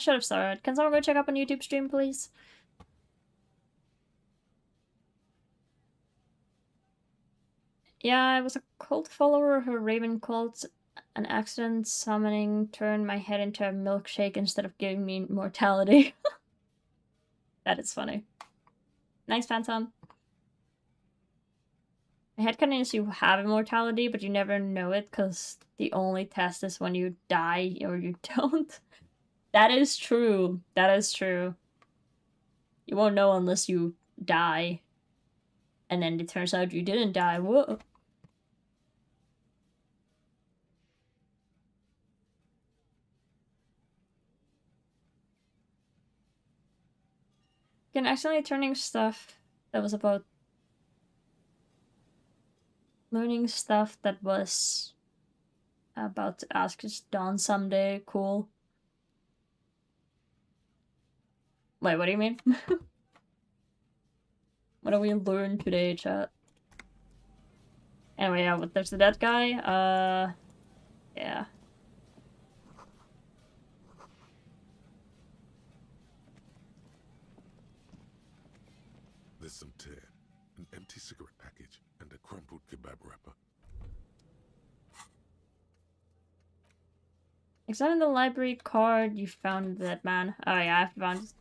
should have started. Can someone go check up on YouTube stream, please? Yeah, I was a cult follower who Raven cult. An accident summoning turned my head into a milkshake instead of giving me mortality. That is funny. Nice, Phantom. My headcanon is you have immortality, but you never know it because the only test is when you die or you don't. That is true. That is true. You won't know unless you die. And then it turns out you didn't die. Whoa. Again, accidentally turning stuff that was about learning stuff that was about to ask is done someday. Cool. Wait, what do you mean? What do we learn today, chat? Anyway, yeah, but there's the dead guy. Yeah. There's some tear, an empty cigarette package, and a crumpled kebab wrapper. Examine the library card you found that man. Oh yeah, I found.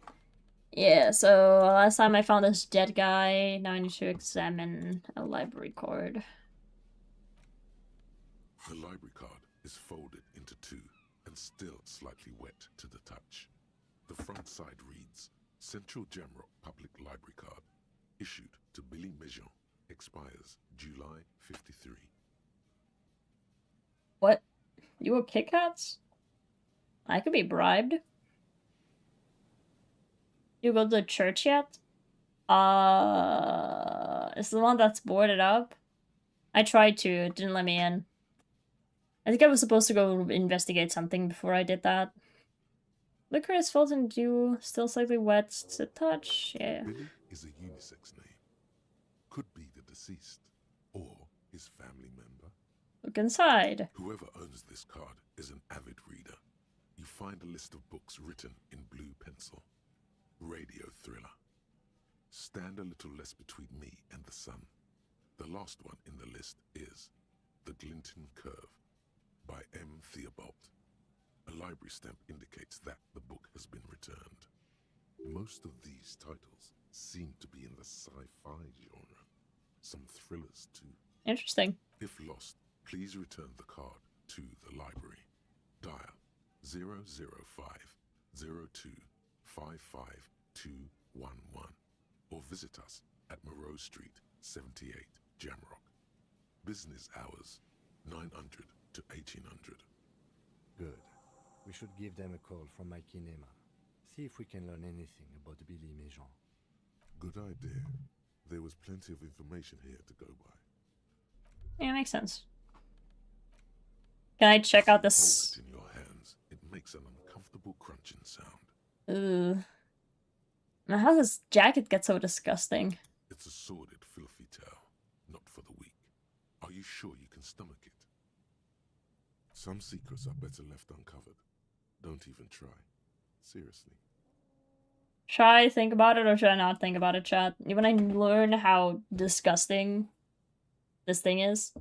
Yeah, so last time I found this dead guy. Now I need to examine a library card. The library card is folded into two and still slightly wet to the touch. The front side reads, Central Jamrock Public Library Card, issued to Billy Mejean, expires July 53. What? You a Kit Kats? I could be bribed. You go to the church yet? It's the one that's boarded up. I tried to, it didn't let me in. I think I was supposed to go investigate something before I did that. Liquor is frozen dew, still slightly wet to touch. Yeah. Billy is a unisex name. Could be the deceased, or his family member. Look inside. Whoever owns this card is an avid reader. You find a list of books written in blue pencil. Radio thriller. Stand a little less between me and the sun. The last one in the list is The Glinton Curve by M. Theobald. A library stamp indicates that the book has been returned. Most of these titles seem to be in the sci-fi genre. Some thrillers too. Interesting. If lost, please return the card to the library. Dial 005 02 55211 or visit us at Moreau Street, 78, Jamrock. Business hours, 900 to 1800. Good. We should give them a call from my kinema. See if we can learn anything about Billy Mejean. Good idea. There was plenty of information here to go by. Yeah, makes sense. Can I check out this? Hold it in your hands. It makes an uncomfortable crunching sound. Ugh. Now, how does this jacket get so disgusting? It's a sordid, filthy tale, not for the weak. Are you sure you can stomach it? Some secrets are better left uncovered. Don't even try. Seriously. Should I think about it or should I not think about it, chat? When I learn how disgusting this thing is.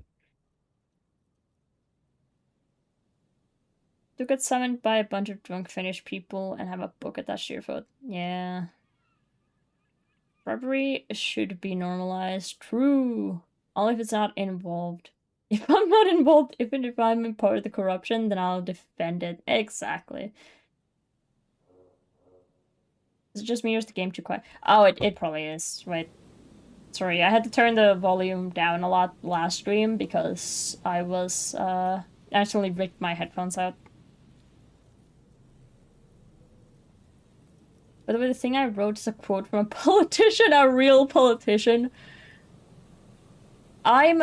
To get summoned by a bunch of drunk Finnish people and have a book attached to your foot. Yeah. Robbery should be normalized. True. Only if it's not involved. If I'm not involved, even if I'm in part of the corruption, then I'll defend it. Exactly. Is it just me or is the game too quiet? Oh, it probably is. Wait. Sorry, I had to turn the volume down a lot last stream because I was, actually ripped my headphones out. By the way, the thing I wrote is a quote from a politician, a real politician. I'm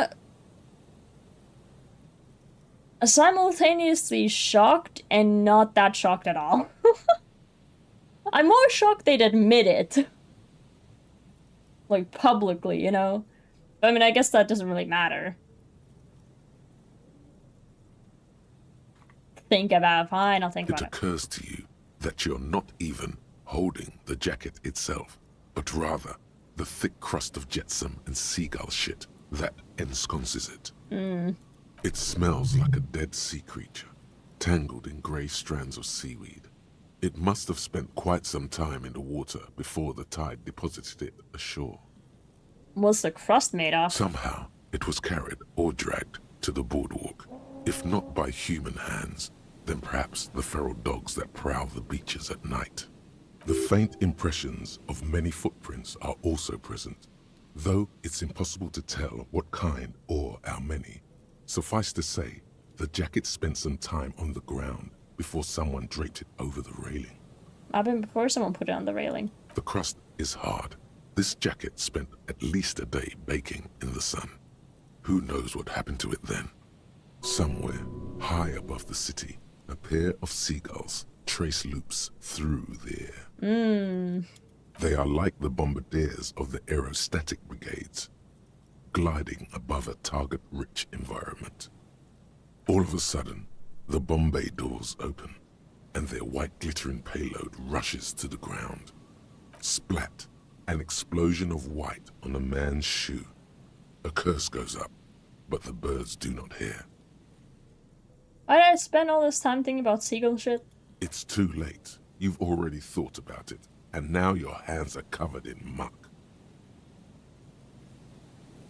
simultaneously shocked and not that shocked at all. I'm more shocked they'd admit it. Like, publicly, you know? I mean, I guess that doesn't really matter. Think about it. Fine, I'll think about it. It occurs to you that you're not even holding the jacket itself, but rather the thick crust of jetsam and seagull shit that ensconces it. It smells like a dead sea creature, tangled in grey strands of seaweed. It must have spent quite some time in the water before the tide deposited it ashore. What's the crust made of? Somehow, it was carried or dragged to the boardwalk. If not by human hands, then perhaps the feral dogs that prowl the beaches at night. The faint impressions of many footprints are also present, though it's impossible to tell what kind or how many. Suffice to say, the jacket spent some time on the ground before someone draped it over the railing. Happened before someone put it on the railing. The crust is hard. This jacket spent at least a day baking in the sun. Who knows what happened to it then? Somewhere, high above the city, a pair of seagulls trace loops through the air. They are like the bombardiers of the aerostatic brigades, gliding above a target-rich environment. All of a sudden, the bomb bay doors open, and their white glittering payload rushes to the ground. Splat, an explosion of white on a man's shoe. A curse goes up, but the birds do not hear. Why did I spend all this time thinking about seagull shit? It's too late. You've already thought about it, and now your hands are covered in muck.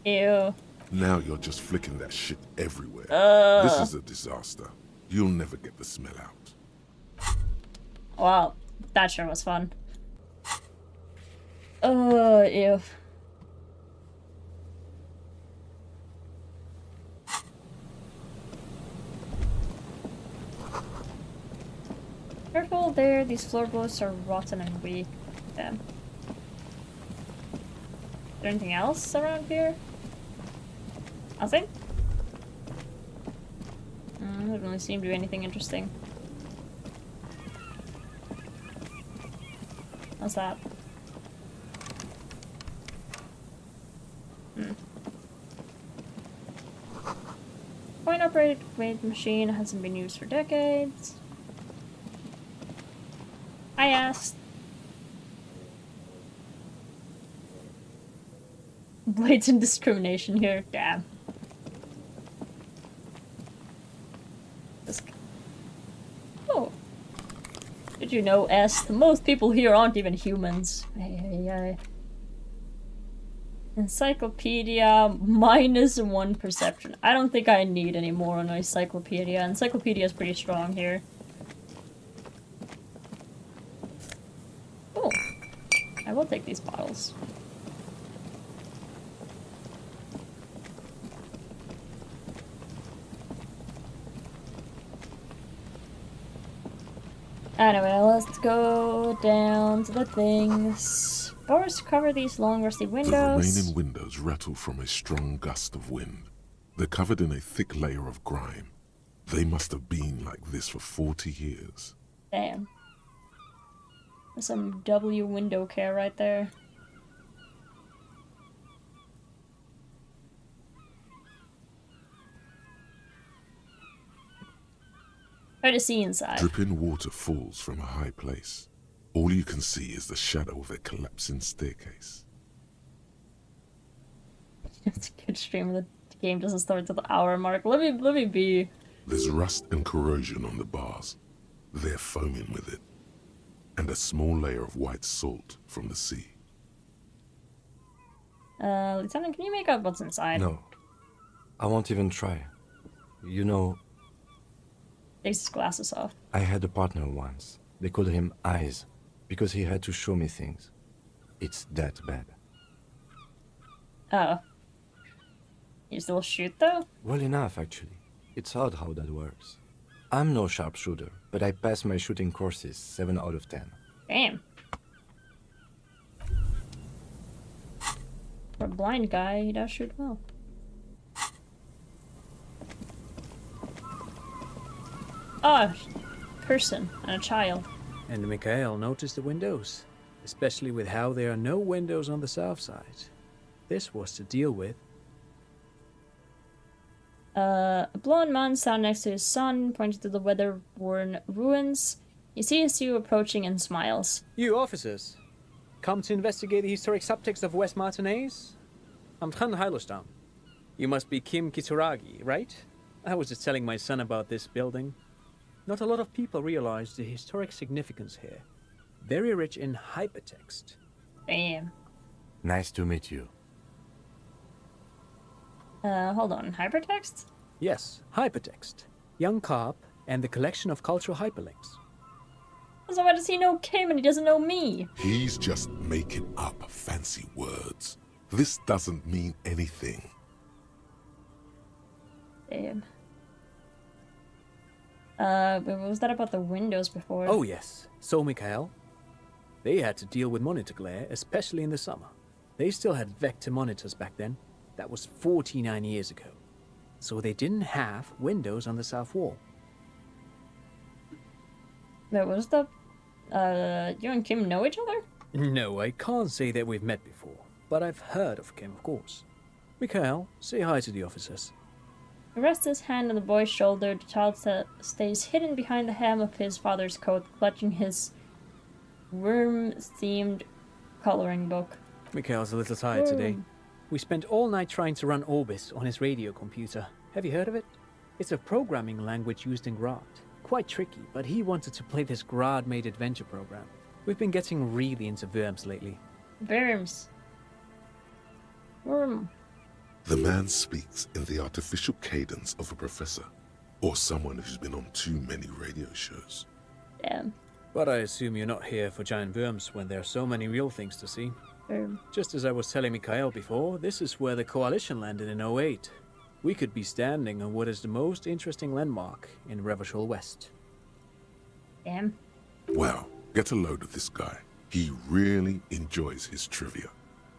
Ew. Now you're just flicking that shit everywhere. This is a disaster. You'll never get the smell out. Wow, that sure was fun. Oh, ew. Careful there, these floorboards are rotten and weak. Damn. Is there anything else around here? Nothing? Doesn't really seem to be anything interesting. What's that? Coin-operated weight machine hasn't been used for decades. I asked. Blatant discrimination here. Damn. Oh. Did you know, S? Most people here aren't even humans. Hey. Encyclopedia -1 perception. I don't think I need any more on Encyclopedia. Encyclopedia is pretty strong here. Oh. I will take these bottles. Anyway, let's go down to the things. Bars cover these long rusty windows. The remaining windows rattle from a strong gust of wind. They're covered in a thick layer of grime. They must have been like this for 40 years. Damn. There's some W window care right there. Try to see inside. Dripping water falls from a high place. All you can see is the shadow of a collapsing staircase. It's a good stream. The game doesn't start till the hour mark. Let me be. There's rust and corrosion on the bars. They're foaming with it. And a small layer of white salt from the sea. Lieutenant, can you make out what's inside? No. I won't even try. You know, Takes his glasses off. I had a partner once. They called him Eyes, because he had to show me things. It's that bad. Oh. You still shoot, though? Well enough, actually. It's odd how that works. I'm no sharpshooter, but I pass my shooting courses 7 out of 10. Damn. For a blind guy, he does shoot well. Oh, person and a child. And Mikhail noticed the windows, especially with how there are no windows on the south side. This was to deal with. A blonde man standing next to his son, pointing to the weather-worn ruins. He sees you approaching and smiles. You officers, come to investigate the historic subtext of West Martinez? I'm Tran Heilostam. You must be Kim Kituragi, right? I was just telling my son about this building. Not a lot of people realize the historic significance here. Very rich in hypertext. Damn. Nice to meet you. Hold on. Hypertext? Yes, hypertext. Young Carp and the collection of cultural hyperlinks. So why does he know Kim and he doesn't know me? He's just making up fancy words. This doesn't mean anything. Damn. What was that about the windows before? Oh yes, so Mikhail. They had to deal with monitor glare, especially in the summer. They still had vector monitors back then. That was 49 years ago. So they didn't have windows on the south wall. Wait, was the... you and Kim know each other? No, I can't say that we've met before, but I've heard of Kim, of course. Mikhail, say hi to the officers. He rests his hand on the boy's shoulder. The child stays hidden behind the hem of his father's coat, clutching his worm-themed coloring book. Mikhail's a little tired today. We spent all night trying to run Orbis on his radio computer. Have you heard of it? It's a programming language used in Grad. Quite tricky, but he wanted to play this Grad-made adventure program. We've been getting really into Worms lately. Worms. Worm. The man speaks in the artificial cadence of a professor, or someone who's been on too many radio shows. Damn. But I assume you're not here for giant worms when there are so many real things to see. Just as I was telling Mikhail before, this is where the Coalition landed in '08. We could be standing on what is the most interesting landmark in Revachol West. Damn. Well, get a load of this guy. He really enjoys his trivia.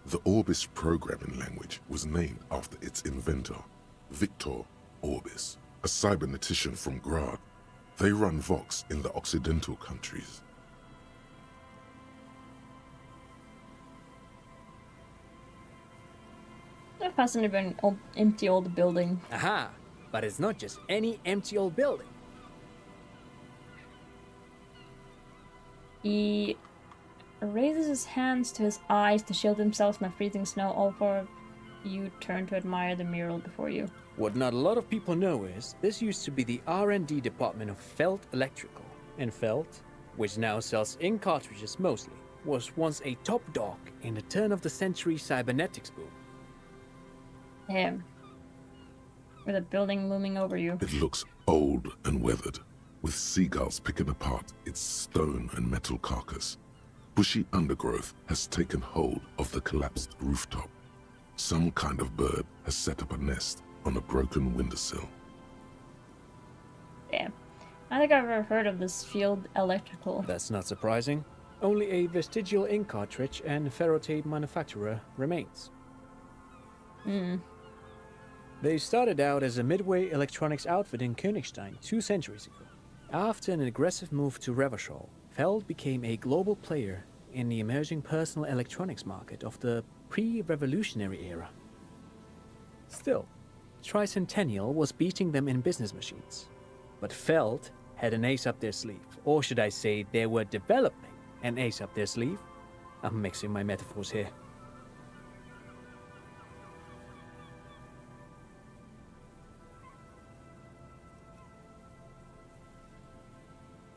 The Orbis programming language was named after its inventor, Victor Orbis, a cybernetician from Grad. They run Vox in the Occidental countries. I'm fascinated by an old, empty old building. Aha! But it's not just any empty old building. He raises his hands to his eyes to shield himself from the freezing snow. All four of you turn to admire the mural before you. What not a lot of people know is, this used to be the R&D department of Felt Electrical. And Felt, which now sells ink cartridges mostly, was once a top dog in the turn-of-the-century cybernetics boom. Damn. With a building looming over you. It looks old and weathered, with seagulls picking apart its stone and metal carcass. Bushy undergrowth has taken hold of the collapsed rooftop. Some kind of bird has set up a nest on a broken windowsill. Damn. I think I've ever heard of this field electrical. That's not surprising. Only a vestigial ink cartridge and ferrotape manufacturer remains. They started out as a midway electronics outfit in Königstein 2 centuries ago. After an aggressive move to Revachol, Feld became a global player in the emerging personal electronics market of the pre-revolutionary era. Still, Tricentennial was beating them in business machines. But Feld had an ace up their sleeve, or should I say they were developing an ace up their sleeve. I'm mixing my metaphors here.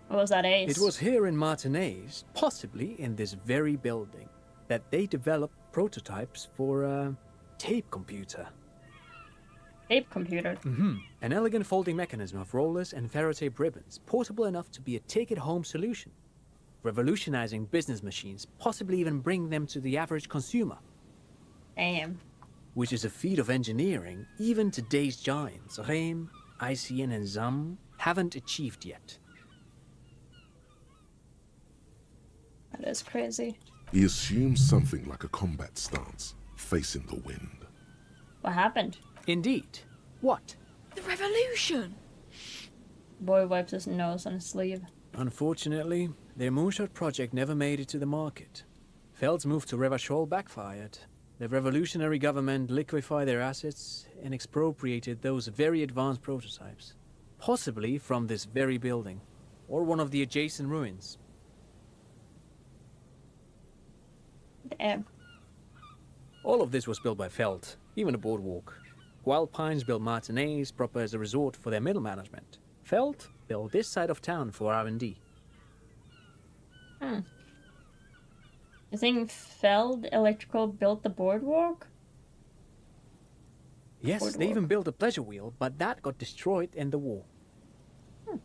What was that ace? It was here in Martinez, possibly in this very building, that they developed prototypes for a tape computer. Tape computer. An elegant folding mechanism of rollers and ferrotape ribbons, portable enough to be a take-it-home solution. Revolutionizing business machines, possibly even bring them to the average consumer. Damn. Which is a feat of engineering even today's giants, Rehm, ICN and ZAM, haven't achieved yet. That is crazy. He assumes something like a combat stance, facing the wind. What happened? Indeed. What? The revolution! Boy wipes his nose on his sleeve. Unfortunately, their moonshot project never made it to the market. Feld's move to Revachol backfired. The revolutionary government liquefied their assets and expropriated those very advanced prototypes. Possibly from this very building. or one of the adjacent ruins. Damn. All of this was built by Feld, even the boardwalk. Wild Pines built Martinez proper as a resort for their middle management. Feld built this side of town for R&D. You think Feld Electrical built the boardwalk? Yes, they Boardwalk. even built a pleasure wheel, but that got destroyed in the war. It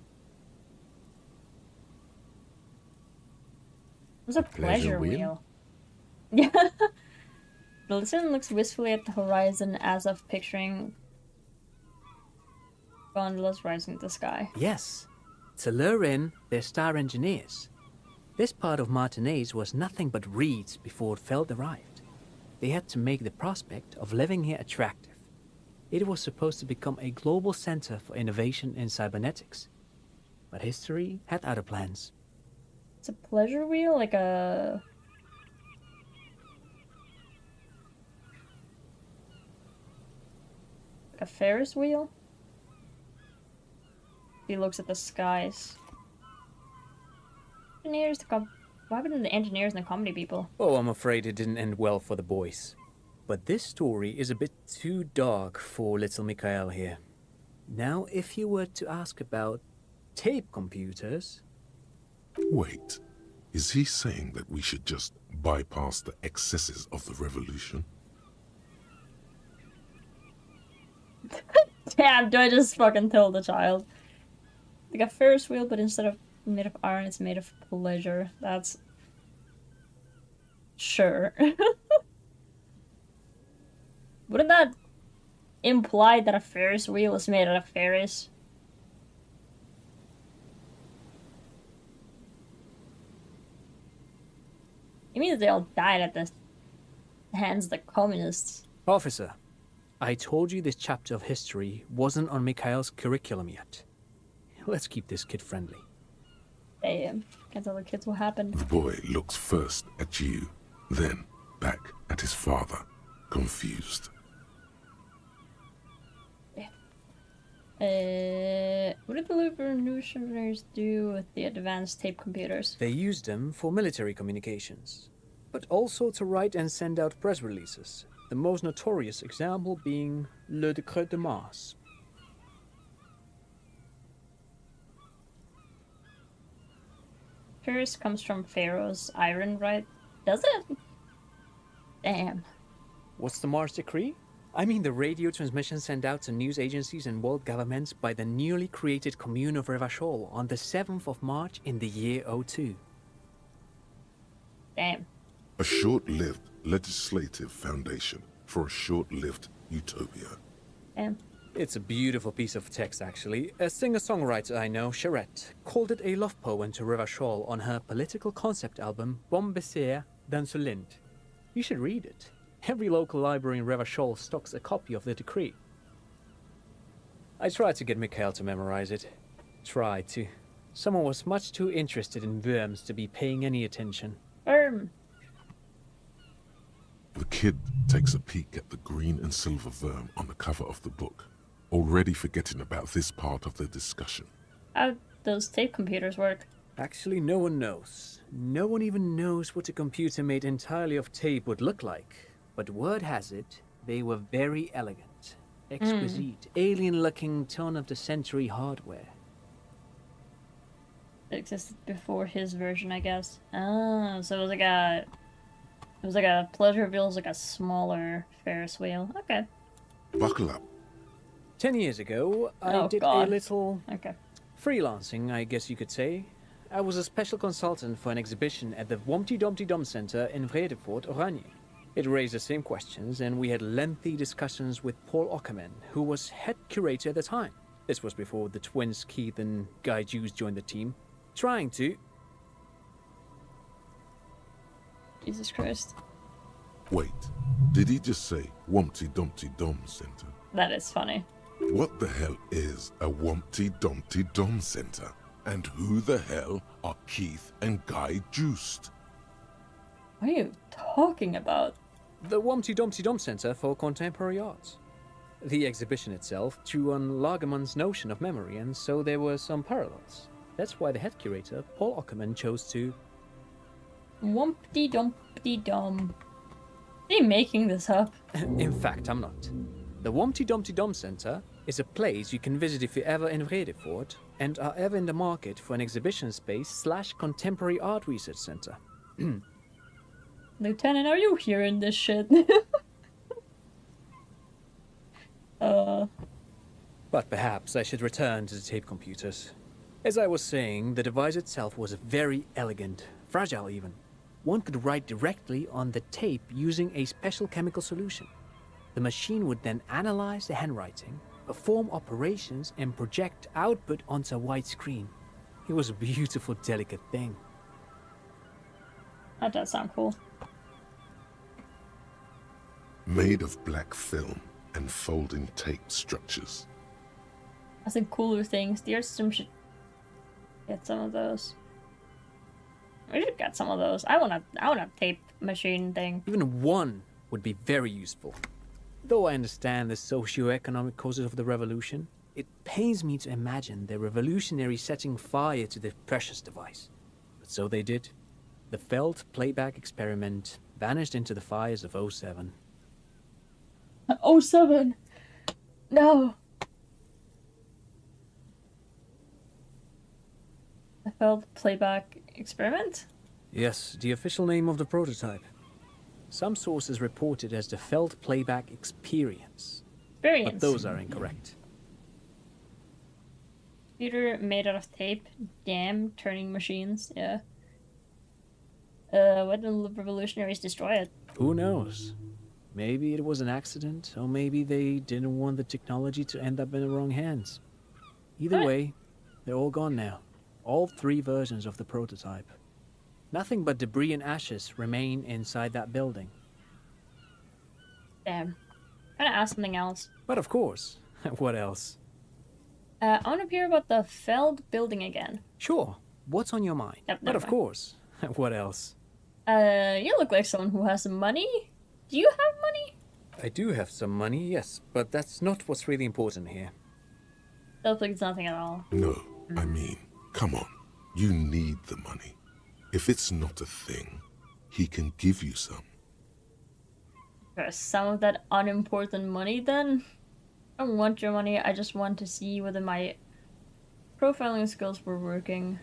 was a pleasure wheel. Yeah. The listener looks wistfully at the horizon as of picturing gondolas rising to the sky. Yes, to lure in their star engineers. This part of Martinez was nothing but reeds before Feld arrived. They had to make the prospect of living here attractive. It was supposed to become a global center for innovation in cybernetics. But history had other plans. It's a pleasure wheel, like a Ferris wheel. He looks at the skies. Engineers, what happened to the engineers and the comedy people? Oh, I'm afraid it didn't end well for the boys. But this story is a bit too dark for little Mikhail here. Now, if you were to ask about tape computers... Wait, is he saying that we should just bypass the excesses of the revolution? Damn, do I just fucking tell the child? Like a Ferris wheel, but instead of made of iron, it's made of pleasure. That's... Sure. Wouldn't that imply that a Ferris wheel is made out of Ferris? It means they all died at the hands of the communists. Officer, I told you this chapter of history wasn't on Mikhail's curriculum yet. Let's keep this kid friendly. Damn. Can't tell the kids what happened. The boy looks first at you, then back at his father, confused. What did the revolutionaries do with the advanced tape computers? They used them for military communications, but also to write and send out press releases. The most notorious example being Le Décret de Mars. Ferris comes from Pharaoh's iron, right? Does it? Damn. What's the Mars Decree? I mean the radio transmission sent out to news agencies and world governments by the newly created Commune of Revachol on the 7th of March in the year 02. Damn. A short-lived legislative foundation for a short-lived utopia. Damn. It's a beautiful piece of text, actually. A singer-songwriter I know, Charette, called it a love poem to Revachol on her political concept album, Bon Baiser dans ce Lind. You should read it. Every local library in Revachol stocks a copy of the decree. I tried to get Mikhail to memorize it. Tried to. Someone was much too interested in worms to be paying any attention. The kid takes a peek at the green and silver worm on the cover of the book, already forgetting about this part of the discussion. How those tape computers work? Actually, no one knows. No one even knows what a computer made entirely of tape would look like. But word has it, they were very elegant. Exquisite, alien-looking turn-of-the-century hardware. It existed before his version, I guess. Oh, so it was like a... It was like a pleasure wheel, like a smaller Ferris wheel. Okay. Buckle up. 10 years ago, I Oh, did God. a little Okay. freelancing, I guess you could say. I was a special consultant for an exhibition at the Humpty Dumpty Dum Center in Vredefort, Oranje. It raised the same questions, and we had lengthy discussions with Paul Ockerman, who was head curator at the time. This was before the twins Keith and Guy Juice joined the team, trying to... Jesus Christ. Wait, did he just say Wumpty Dumpty Dum Center? That is funny. What the hell is a Wumpty Dumpty Dum Center? And who the hell are Keith and Guy Juiced? What are you talking about? The Humpty Dumpty Dum Center for Contemporary Arts. The exhibition itself drew on Lagerman's notion of memory, and so there were some parallels. That's why the head curator, Paul Ockerman, chose to... Wumpty dumpty dum. Are you making this up? In fact, I'm not. The Wumpty Dumpty Dum Center is a place you can visit if you're ever in Vredefort and are ever in the market for an exhibition space / contemporary art research center. Lieutenant, are you hearing this shit? But perhaps I should return to the tape computers. As I was saying, the device itself was very elegant, fragile even. One could write directly on the tape using a special chemical solution. The machine would then analyze the handwriting, perform operations, and project output onto a white screen. It was a beautiful, delicate thing. That does sound cool. Made of black film and folding tape structures. I think cooler things. The art system should get some of those. We should get some of those. I want a tape machine thing. Even one would be very useful. Though I understand the socio-economic causes of the revolution, it pains me to imagine the revolutionaries setting fire to the precious device. But so they did. The Feld playback experiment vanished into the fires of 07. 07! No! The failed playback experiment? Yes, the official name of the prototype. Some sources report it as the Feld playback experience. But those are incorrect. Computer made out of tape. Damn, turning machines. Yeah. Why didn't the revolutionaries destroy it? Who knows? Maybe it was an accident, or maybe they didn't want the technology to end up in the wrong hands. Either way, they're all gone now. All 3 versions of the prototype. Nothing but debris and ashes remain inside that building. Damn. I'm gonna ask something else. But of course, what else? I want to hear about the Feld building again. Sure, what's on your mind? Yep, but of mind. Course, what else? You look like someone who has some money. Do you have money? I do have some money, yes, but that's not what's really important here. Looks like it's nothing at all. No, I mean, come on. You need the money. If it's not a thing, he can give you some. There's some of that unimportant money then? I don't want your money, I just want to see whether my profiling skills were working.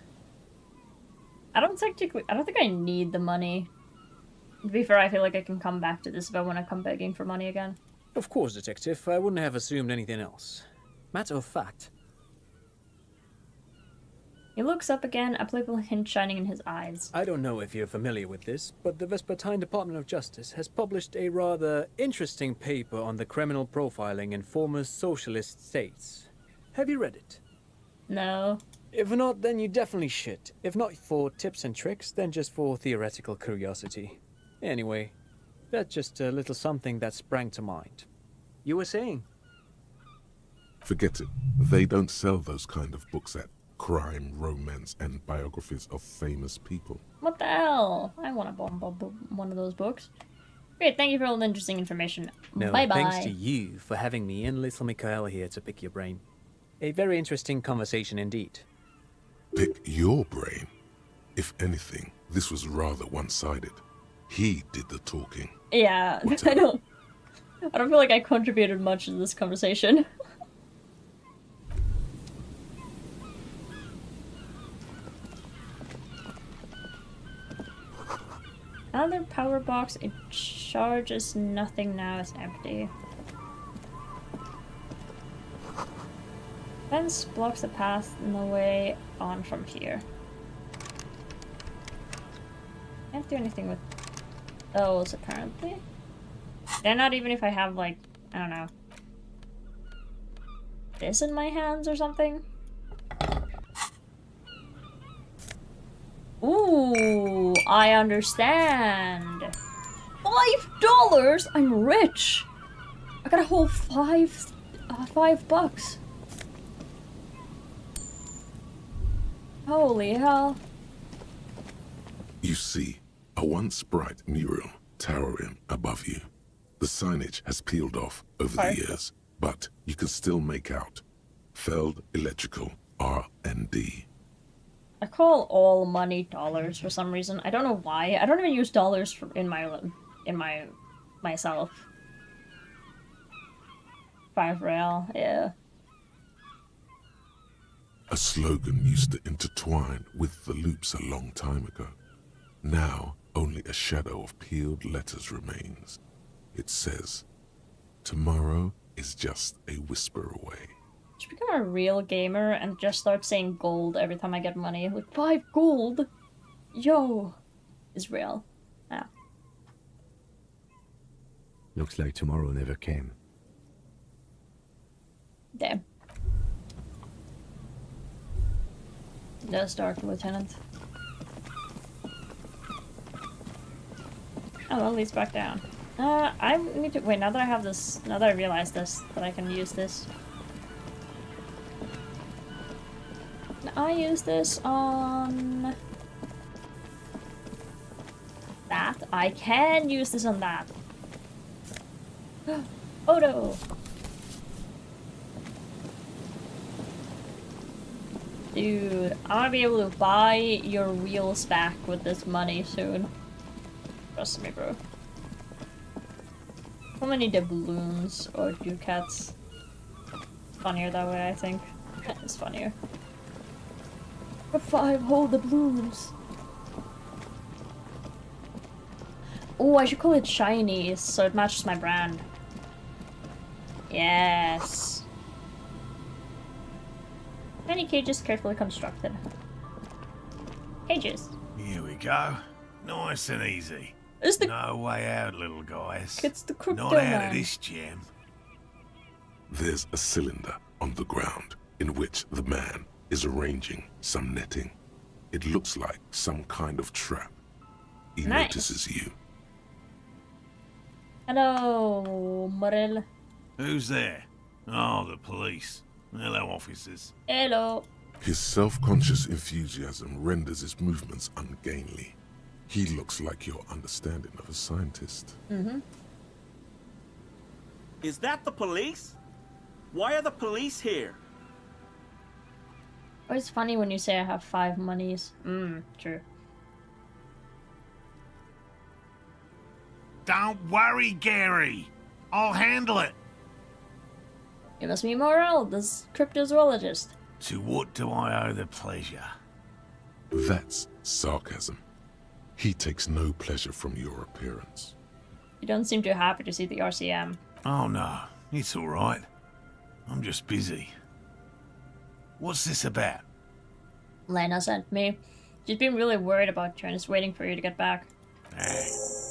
I don't think I need the money. To be fair, I feel like I can come back to this if I want to come begging for money again. Of course, Detective. I wouldn't have assumed anything else. Matter of fact. He looks up again, a playful hint shining in his eyes. I don't know if you're familiar with this, but the Vespertine Department of Justice has published a rather interesting paper on the criminal profiling in former socialist states. Have you read it? No. If not, then you definitely should. If not for tips and tricks, then just for theoretical curiosity. Anyway, that's just a little something that sprang to mind. You were saying? Forget it. They don't sell those kind of books at crime, romance, and biographies of famous people. What the hell? I want to one of those books. Great, thank you for all the interesting information. No, bye-bye. Thanks to you for having me and little Mikael here to pick your brain. A very interesting conversation indeed. Pick your brain? If anything, this was rather one-sided. He did the talking. Yeah, I don't feel like I contributed much to this conversation. Another power box, it charges nothing now, it's empty. Fence blocks the path and the way on from here. Can't do anything with those, apparently. They're not even if I have, like, I don't know, this in my hands or something. Ooh, I understand. $5? I'm rich. I got a whole $5. Holy hell. You see, a once bright mural towering above you. The signage has peeled off over the years, but you can still make out Feld Electrical R&D. I call all money dollars for some reason. I don't know why. I don't even use dollars in my myself. 5 real, yeah. A slogan used to intertwine with the loops a long time ago. Now, only a shadow of peeled letters remains. It says, "Tomorrow is just a whisper away." I should become a real gamer and just start saying gold every time I get money. Like, 5 gold? Yo! Is real. Yeah. Looks like tomorrow never came. Damn. Does Dark Lieutenant. Oh, well, leads back down. I need to wait. Now that I have this, now that I realize this, that I can use this. I use this on that. I can use this on that. Oh no! Dude, I want to be able to buy your wheels back with this money soon. Trust me, bro. How many doubloons or ducats? Funnier that way, I think. It's funnier. For 5 whole doubloons. Oh, I should call it shiny so it matches my brand. Yes. Many cages carefully constructed. Cages. Here we go. Nice and easy. It's the No way out, little guys. it's the crypto Not out man. of this gem. There's a cylinder on the ground in which the man is arranging some netting. It looks like some kind of trap. He Nice. notices you. Hello, Morel. Who's there? Oh, the police. Hello, officers. Hello. His self-conscious enthusiasm renders his movements ungainly. He looks like your understanding of a scientist. Is that the police? Why are the police here? Oh, it's funny when you say I have 5 monies. True. Don't worry, Gary. I'll handle it. You must be Morel, this cryptozoologist. To what do I owe the pleasure? That's sarcasm. He takes no pleasure from your appearance. You don't seem too happy to see the RCM. Oh, no. It's all right. I'm just busy. What's this about? Lena sent me. She's been really worried about you and is waiting for you to get back.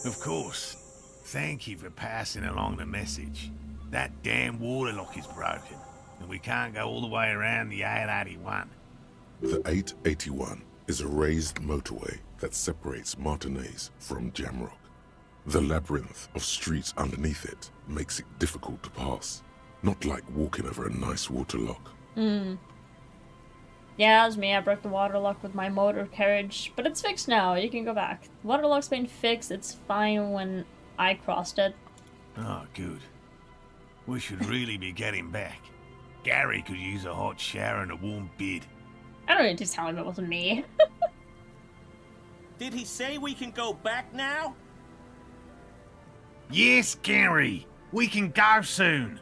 Of course. Thank you for passing along the message. That damn water lock is broken, and we can't go all the way around the 881. The 881 is a raised motorway that separates Martinez from Jamrock. The labyrinth of streets underneath it makes it difficult to pass, not like walking over a nice water lock. Yeah, it was me. I broke the water lock with my motor carriage, but it's fixed now. You can go back. The water lock's been fixed. It's fine when I crossed it. Oh, good. We should really be getting back. Gary could use a hot shower and a warm bed. I don't need to tell him it wasn't me. Did he say we can go back now? Yes, Gary. We can go soon.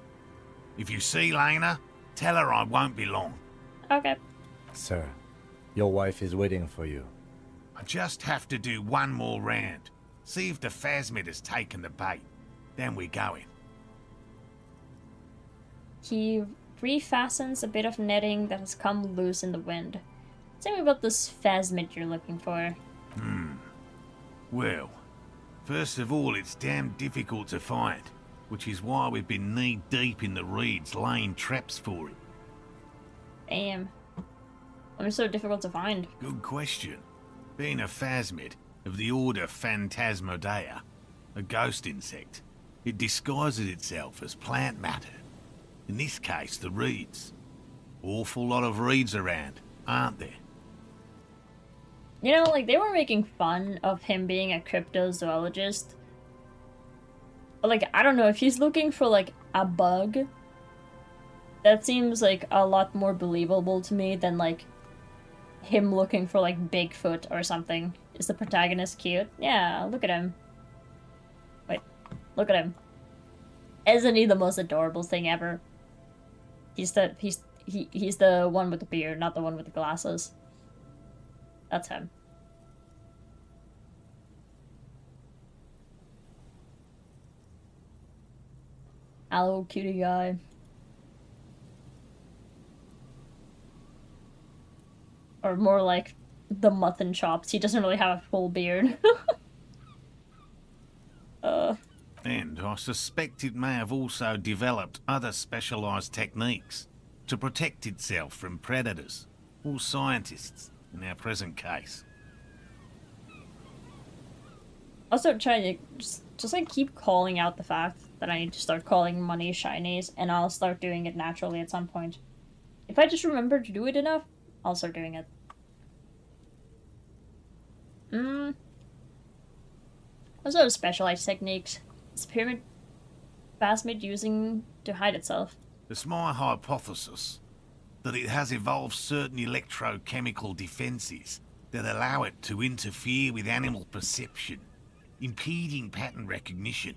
If you see Lena, tell her I won't be long. Okay. Sir, your wife is waiting for you. I just have to do one more round. See if the phasmid has taken the bait. Then we're going. He refastens a bit of netting that has come loose in the wind. Tell me about this phasmid you're looking for. Well, first of all, it's damn difficult to find, which is why we've been knee-deep in the reeds laying traps for it. Damn. I'm so difficult to find. Good question. Being a phasmid of the order Phantasmodea, a ghost insect, it disguises itself as plant matter. In this case, the reeds. Awful lot of reeds around, aren't there? You know, like, they were making fun of him being a cryptozoologist. But, like, I don't know, if he's looking for, like, a bug, that seems, like, a lot more believable to me than, like, him looking for like Bigfoot or something. Is the protagonist cute? Yeah, look at him. Wait, look at him. Isn't he the most adorable thing ever? He's the one with the beard, not the one with the glasses. That's him. Hello, cutie guy. Or more like the mutton chops. He doesn't really have a full beard. And I suspect it may have also developed other specialised techniques to protect itself from predators, or scientists, in our present case. Also trying to just like keep calling out the fact that I need to start calling money shinies, and I'll start doing it naturally at some point. If I just remember to do it enough, I'll start doing it. What sort of specialized techniques is pyramid phasmid using to hide itself? It's my hypothesis that it has evolved certain electrochemical defences that allow it to interfere with animal perception, impeding pattern recognition,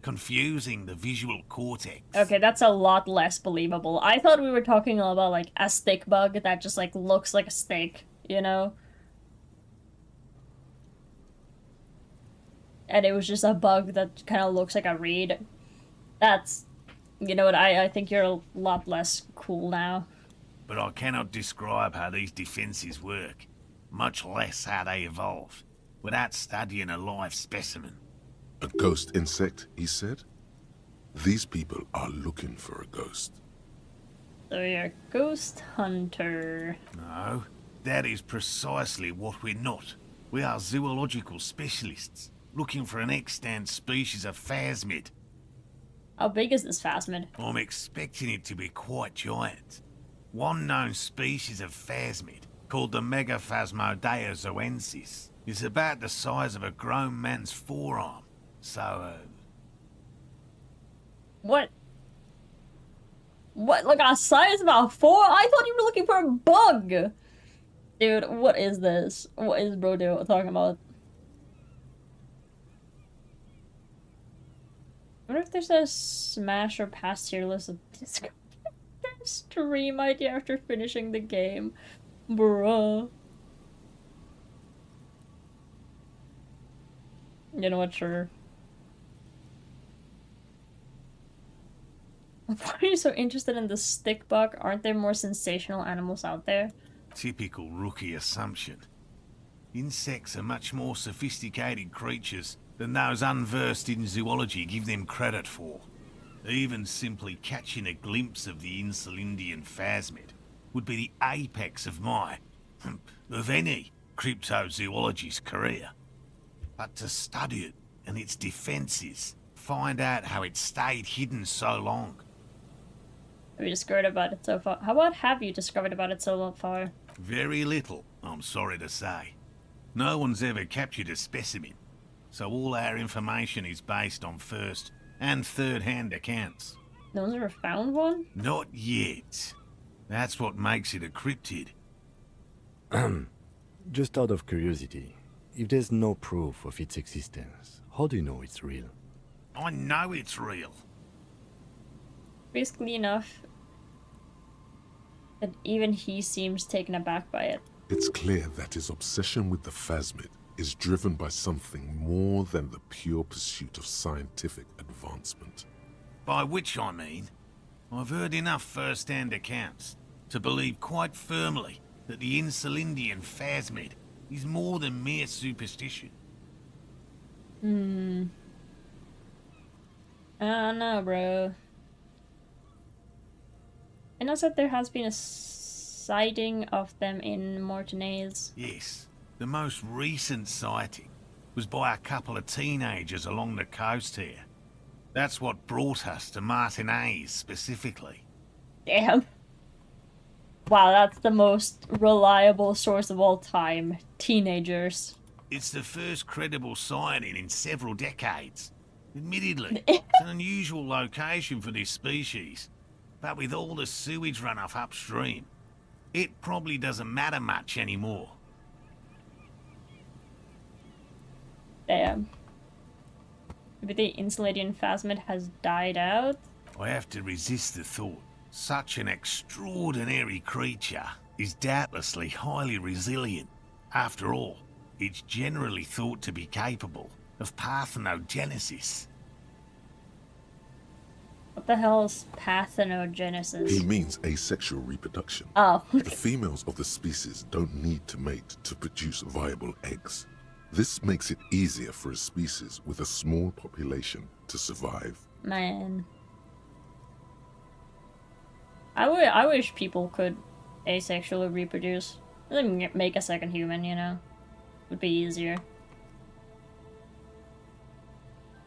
confusing the visual cortex. Okay, that's a lot less believable. I thought we were talking about like a stick bug that just like looks like a stick, you know? And it was just a bug that kind of looks like a reed. That's, you know what, I think you're a lot less cool now. But I cannot describe how these defences work, much less how they evolved, without studying a live specimen. A ghost insect, he said? These people are looking for a ghost. So you're a ghost hunter. No, that is precisely what we're not. We are zoological specialists, looking for an extant species of phasmid. How big is this phasmid? I'm expecting it to be quite giant. One known species of phasmid, called the Megaphasmodea zoensis, is about the size of a grown man's forearm. So, What? What, like a size about 4? I thought you were looking for a bug! Dude, what is this? What is bro talking about? I wonder if there's a smash or pass tier list of Discord stream idea after finishing the game. Bruh. You know what, sure. Why are you so interested in the stick bug? Aren't there more sensational animals out there? typical rookie assumption. Insects are much more sophisticated creatures than those unversed in zoology give them credit for. Even simply catching a glimpse of the Insulindian phasmid would be the apex of my, of any, cryptozoologist's career. But to study it and its defences, find out how it stayed hidden so long. Have you discovered about it so far? How about have you discovered about it so far? Very little, I'm sorry to say. No one's ever captured a specimen, so all our information is based on first and third-hand accounts. No one's ever found one? Not yet. That's what makes it a cryptid. Just out of curiosity, if there's no proof of its existence, how do you know it's real? I know it's real. Basically enough that even he seems taken aback by it. It's clear that his obsession with the phasmid is driven by something more than the pure pursuit of scientific advancement. By which I mean, I've heard enough first-hand accounts to believe quite firmly that the Insulindian phasmid is more than mere superstition. I don't know, bro. I know that there has been a sighting of them in Martinez. Yes, the most recent sighting was by a couple of teenagers along the coast here. That's what brought us to Martinez specifically. Damn. Wow, that's the most reliable source of all time. Teenagers. It's the first credible sighting in several decades. Admittedly, it's an unusual location for this species, but with all the sewage runoff upstream, it probably doesn't matter much anymore. Damn. Maybe the Insulating phasmid has died out? I have to resist the thought. Such an extraordinary creature is doubtlessly highly resilient. After all, it's generally thought to be capable of parthenogenesis. What the hell is parthenogenesis? He means asexual reproduction. Oh, The females of the species don't need to mate to produce viable eggs. This makes it easier for a species with a small population to survive. man. I wish people could asexually reproduce. Like, make a second human, you know? Would be easier.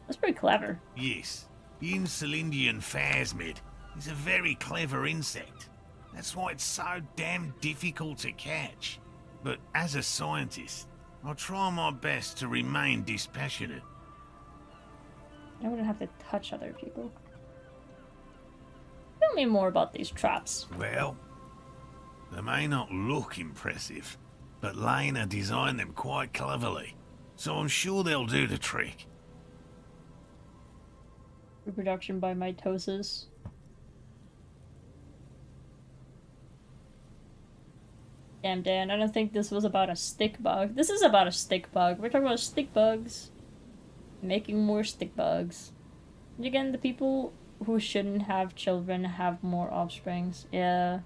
That's pretty clever. Yes, the Insulindian phasmid is a very clever insect. That's why it's so damn difficult to catch. But as a scientist, I'll try my best to remain dispassionate. I wouldn't have to touch other people. Tell me more about these traps. Well, they may not look impressive, but Lena designed them quite cleverly, so I'm sure they'll do the trick. Reproduction by mitosis. Damn, Dan, I don't think this was about a stick bug. This is about a stick bug. We're talking about stick bugs. Making more stick bugs. And again, the people who shouldn't have children have more offsprings. Yeah.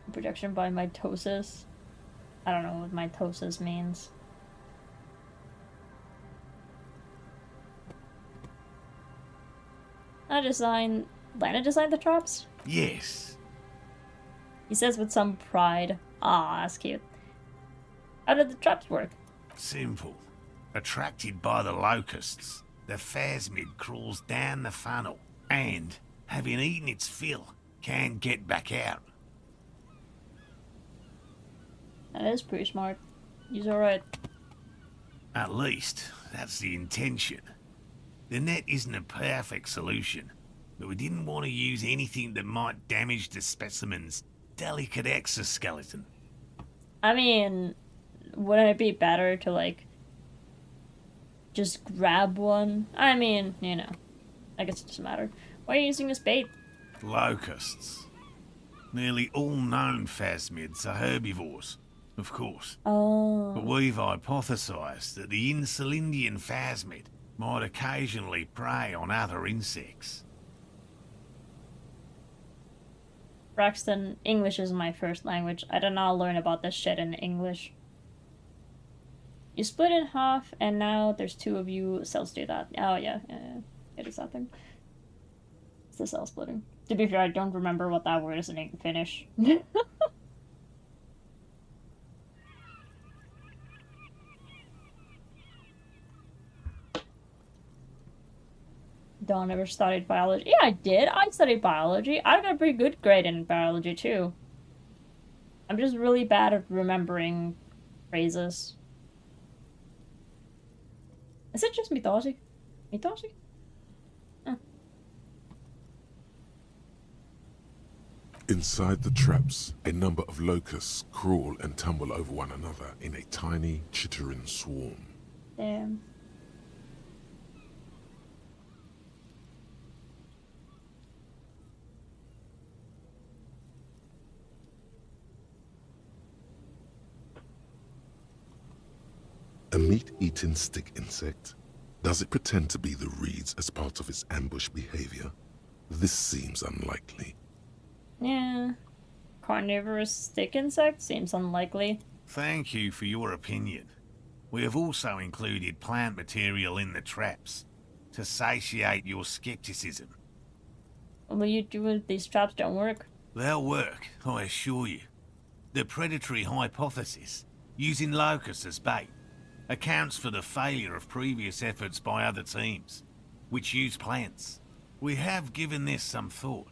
Reproduction by mitosis. I don't know what mitosis means. Lana designed the traps? Yes, He says with some pride. Aw, that's cute. How did the traps work? simple. Attracted by the locusts, the phasmid crawls down the funnel and, having eaten its fill, can get back out. That is pretty smart. He's alright. At least, that's the intention. The net isn't a perfect solution, but we didn't want to use anything that might damage the specimen's delicate exoskeleton. I mean, wouldn't it be better to, like, just grab one? I mean, you know. I guess it doesn't matter. Why are you using this bait? Locusts. Nearly all known phasmids are herbivores, of course. Oh. But we've hypothesized that the Insulindian phasmid might occasionally prey on other insects. Braxton, English is my first language. I did not learn about this shit in English. You split in half, and now there's two of you. Cells do that. Oh, yeah. It is that thing. It's the cell splitting. To be fair, I don't remember what that word is in Finnish. Dawn never studied biology. Yeah, I did. I studied biology. I got a pretty good grade in biology, too. I'm just really bad at remembering phrases. Is it just mythology? Mythology? Inside the traps, a number of locusts crawl and tumble over one another in a tiny, chittering swarm. Damn. A meat-eating stick insect? Does it pretend to be the reeds as part of its ambush behavior? This seems unlikely. Yeah. Carnivorous stick insect seems unlikely. Thank you for your opinion. We have also included plant material in the traps to satiate your skepticism. What will you do if these traps don't work? They'll work, I assure you. The predatory hypothesis, using locusts as bait, accounts for the failure of previous efforts by other teams, which use plants. We have given this some thought.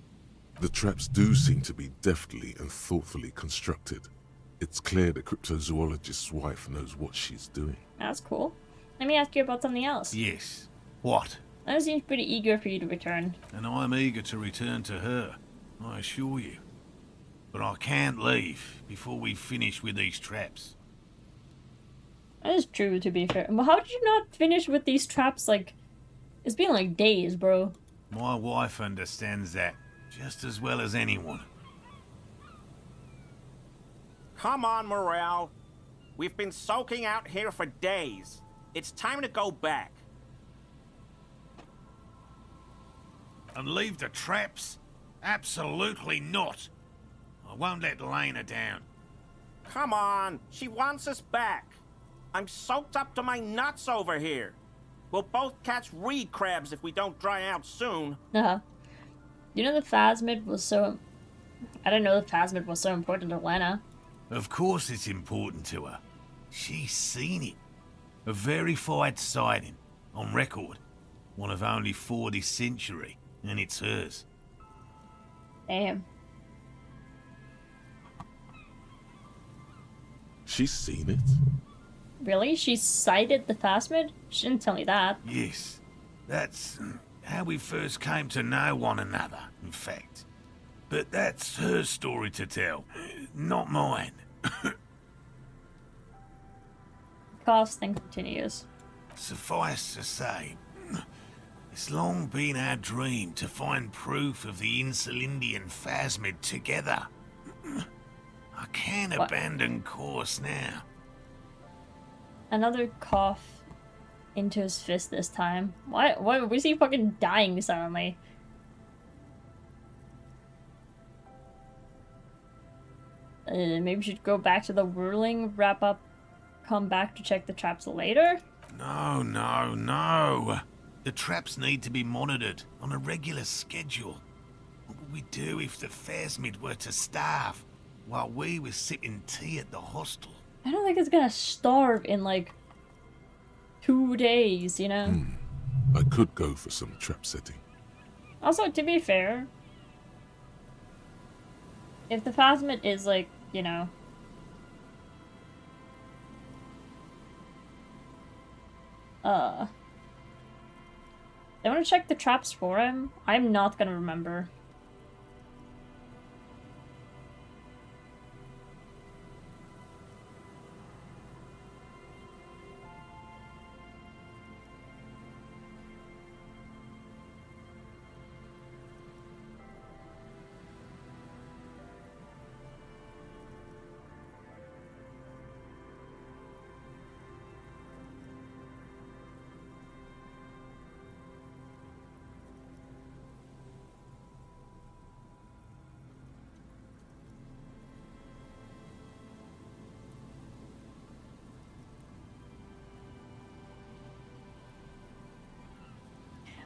The traps do seem to be deftly and thoughtfully constructed. It's clear the cryptozoologist's wife knows what she's doing. That's cool. Let me ask you about something else. Yes. What? Lena seems pretty eager for you to return. And I'm eager to return to her, I assure you. But I can't leave before we finish with these traps. That is true, to be fair. But how did you not finish with these traps? Like, it's been like days, bro. My wife understands that just as well as anyone. Come on, Morel. We've been soaking out here for days. It's time to go back. And leave the traps? Absolutely not. I won't let Lena down. Come on, she wants us back. I'm soaked up to my nuts over here. We'll both catch reed crabs if we don't dry out soon. You know the phasmid was so... I didn't know the phasmid was so important to Lena. Of course it's important to her. She's seen it. A verified sighting, on record. One of only 4 this century, and it's hers. Damn. She's seen it? Really? She sighted the phasmid? She didn't tell me that. Yes, that's how we first came to know one another, in fact. But that's her story to tell, not mine. Cost then continues. Suffice to say, it's long been our dream to find proof of the Insulindian phasmid together. I can't abandon course now. Another cough into his fist this time. Why was he fucking dying suddenly? Maybe we should go back to the whirling, wrap up, come back to check the traps later? No, no, no. The traps need to be monitored on a regular schedule. What would we do if the phasmid were to starve while we were sipping tea at the hostel? I don't think it's gonna starve in like 2 days, you know? I could go for some trap setting. Also, to be fair, if the phasmid is like, you know, I want to check the traps for him. I'm not gonna remember.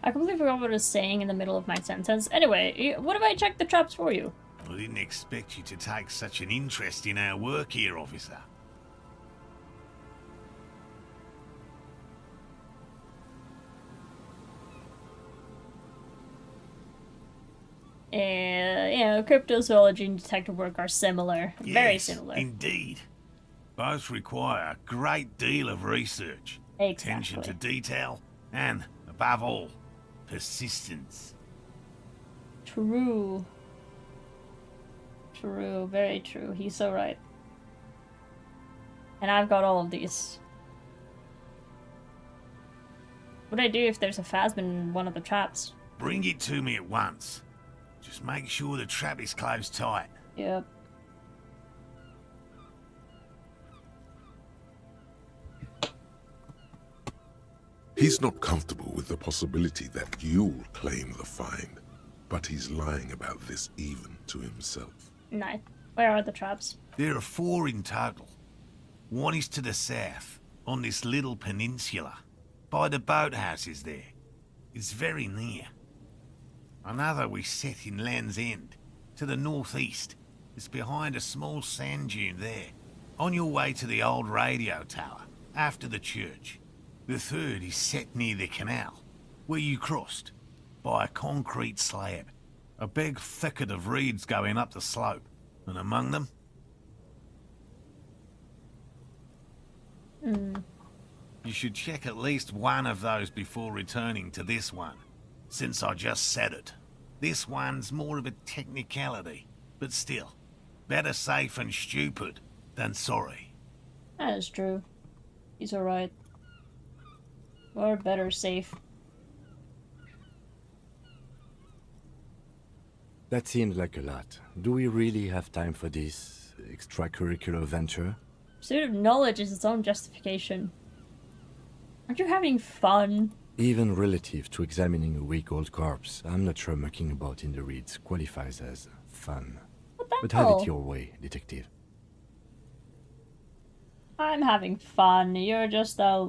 I completely forgot what I was saying in the middle of my sentence. Anyway, what if I check the traps for you? I didn't expect you to take such an interest in our work here, officer. You know, cryptozoology and detective work are similar. Very Yes, similar. indeed. Both require a great deal of research, attention to Exactly. detail, and, above all, persistence. True. True, very true. He's so right. And I've got all of these. What do I do if there's a phasmid in one of the traps? Bring it to me at once. Just make sure the trap is closed tight. Yep. He's not comfortable with the possibility that you'll claim the find, but he's lying about this even to himself. Nice. Where are the traps? There are 4 in total. One is to the south, on this little peninsula, by the boathouses there. It's very near. Another we set in Land's End, to the northeast. It's behind a small sand dune there, on your way to the old radio tower, after the church. The third is set near the canal, where you crossed, by a concrete slab. A big thicket of reeds going up the slope, and among them... You should check at least one of those before returning to this one. Since I just said it, this one's more of a technicality, but still, better safe and stupid than sorry. That is true. He's alright. Or better safe. That seems like a lot. Do we really have time for this extracurricular venture? Pursuit of knowledge is its own justification. Aren't you having fun? Even relative to examining a week-old corpse, I'm not sure mucking about in the reeds qualifies as fun. What the But have hell? it your way, detective. I'm having fun. You're just a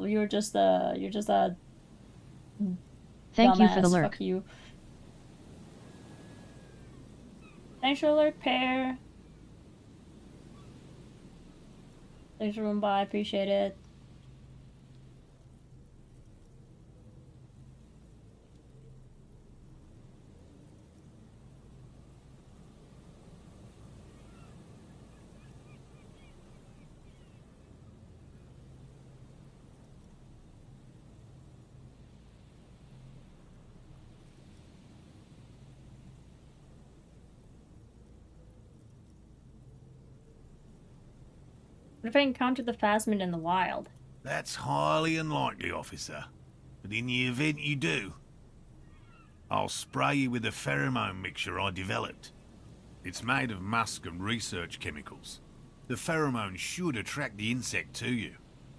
Thank you for the dumbass. lurk. Fuck you. Thanks for the lurk, pair. Thanks for coming by. Appreciate it. What if I encounter the phasmid in the wild? That's highly unlikely, officer. But in the event you do, I'll spray you with a pheromone mixture I developed. It's made of musk and research chemicals. The pheromone should attract the insect to you,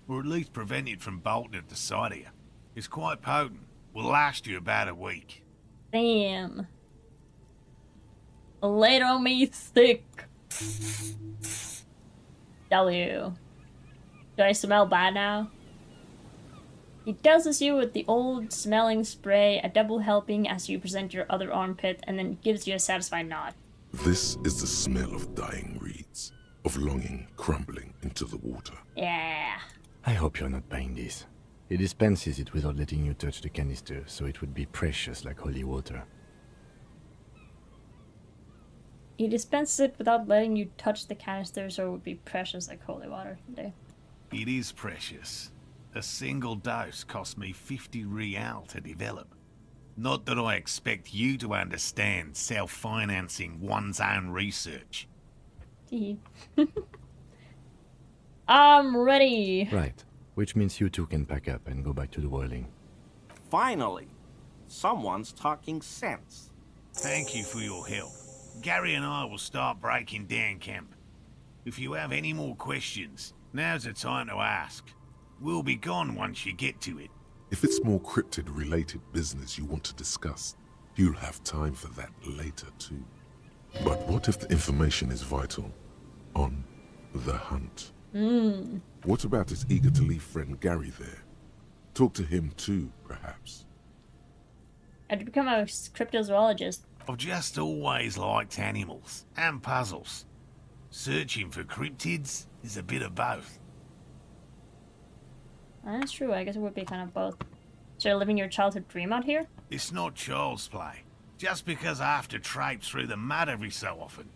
or at least prevent it from bolting at the sight of you. It's quite potent. Will last you about a week. Damn. Lay it on me thick. W. Do I smell bad now? He doses you with the old smelling spray, a double helping as you present your other armpit, and then gives you a satisfied nod. This is the smell of dying reeds, of longing crumbling into the water. Yeah. I hope you're not buying this. He dispenses it without letting you touch the canister, so it would be precious like holy water. He dispenses it without letting you touch the canister, so it would be precious like holy water. There. It is precious. A single dose cost me 50 real to develop. Not that I expect you to understand self-financing one's own research. Tee. I'm ready. Right. Which means you two can pack up and go back to the whirling. Finally, someone's talking sense. Thank you for your help. Gary and I will start breaking down camp. If you have any more questions, now's the time to ask. We'll be gone once you get to it. If it's more cryptid-related business you want to discuss, you'll have time for that later too. But what if the information is vital? On the hunt. What about his eager-to-leave friend Gary there? Talk to him too, perhaps. I'd become a cryptozoologist. I've just always liked animals and puzzles. Searching for cryptids is a bit of both. That's true. I guess it would be kind of both. So you're living your childhood dream out here? It's not child's play. Just because I have to traipse through the mud every so often.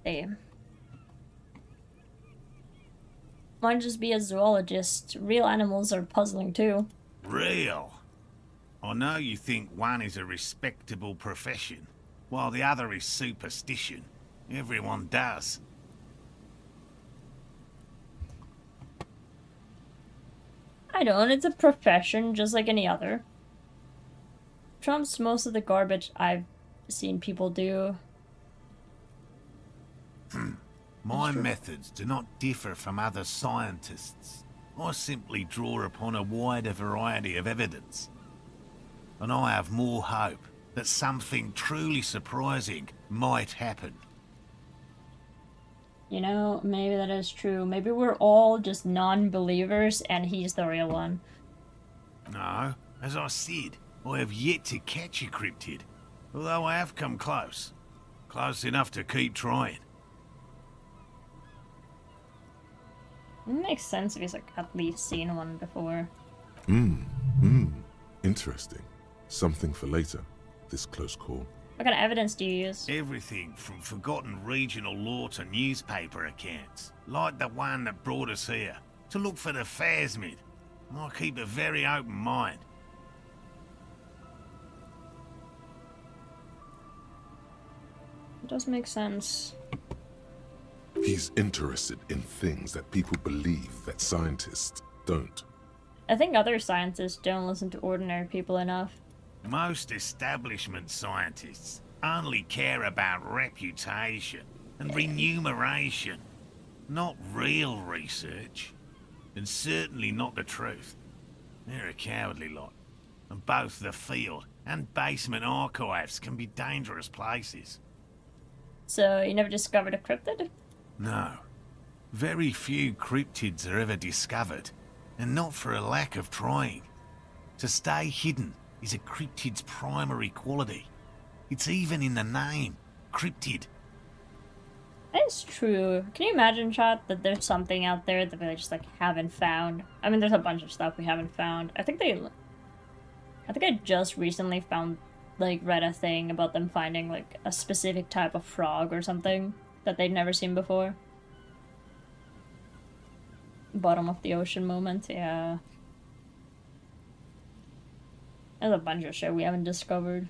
Damn. Why not just be a zoologist? Real animals are puzzling too. Real. I know you think one is a respectable profession, while the other is superstition. Everyone does. I don't. It's a profession just like any other. Trumps most of the garbage I've seen people do. My methods do not differ from other scientists. I simply draw upon a wider variety of evidence. And I have more hope that something truly surprising might happen. You know, maybe that is true. Maybe we're all just non-believers and he's the real one. No, as I said, I have yet to catch a cryptid. Although I have come close. Close enough to keep trying. It makes sense if he's like at least seen one before. Interesting. Something for later, this close call. What kind of evidence do you use? Everything from forgotten regional lore to newspaper accounts, like the one that brought us here. to look for the phasmid. I keep a very open mind. It does make sense. He's interested in things that people believe that scientists don't. I think other scientists don't listen to ordinary people enough. Most establishment scientists only care about reputation and remuneration, not real research, and certainly not the truth. They're a cowardly lot, and both the field and basement archives can be dangerous places. So, you never discovered a cryptid? No. Very few cryptids are ever discovered, and not for a lack of trying. To stay hidden is a cryptid's primary quality. It's even in the name, cryptid. That is true. Can you imagine, chat, that there's something out there that we just, like, haven't found? I mean, there's a bunch of stuff we haven't found. I think I just recently found, like, read a thing about them finding, like, a specific type of frog or something that they'd never seen before. Bottom of the ocean moment, yeah. There's a bunch of shit we haven't discovered.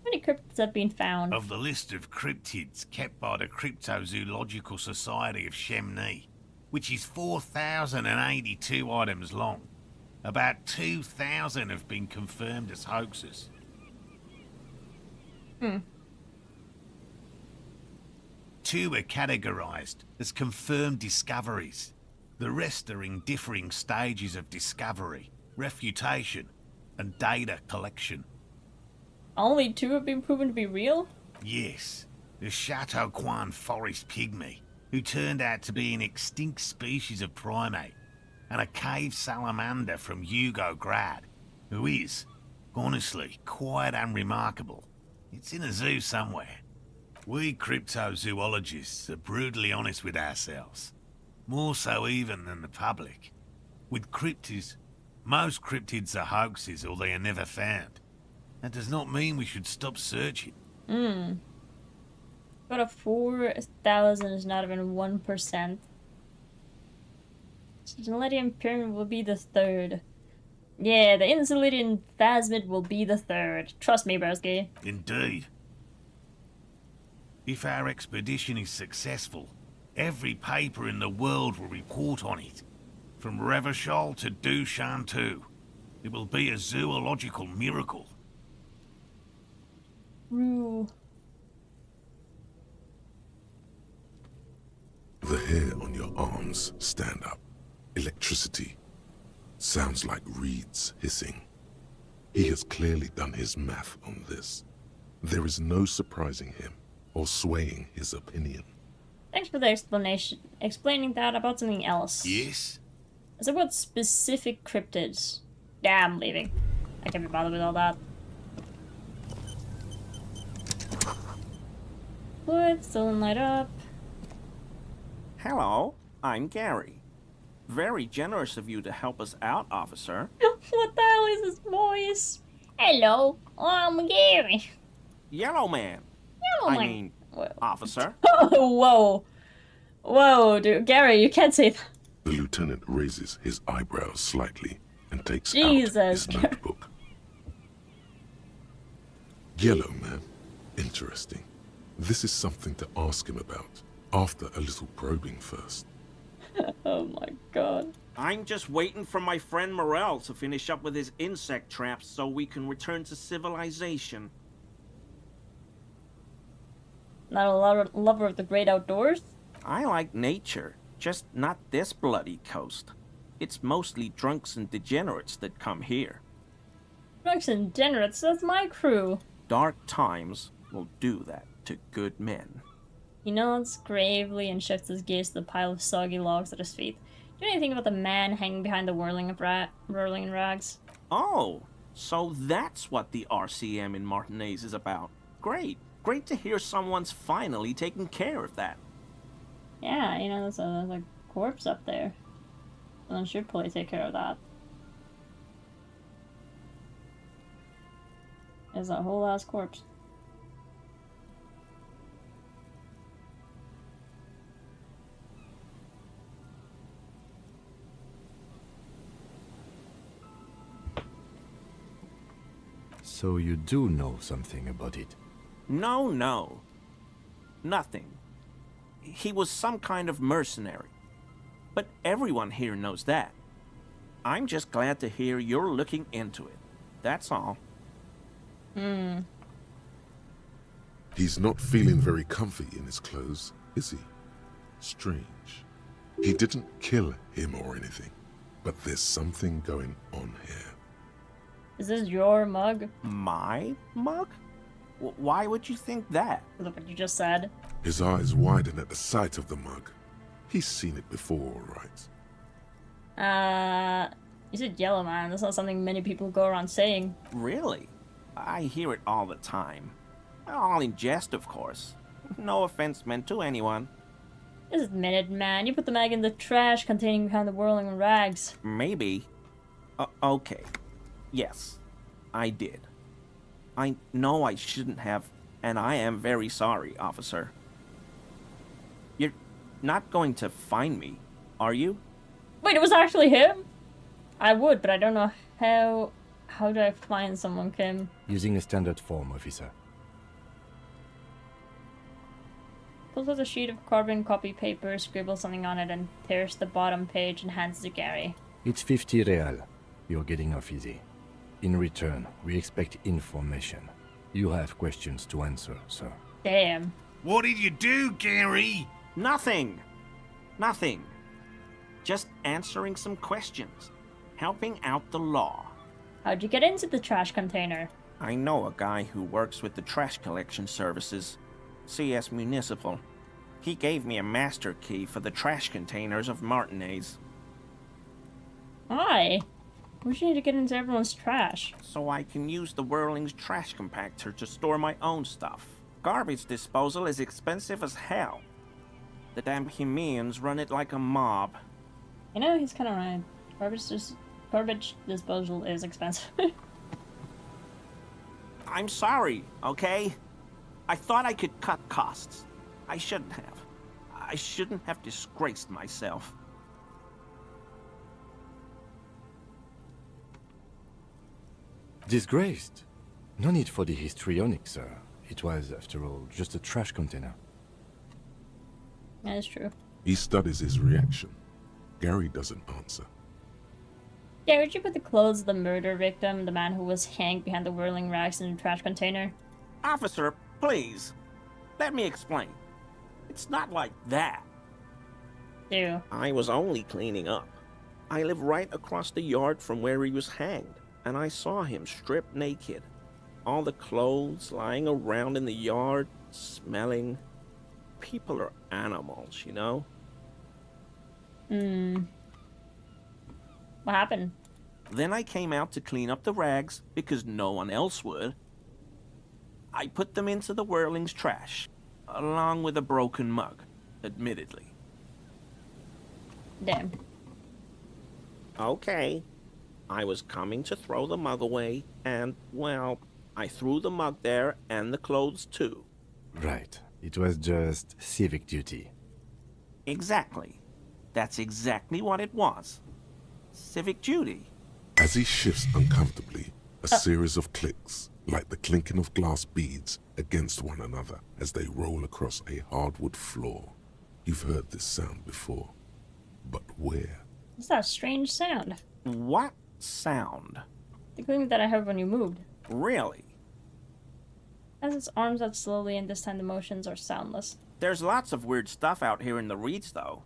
How many cryptids have been found? Of the list of cryptids kept by the Cryptozoological Society of Chemnee, which is 4,082 items long, about 2,000 have been confirmed as hoaxes. Two are categorized as confirmed discoveries. The rest are in differing stages of discovery, refutation, and data collection. Only 2 have been proven to be real? Yes, the Chateau Quan forest pygmy, who turned out to be an extinct species of primate, and a cave salamander from Hugo Grad, who is, honestly, quite unremarkable. It's in a zoo somewhere. We cryptozoologists are brutally honest with ourselves, more so even than the public. With cryptids, most cryptids are hoaxes or they are never found. That does not mean we should stop searching. But a 4,000 is not even 1%. Elysium Pyramid will be the 3rd. Yeah, the Elysium Phasmid will be the 3rd. Trust me, broski. Indeed. If our expedition is successful, every paper in the world will report on it. From Revachol to Dushantu. It will be a zoological miracle. Rue. The hair on your arms stand up. Electricity. Sounds like reeds hissing. He has clearly done his math on this. There is no surprising him or swaying his opinion. Thanks for the explanation. Explaining that about something else. Yes? Is it what specific cryptids? Yeah, I'm leaving. I can't be bothered with all that. Wood, still in light up. Hello, I'm Gary. Very generous of you to help us out, officer. What the hell is this voice? Hello, I'm Gary. Yellow man. Yellow I man. mean, Whoa. officer. Oh, whoa. Whoa, dude. Gary, you can't say that. The lieutenant raises his eyebrows slightly and takes out Jesus, his notebook. Yellow man. Interesting. This is something to ask him about, after a little probing first. Oh my god. I'm just waiting for my friend Morel to finish up with his insect traps so we can return to civilization. Not a lover of the great outdoors? I like nature, just not this bloody coast. It's mostly drunks and degenerates that come here. Drunks and degenerates, that's my crew. Dark times will do that to good men. He nods gravely and shifts his gaze to the pile of soggy logs at his feet. Do you know anything about the man hanging behind the whirling rags? Oh, so that's what the RCM in Martinez is about. Great. Great to hear someone's finally taking care of that. Yeah, you know, there's a corpse up there. Someone should probably take care of that. There's a whole ass corpse. So you do know something about it? No, no. Nothing. He was some kind of mercenary. But everyone here knows that. I'm just glad to hear you're looking into it. That's all. He's not feeling very comfy in his clothes, is he? Strange. He didn't kill him or anything, but there's something going on here. Is this your mug? My mug? Why would you think that? Look what you just said. His eyes widen at the sight of the mug. He's seen it before, right? You said yellow man. That's not something many people go around saying. Really? I hear it all the time. All in jest, of course. No offense meant to anyone. Just admit it, man. You put the mag in the trash containing behind the whirling rags. Maybe. Okay. Yes, I did. I know I shouldn't have, and I am very sorry, officer. You're not going to find me, are you? Wait, it was actually him? I would, but I don't know how... How do I find someone, Kim? Using a standard form, officer. Pulls out a sheet of carbon copy paper, scribbles something on it, and tears the bottom page and hands it to Gary. It's 50 real. You're getting off easy. In return, we expect information. You have questions to answer, sir. Damn. What did you do, Gary? Nothing. Nothing. Just answering some questions. Helping out the law. How'd you get into the trash container? I know a guy who works with the trash collection services. CS Municipal. He gave me a master key for the trash containers of Martinez. Why? Why'd you need to get into everyone's trash? So I can use the Whirling's trash compactor to store my own stuff. Garbage disposal is expensive as hell. The damn Hemians run it like a mob. You know, he's kind of right. Garbage disposal is expensive. I'm sorry, okay? I thought I could cut costs. I shouldn't have. I shouldn't have disgraced myself. Disgraced? No need for the histrionic, sir. It was, after all, just a trash container. That is true. He studies his reaction. Gary doesn't answer. Yeah, would you put the clothes of the murder victim, the man who was hanged behind the whirling rags, in the trash container? Officer, please. Let me explain. It's not like that. Do. I was only cleaning up. I live right across the yard from where he was hanged, and I saw him stripped naked. All the clothes lying around in the yard, smelling. People are animals, you know? What happened? Then I came out to clean up the rags because no one else would. I put them into the Whirling's trash, along with a broken mug, admittedly. Damn. Okay. I was coming to throw the mug away, and, well, I threw the mug there and the clothes too. Right. It was just civic duty. Exactly. That's exactly what it was. Civic duty. As he shifts uncomfortably, a series of clicks, like the clinking of glass beads against one another as they roll across a hardwood floor. You've heard this sound before, but where? What's that strange sound? What sound? The clicking that I heard when you moved. Really? As its arms out slowly, and this time the motions are soundless. There's lots of weird stuff out here in the reeds, though.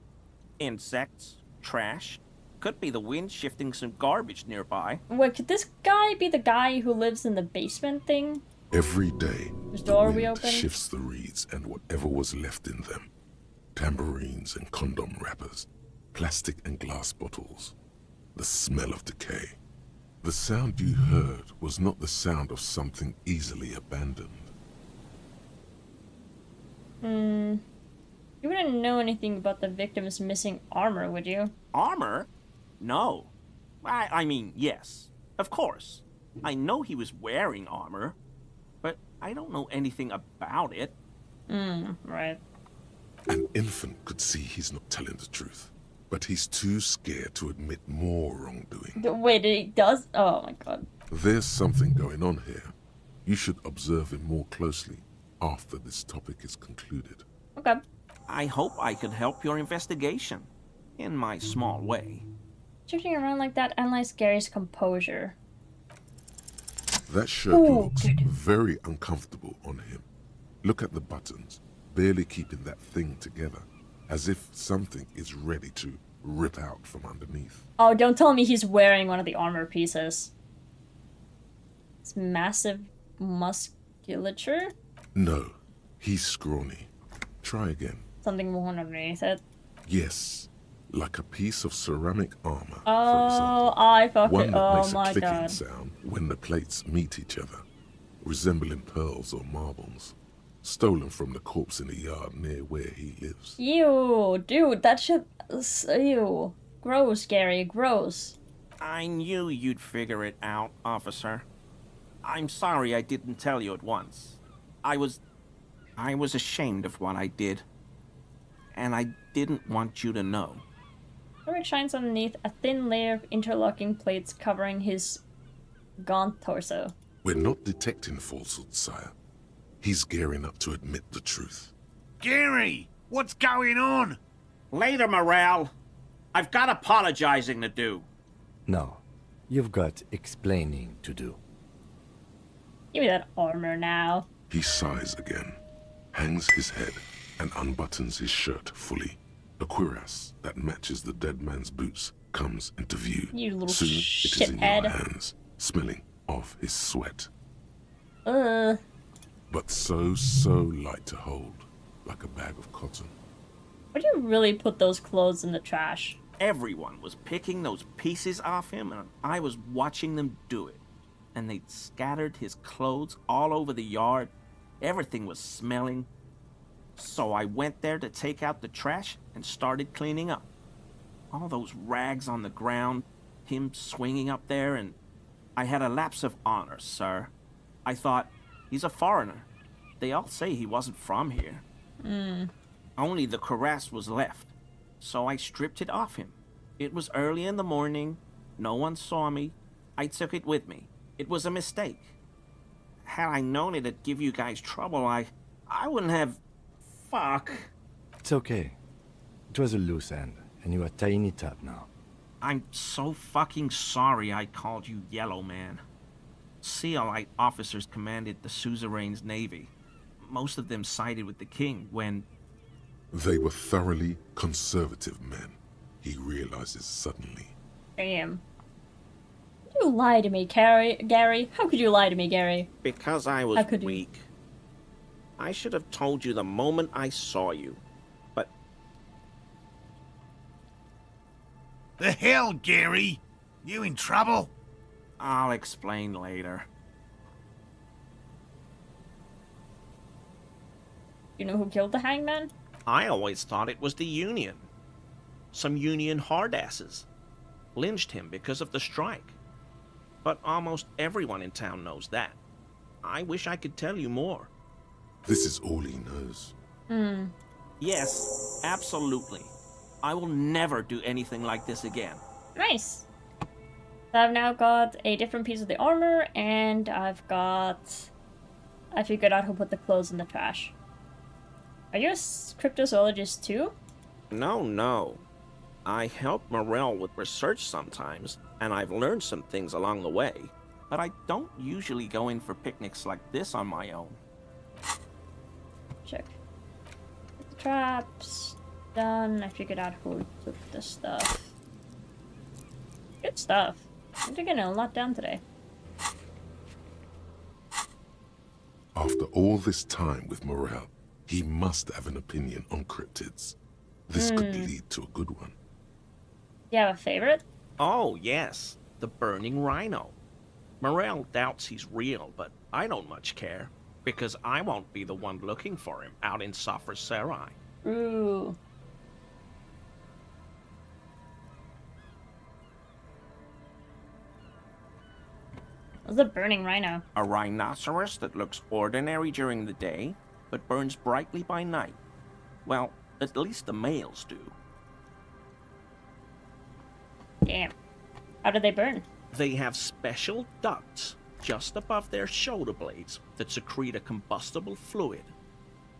Insects, trash. Could be the wind shifting some garbage nearby. Wait, could this guy be the guy who lives in the basement thing? Every day, Whose the door wind we open? shifts the reeds and whatever was left in them. Tambourines and condom wrappers, plastic and glass bottles. The smell of decay. The sound you heard was not the sound of something easily abandoned. You wouldn't know anything about the victim's missing armor, would you? Armor? No. I mean, yes. Of course. I know he was wearing armor, but I don't know anything about it. Right. An infant could see he's not telling the truth, but he's too scared to admit more wrongdoing. Wait, he does? Oh my god. There's something going on here. You should observe him more closely after this topic is concluded. Okay. I hope I could help your investigation, in my small way. Shifting around like that, analyze Gary's composure. That shirt Oh, looks good. very uncomfortable on him. Look at the buttons, barely keeping that thing together, as if something is ready to rip out from underneath. Oh, don't tell me he's wearing one of the armor pieces. It's massive musculature? No, he's scrawny. Try again. Something more underneath it. Yes, like a piece of ceramic armor, for Oh, example. I fucking. One that Oh makes a my clicking god. sound when the plates meet each other, resembling pearls or marbles, stolen from the corpse in the yard near where he lives. Ew, dude, that shit. Ew. Gross, Gary, gross. I knew you'd figure it out, officer. I'm sorry I didn't tell you at once. I was ashamed of what I did. And I didn't want you to know. Eric shines underneath a thin layer of interlocking plates covering his gaunt torso. We're not detecting falsehood, sire. He's gearing up to admit the truth. Gary, what's going on? Later, Morale. I've got apologizing to do. No, you've got explaining to do. Give me that armor now. He sighs again, hangs his head, and unbuttons his shirt fully. A cuirass that matches the dead man's boots comes into view. You little Soon it is in your shithead. hands, smelling of his sweat. Ugh. But so light to hold, like a bag of cotton. Would you really put those clothes in the trash? Everyone was picking those pieces off him, and I was watching them do it. And they'd scattered his clothes all over the yard. Everything was smelling. So I went there to take out the trash and started cleaning up. All those rags on the ground, him swinging up there, and I had a lapse of honor, sir. I thought, he's a foreigner. They all say he wasn't from here. Only the cuirass was left, so I stripped it off him. It was early in the morning. No one saw me. I took it with me. It was a mistake. Had I known it'd give you guys trouble, I wouldn't have... Fuck. It's okay. It was a loose end, and you are tying it up now. I'm so fucking sorry I called you Yellow Man. Sealite officers commanded the suzerain's navy. Most of them sided with the king when... They were thoroughly conservative men, he realizes suddenly. Damn. You lie to me, Gary. How could you lie to me, Gary? Because I was How could you? weak. I should have told you the moment I saw you. But The hell, Gary? You in trouble? I'll explain later. You know who killed the hangman? I always thought it was the Union. Some Union hardasses. Lynched him because of the strike. But almost everyone in town knows that. I wish I could tell you more. This is all he knows. Yes, absolutely. I will never do anything like this again. Nice. So I've now got a different piece of the armor, and I figured out who put the clothes in the trash. Are you a cryptozoologist too? No. I help Morel with research sometimes, and I've learned some things along the way. But I don't usually go in for picnics like this on my own. Check. The traps. Done. I figured out who took the stuff. Good stuff. I'm getting a lot done today. After all this time with Morel, he must have an opinion on cryptids. This could lead to a good one. Do you have a favorite? Oh, yes, the burning rhino. Morel doubts he's real, but I don't much care, because I won't be the one looking for him out in Safra Serai. Ooh. What's a burning rhino? A rhinoceros that looks ordinary during the day, but burns brightly by night. Well, at least the males do. Damn. How do they burn? They have special ducts just above their shoulder blades that secrete a combustible fluid.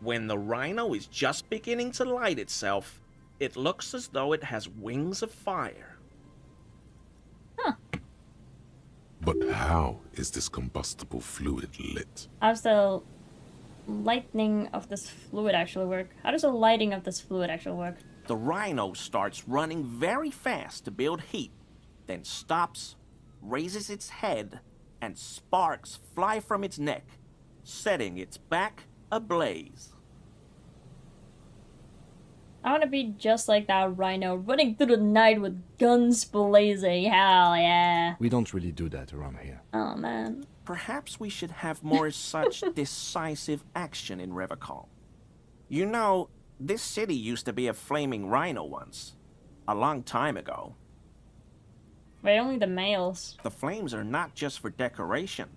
When the rhino is just beginning to light itself, it looks as though it has wings of fire. But how is this combustible fluid lit? How's the lightning of this fluid actually work? How does the lighting of this fluid actually work? The rhino starts running very fast to build heat, then stops, raises its head, and sparks fly from its neck, setting its back ablaze. I want to be just like that rhino, running through the night with guns blazing. Hell yeah. We don't really do that around here. Oh man. Perhaps we should have more such decisive action in Revachol. You know, this city used to be a flaming rhino once. A long time ago. But only the males. The flames are not just for decoration.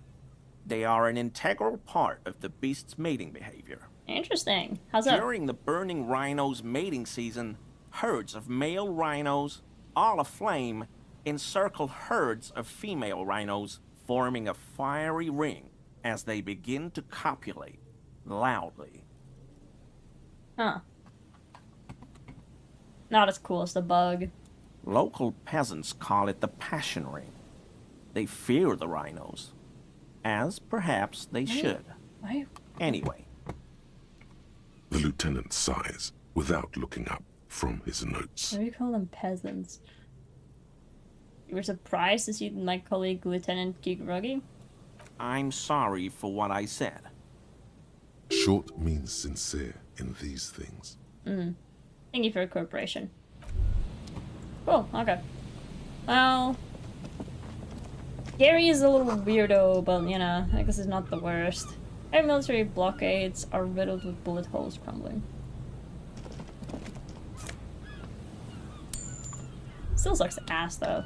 They are an integral part of the beast's mating behavior. Interesting. How's that? During the burning rhino's mating season, herds of male rhinos, all aflame, encircle herds of female rhinos, forming a fiery ring as they begin to copulate loudly. Huh. Not as cool as the bug. Local peasants call it the passion ring. They fear the rhinos, as perhaps they should. Why? Anyway. The lieutenant sighs without looking up from his notes. Why do you call them peasants? You were surprised to see my colleague Lieutenant Gigruggy? I'm sorry for what I said. Short means sincere in these things. Thank you for your cooperation. Cool, okay. Well... Gary is a little weirdo, but you know, I guess it's not the worst. Air military blockades are riddled with bullet holes crumbling. Still sucks ass though.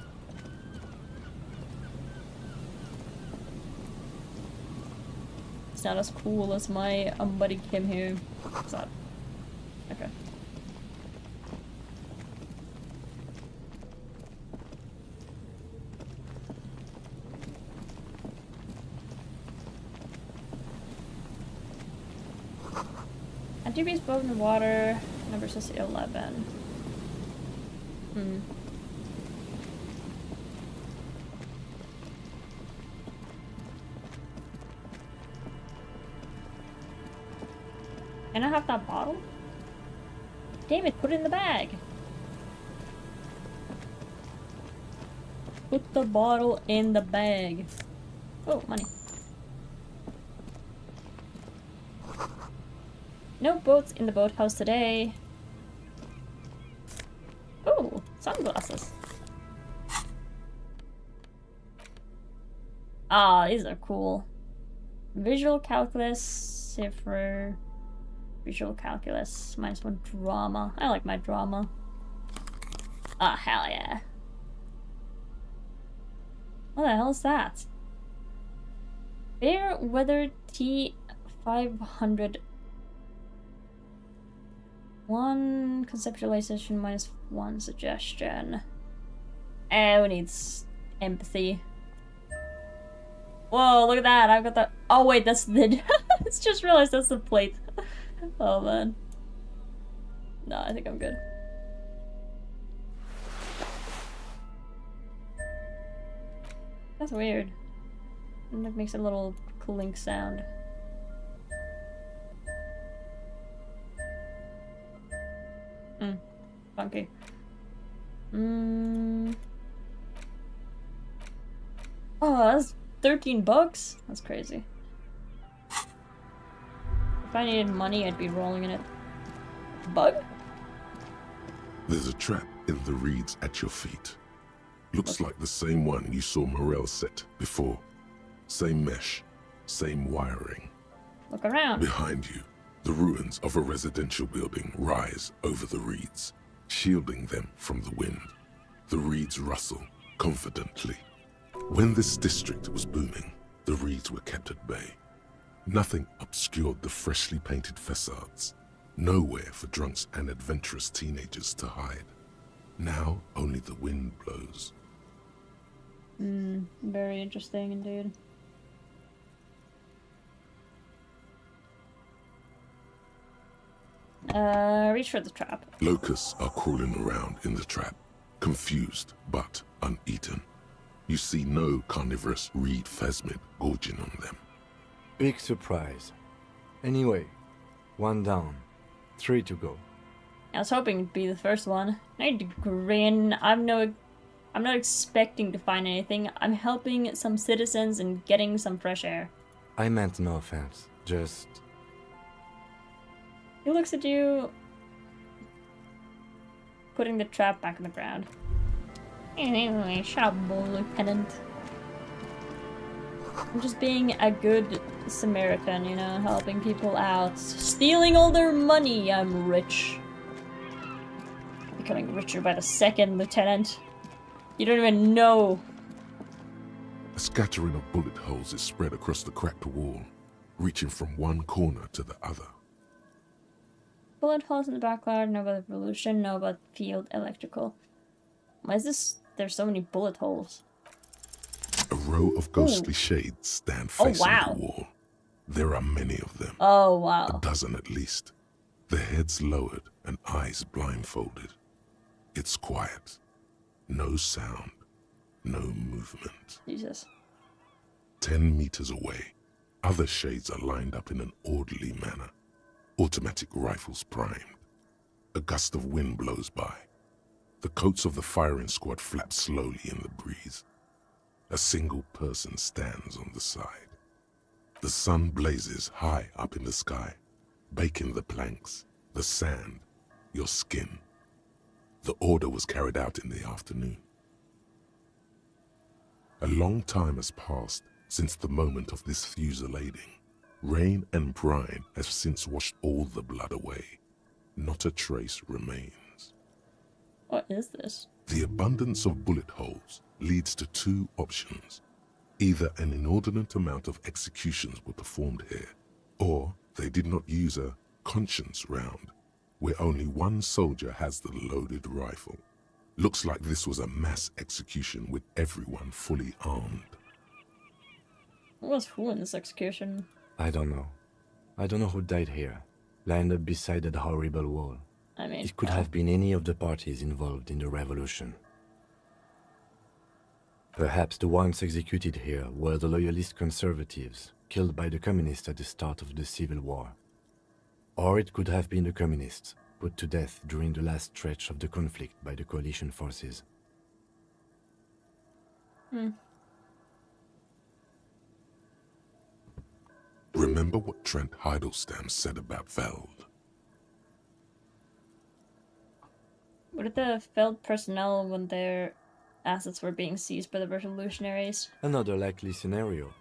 It's not as cool as my buddy Kim here. What's up? Okay. Antibius boat in the water. Number says 11. Can I have that bottle? Damn it, put it in the bag. Put the bottle in the bag. Oh, money. No boats in the boathouse today. Oh, sunglasses. Ah, these are cool. Visual calculus, cipher, visual calculus, -1 drama. I like my drama. Ah, hell yeah. What the hell is that? Fair weather T500. 1 conceptualization -1 suggestion. Oh, needs empathy. Whoa, look at that. I've got that. Oh, wait, that's the. I just realized that's the plate. Oh, man. No, I think I'm good. That's weird. And it makes a little clink sound. Funky. Oh, that's $13. That's crazy. If I needed money, I'd be rolling in it. Bug? There's a trap in the reeds at your feet. Looks like the same one you saw Morel set before. Same mesh, same wiring. Look around. Behind you, the ruins of a residential building rise over the reeds, shielding them from the wind. The reeds rustle confidently. When this district was booming, the reeds were kept at bay. Nothing obscured the freshly painted facades. Nowhere for drunks and adventurous teenagers to hide. Now only the wind blows. Very interesting indeed. Reach for the trap. Locusts are crawling around in the trap, confused but uneaten. You see no carnivorous reed phasmid gorging on them. Big surprise. Anyway, 1 down, 3 to go. I was hoping it'd be the first one. I need to grin. I'm not expecting to find anything. I'm helping some citizens and getting some fresh air. I meant no offense, just... He looks at you, putting the trap back on the ground. Anyway, shut up, Lieutenant. I'm just being a good Samaritan, you know, helping people out. Stealing all their money, I'm rich. Becoming richer by the second, Lieutenant. You don't even know. A scattering of bullet holes is spread across the cracked wall, reaching from one corner to the other. Bullet holes in the backyard, know about revolution, know about field electrical. Why is this? There's so many bullet holes. A row of ghostly shades stand facing wow. the wall. There are many of them. Oh, A wow. dozen at least. Their heads lowered and eyes blindfolded. It's quiet. No sound. No movement. Jesus. 10 meters away, other shades are lined up in an orderly manner. Automatic rifles primed. A gust of wind blows by. The coats of the firing squad flap slowly in the breeze. A single person stands on the side. The sun blazes high up in the sky, baking the planks, the sand, your skin. The order was carried out in the afternoon. A long time has passed since the moment of this fusillading. Rain and brine have since washed all the blood away. Not a trace remains. What is this? The abundance of bullet holes leads to 2 options. Either an inordinate amount of executions were performed here, or they did not use a conscience round, where only one soldier has the loaded rifle. Looks like this was a mass execution with everyone fully armed. Who was who in this execution? I don't know. I don't know who died here, lined up beside that horrible wall. I mean, It could have been any of the parties involved in the revolution. Perhaps the ones executed here were the loyalist conservatives, killed by the communists at the start of the Civil War. Or it could have been the communists, put to death during the last stretch of the conflict by the coalition forces. Remember what Trent Heidelstein said about Veld? What did the Feld personnel when their assets were being seized by the revolutionaries? Another likely scenario.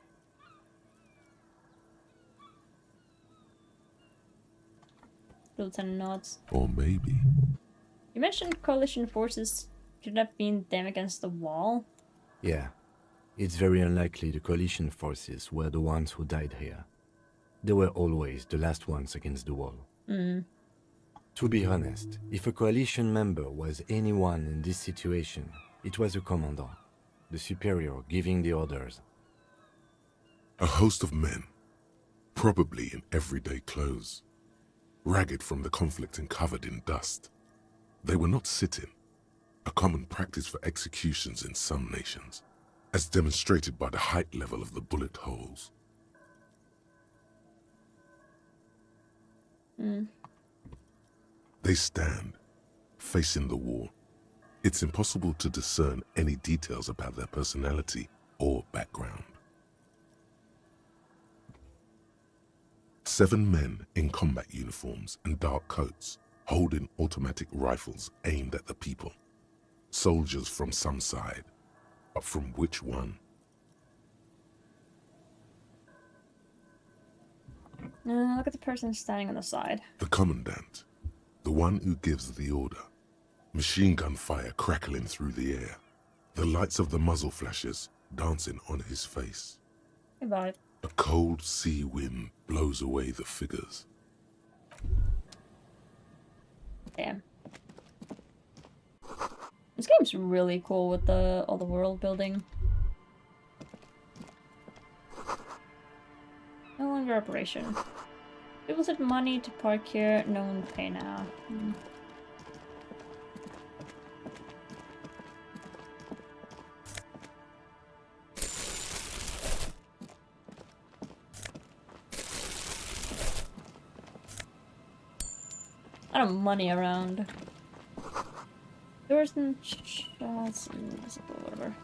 Lieutenant nods. Or maybe. You mentioned coalition forces. Should that mean them against the wall? Yeah. It's very unlikely the coalition forces were the ones who died here. They were always the last ones against the wall. To be honest, if a coalition member was anyone in this situation, it was a commandant, the superior giving the orders. A host of men, probably in everyday clothes, ragged from the conflict and covered in dust. They were not sitting, a common practice for executions in some nations, as demonstrated by the height level of the bullet holes. They stand, facing the wall. It's impossible to discern any details about their personality or background. 7 men in combat uniforms and dark coats, holding automatic rifles aimed at the people. Soldiers from some side, but from which one? Look at the person standing on the side. The commandant, the one who gives the order. Machine gun fire crackling through the air. The lights of the muzzle flashes dancing on his face. Goodbye. A cold sea wind blows away the figures. Damn. This game's really cool with all the world building. operation. People said money to park here, no one pay now. A lot of money around. Doors and shots and whatever.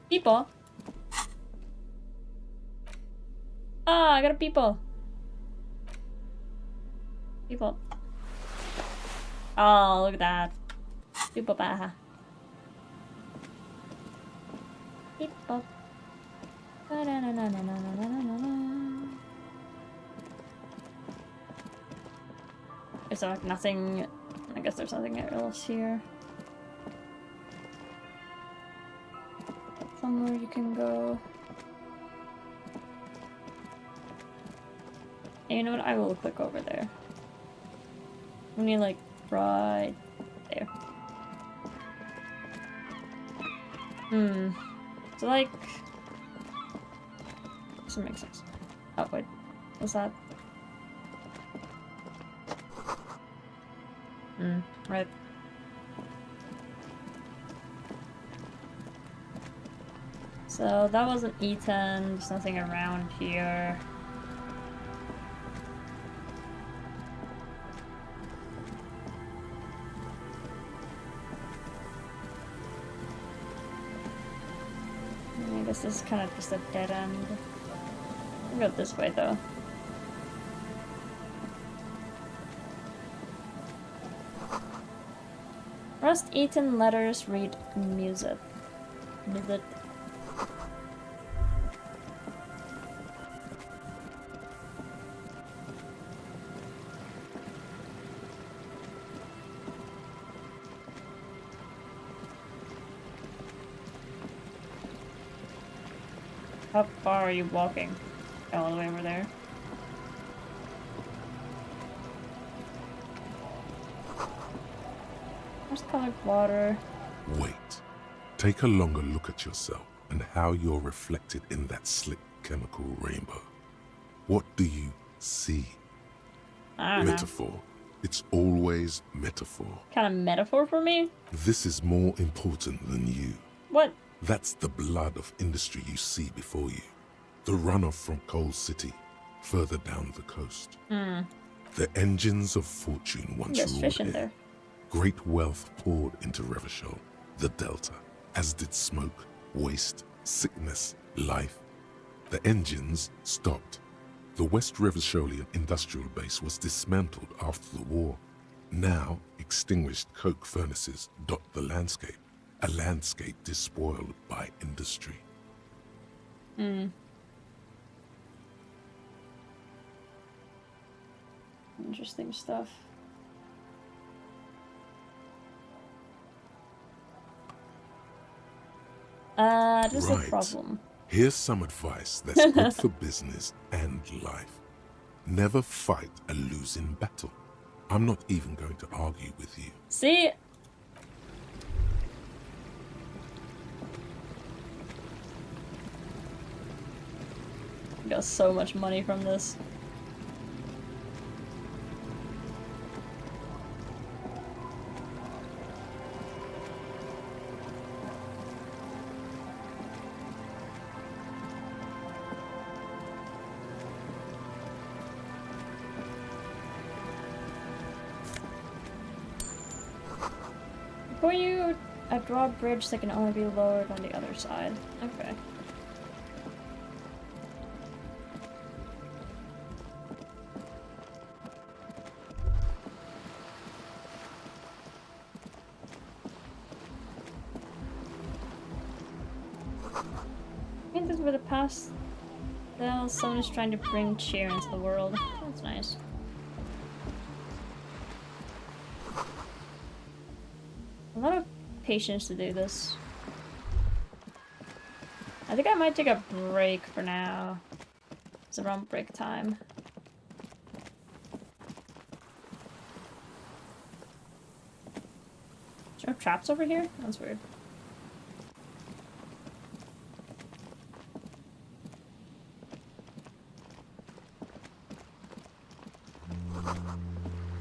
People. Ah, I got a people. People. Oh, look at that. People bah. People. Is there like nothing? I guess there's nothing else here. Somewhere you can go. And you know what? I will click over there. I mean, like, right there. So, like... Doesn't make sense. Oh, wait. What's that? Right. So that wasn't eaten, there's nothing around here. I guess this is kind of just a dead end. I'll go this way though. Rust eaten letters read music. Music. How far are you walking? All the way over there. There's colored water. Wait. Take a longer look at yourself and how you're reflected in that slick chemical rainbow. What do you see? I don't know. Metaphor. It's always metaphor. Kind of metaphor for me? This is more important than you. What? That's the blood of industry you see before you. The runoff from Coal City, further down the coast. The engines of fortune once There's ruled fish in here. there. Great wealth poured into Revachol, the Delta, as did smoke, waste, sickness, life. The engines stopped. The West Revacholian industrial base was dismantled after the war. Now, extinguished coke furnaces dot the landscape, a landscape despoiled by industry. Interesting stuff. There's a Right. problem. Here's some advice that's good for business and life. Never fight a losing battle. I'm not even going to argue with you. See? Got so much money from this. Before you draw a bridge that can only be lowered on the other side. Okay. I think this is where the past. Well, someone is trying to bring cheer into the world. That's nice. A lot of patience to do this. I think I might take a break for now. It's around break time. Is there no traps over here? That's weird.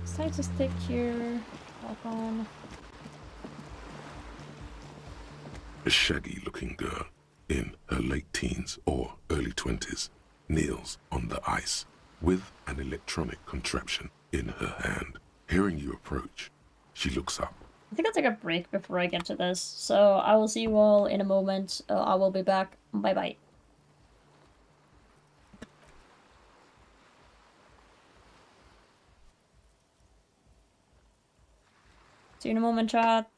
Decide to stick here. Walk on. A shaggy-looking girl in her late teens or early 20s kneels on the ice with an electronic contraption in her hand. Hearing you approach, she looks up. I think I'll take a break before I get to this, so I will see you all in a moment. I will be back. Bye-bye. See you in a moment, chat.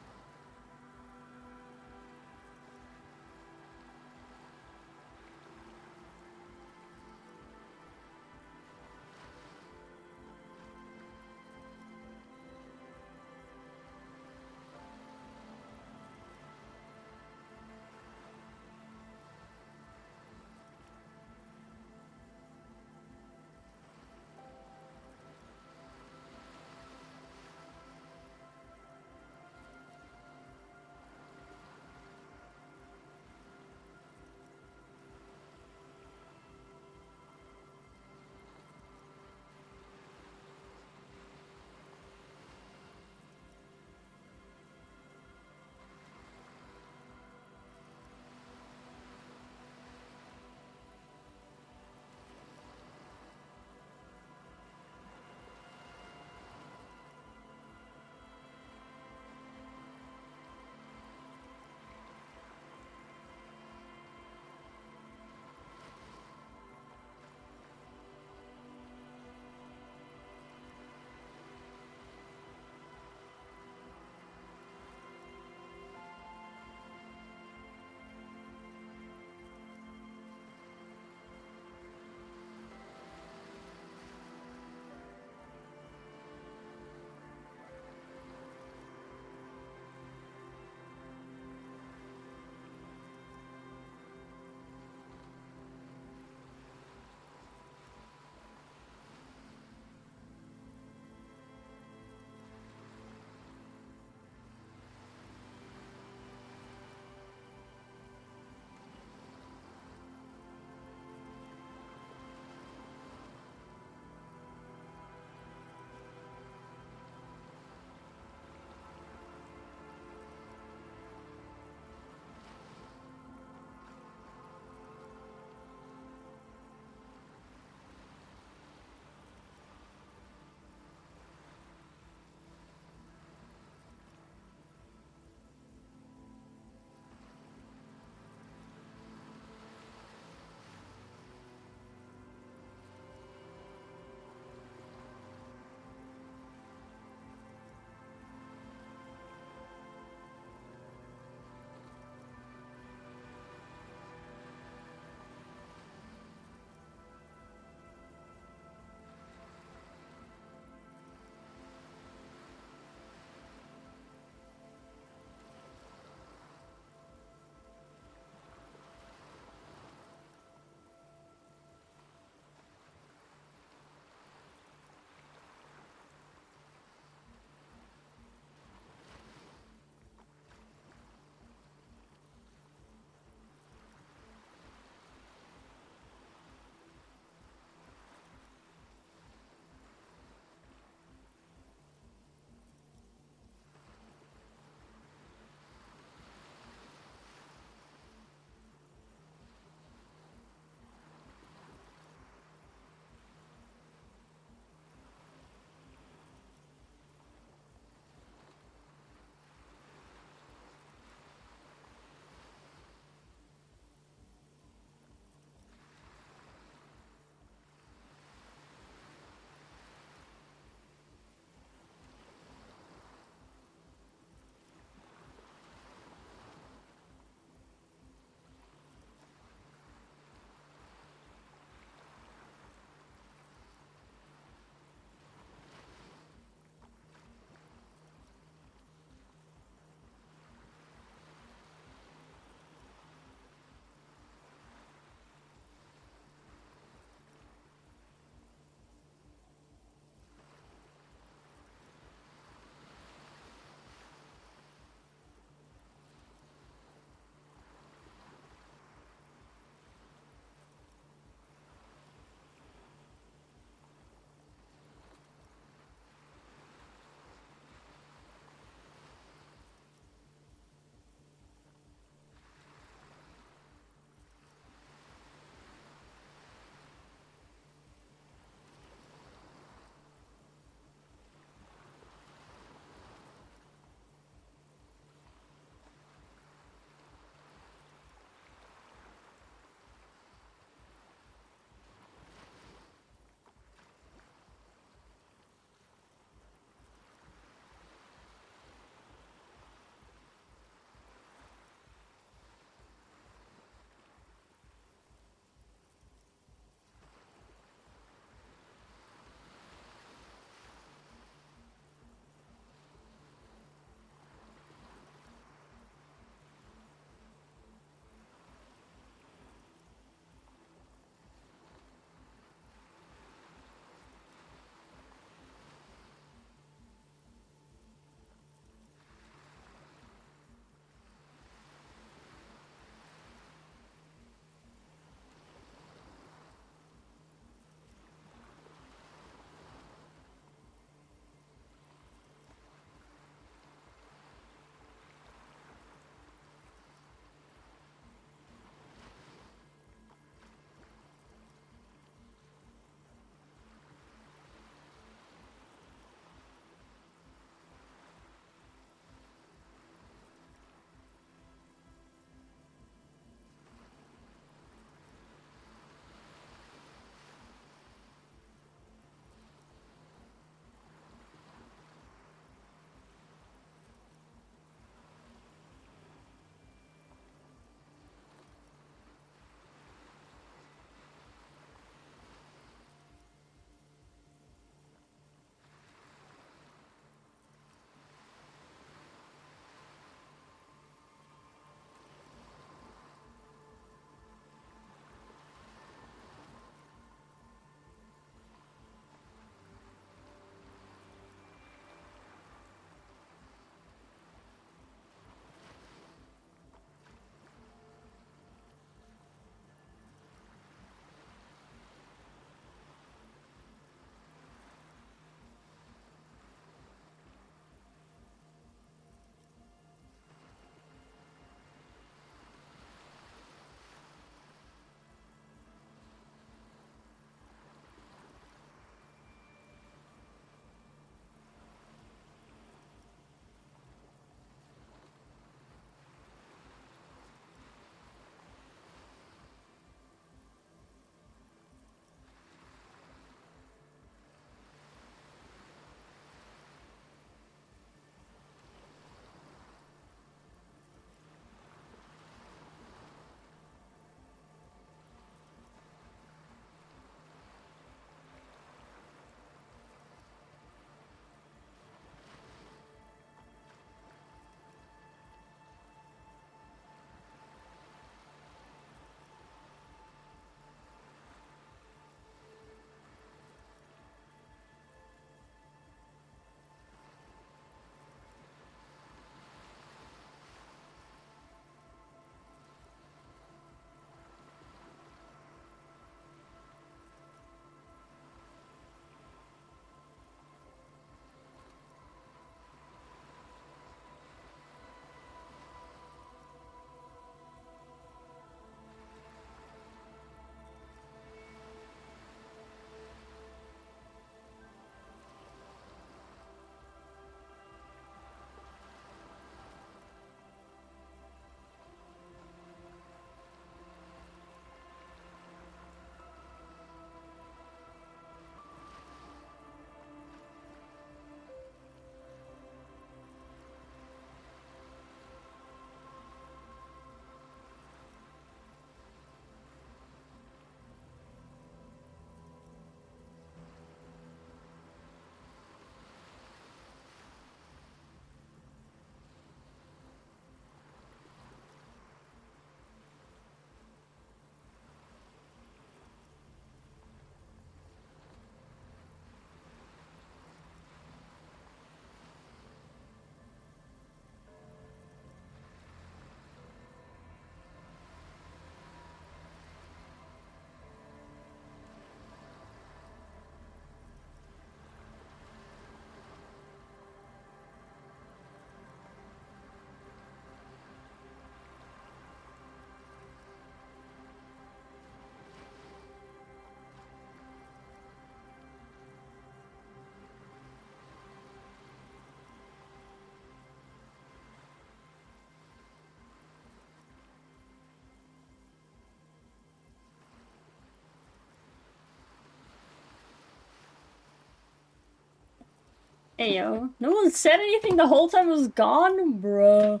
Hey yo, no one said anything the whole time it was gone, bro.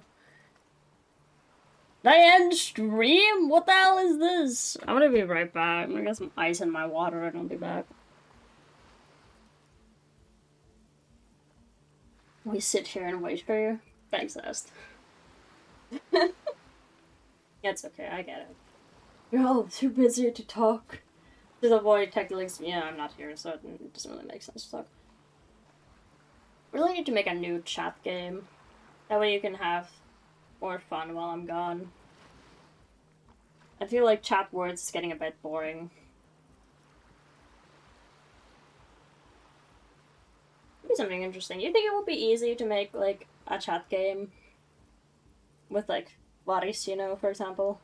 Did I end stream? What the hell is this? I'm gonna be right back. I'm gonna get some ice in my water and I'll be back. We sit here and wait for you. Thanks, Est. Yeah, it's okay, I get it. You're all too busy to talk. To avoid technical yeah, I'm not here, so it doesn't really make sense to talk. Really need to make a new chat game. That way you can have more fun while I'm gone. I feel like chat words is getting a bit boring. Maybe something interesting. You think it would be easy to make, like, a chat game? With, like, Varys, you know, for example?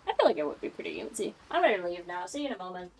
I feel like it would be pretty easy. I'm ready to leave now. See you in a moment.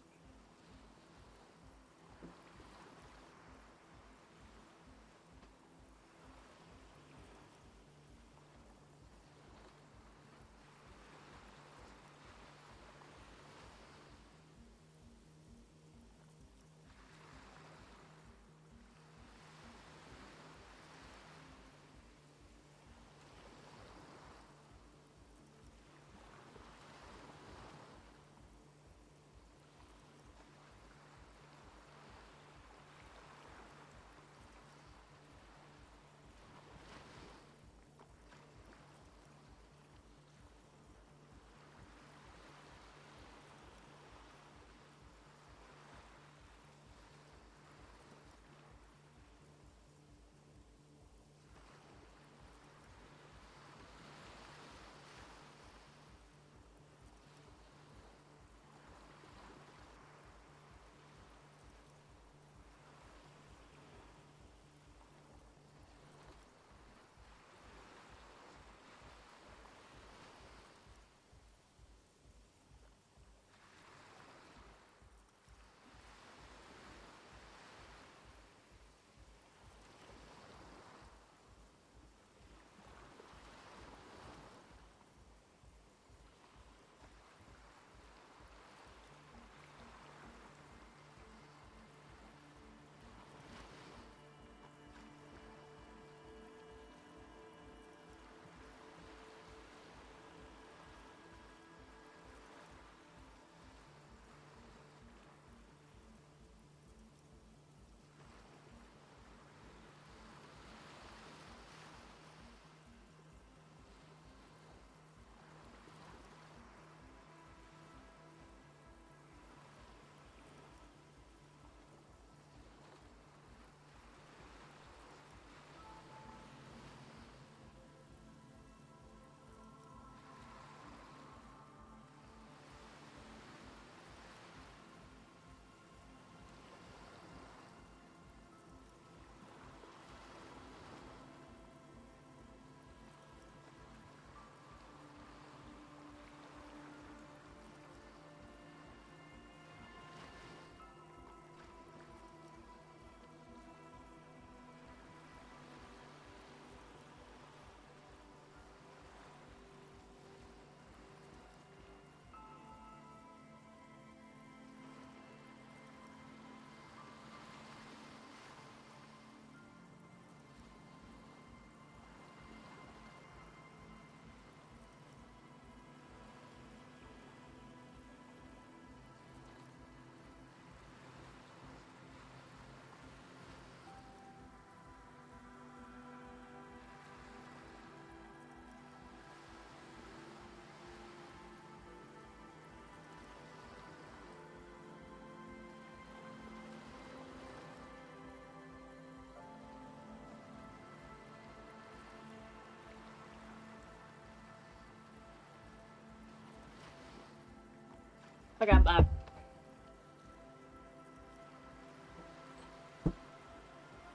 Okay, I'm back.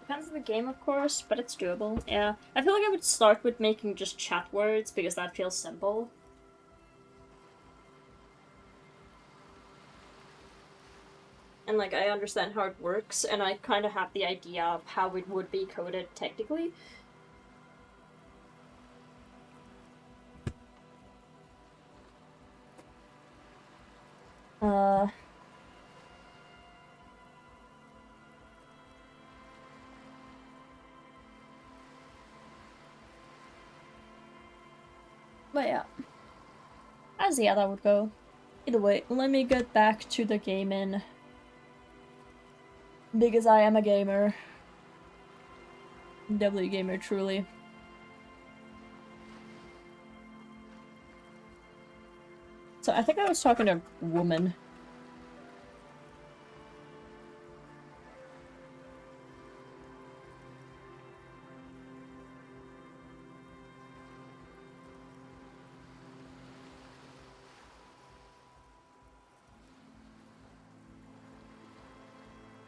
Depends on the game, of course, but it's doable. Yeah. I feel like I would start with making just chat words, because that feels simple. And, like, I understand how it works, and I kind of have the idea of how it would be coded technically. But yeah. I'd see how that would go. Either way, let me get back to the gaming. Because I am a gamer. W gamer, truly. So I think I was talking to a woman.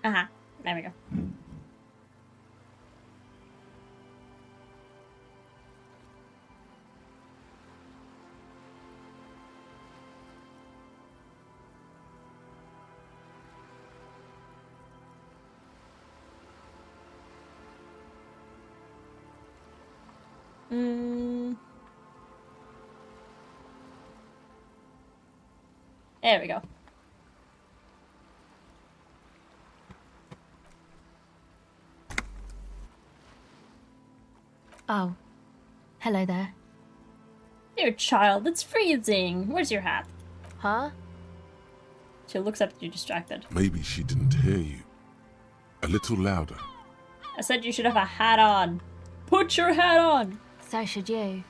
Aha, there we go. There we go. Oh. Hello there. Dear child, it's freezing. Where's your hat? Huh? She looks up at you distracted. Maybe she didn't hear you. A little louder. I said you should have a hat on. Put your hat on! So should you.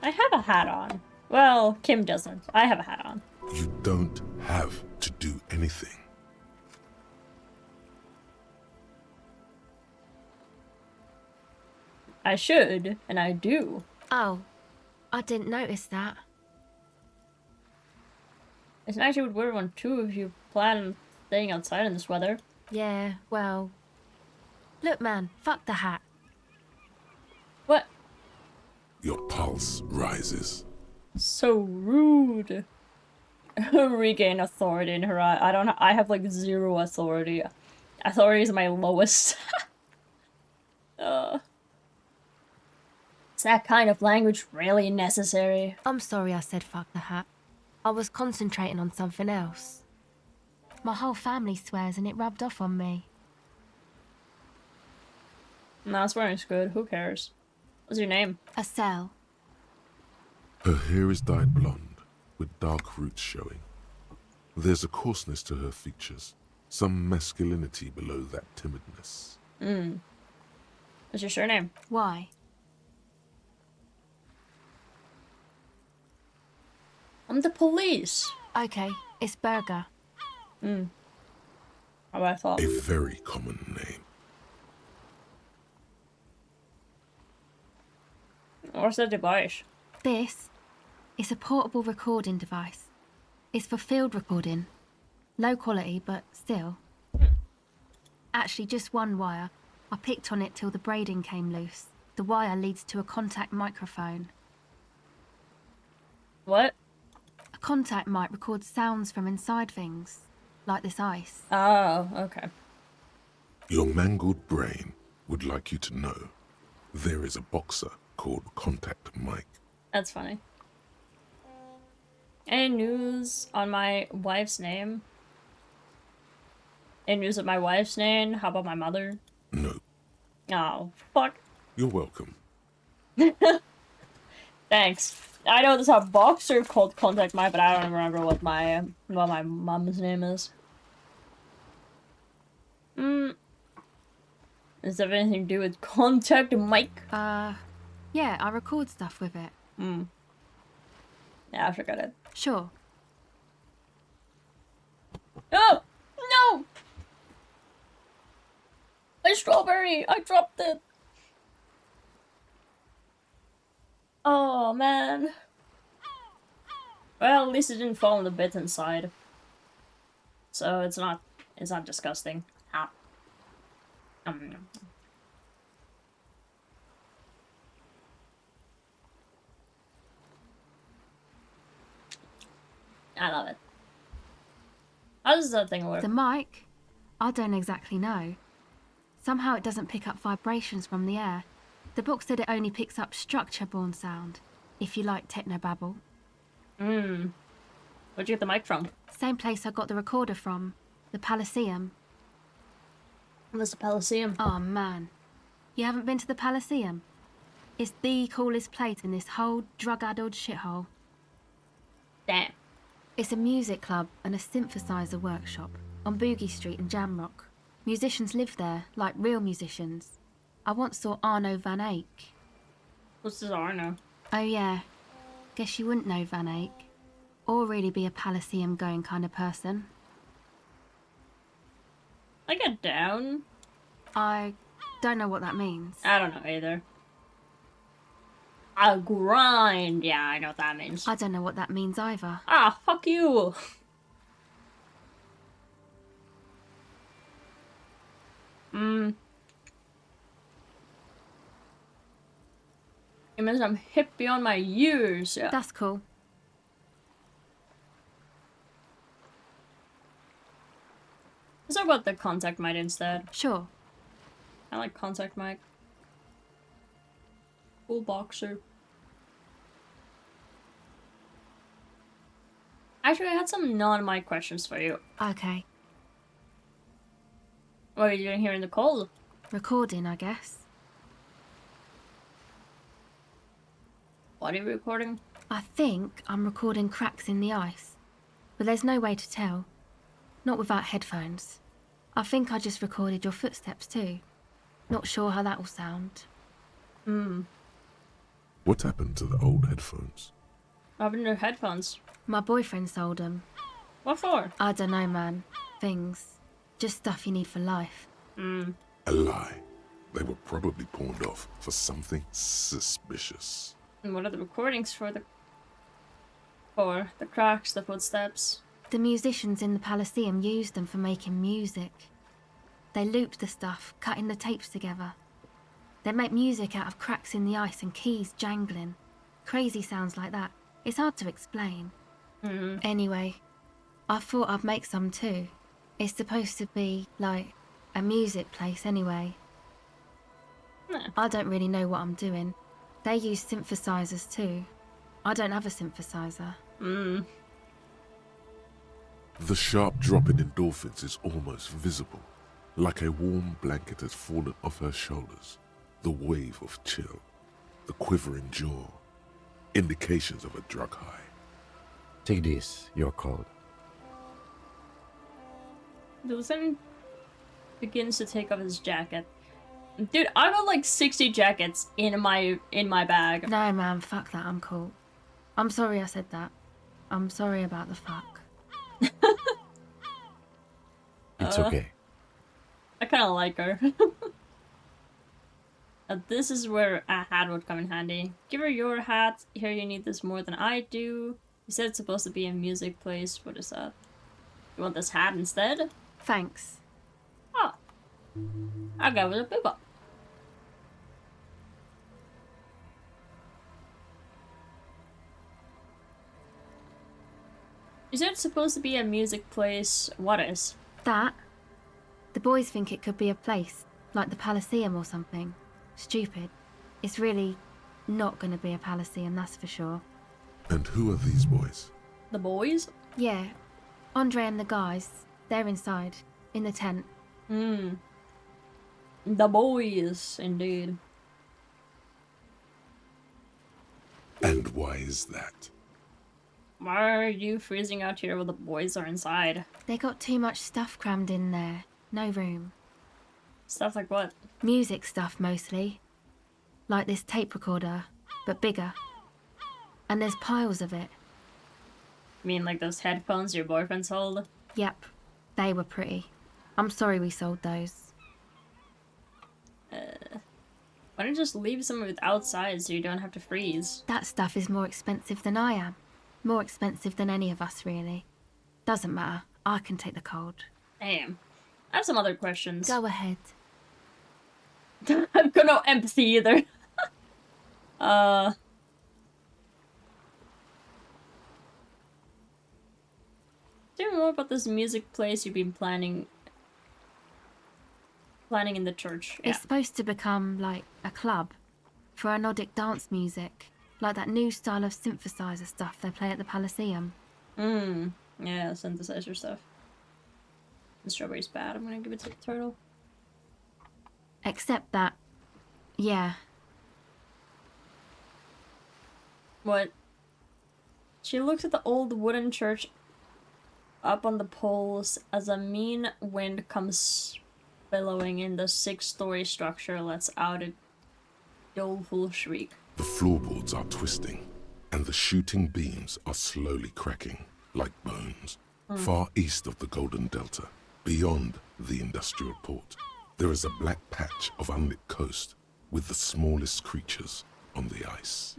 I have a hat on. Well, Kim doesn't. I have a hat on. You don't have to do anything. I should, and I do. Oh. I didn't notice that. It's an actually weird one too if you plan on staying outside in this weather. Yeah, well... Look, man. Fuck the hat. What? Your pulse rises. So rude. Regain authority in her eye. I have like 0 authority. Authority is my lowest. Is that kind of language really necessary? I'm sorry I said fuck the hat. I was concentrating on something else. My whole family swears and it rubbed off on me. Nah, swearing's good. Who cares? What's your name? Estelle. Her hair is dyed blonde, with dark roots showing. There's a coarseness to her features, some masculinity below that timidness. What's your surname? Why? I'm the police. Okay, it's Burger. How I thought. A very common name. What's the device? This is a portable recording device. It's for field recording. Low quality, but still. Actually, just one wire. I picked on it till the braiding came loose. The wire leads to a contact microphone. What? A contact mic records sounds from inside things, like this ice. Oh, okay. Your mangled brain would like you to know there is a boxer called Contact Mike. That's funny. Any news on my wife's name? Any news of my wife's name? How about my mother? No, Oh, fuck. you're welcome. Thanks. I know there's a boxer called Contact Mike, but I don't remember what my mom's name is. Does that have anything to do with Contact Mike? Yeah, I record stuff with it. Yeah, I forgot it. Sure. Oh! No! My strawberry! I dropped it! Oh, man. Well, at least it didn't fall in the bit inside. So it's not disgusting. Ah. I love it. How does that thing work? The mic? I don't exactly know. Somehow it doesn't pick up vibrations from the air. The book said it only picks up structure-borne sound, if you like technobabble. Where'd you get the mic from? Same place I got the recorder from, the Palaceum. What's the Palaceum? Oh man, you haven't been to the Palaceum? It's the coolest place in this whole drug-addled shithole. Damn. It's a music club and a synthesizer workshop on Boogie Street in Jamrock. Musicians live there, like real musicians. I once saw Arno van Eyck. What's this Arno? Oh yeah, guess you wouldn't know Van Eyck. Or really be a Palaceum going kind of person. I get down. I don't know what that means. I don't know either. A grind. Yeah, I know what that means. I don't know what that means either. Ah, fuck you. It means I'm hip beyond my years. Yeah. That's cool. Let's talk about the contact mic instead. Sure. I like contact mic. Cool boxer. Actually, I had some non-mic questions for you. Okay. What are you doing here in the cold? Recording, I guess. What are you recording? I think I'm recording cracks in the ice. But there's no way to tell. Not without headphones. I think I just recorded your footsteps too. Not sure how that will sound. What happened to the old headphones? What happened to your headphones? My boyfriend sold them. What for? I don't know, man. Things. Just stuff you need for life. A lie. They were probably pawned off for something suspicious. And what are the recordings for? The cracks, the footsteps. The musicians in the Palaceum used them for making music. They looped the stuff, cutting the tapes together. They make music out of cracks in the ice and keys jangling. Crazy sounds like that. It's hard to explain. Anyway, I thought I'd make some too. It's supposed to be, like, a music place anyway. Nah. I don't really know what I'm doing. They use synthesizers too. I don't have a synthesizer. The sharp drop in endorphins is almost visible, like a warm blanket has fallen off her shoulders. The wave of chill, the quivering jaw, indications of a drug high. Take this, you're cold. Dawson begins to take off his jacket. Dude, I got like 60 jackets in my bag. No, man, fuck that, I'm cool. I'm sorry I said that. I'm sorry about the fuck. It's okay. I kind of like her. This is where a hat would come in handy. Give her your hat. Here, you need this more than I do. You said it's supposed to be a music place. What is that? You want this hat instead? Thanks. Oh. I'll go with a bebop. You said it's supposed to be a music place. What is? That? The boys think it could be a place, like the Palaceum or something. Stupid. It's really not gonna be a Palaceum, that's for sure. And who are these boys? The boys? Yeah. Andre and the guys, they're inside, in the tent. The boys, indeed. And why is that? Why are you freezing out here while the boys are inside? They got too much stuff crammed in there. No room. Stuff like what? Music stuff, mostly. Like this tape recorder, but bigger. And there's piles of it. You mean like those headphones your boyfriend sold? Yep. They were pretty. I'm sorry we sold those. Why don't you just leave some of it outside so you don't have to freeze? That stuff is more expensive than I am. More expensive than any of us, really. Doesn't matter. I can take the cold. Damn. I have some other questions. Go ahead. I've got no empathy either. Tell me more about this music place you've been planning in the church. Yeah. It's supposed to become, like, a club for anodic dance music. Like that new style of synthesizer stuff they play at the Palaceum. Yeah, synthesizer stuff. The strawberry's bad. I'm gonna give it to the turtle. Except that, yeah. What? She looks at the old wooden church up on the poles as a mean wind comes billowing in the 6-story structure lets out a doleful shriek. The floorboards are twisting, and the shooting beams are slowly cracking, like bones. Far east of the Golden Delta, beyond the industrial port, there is a black patch of unlit coast with the smallest creatures on the ice.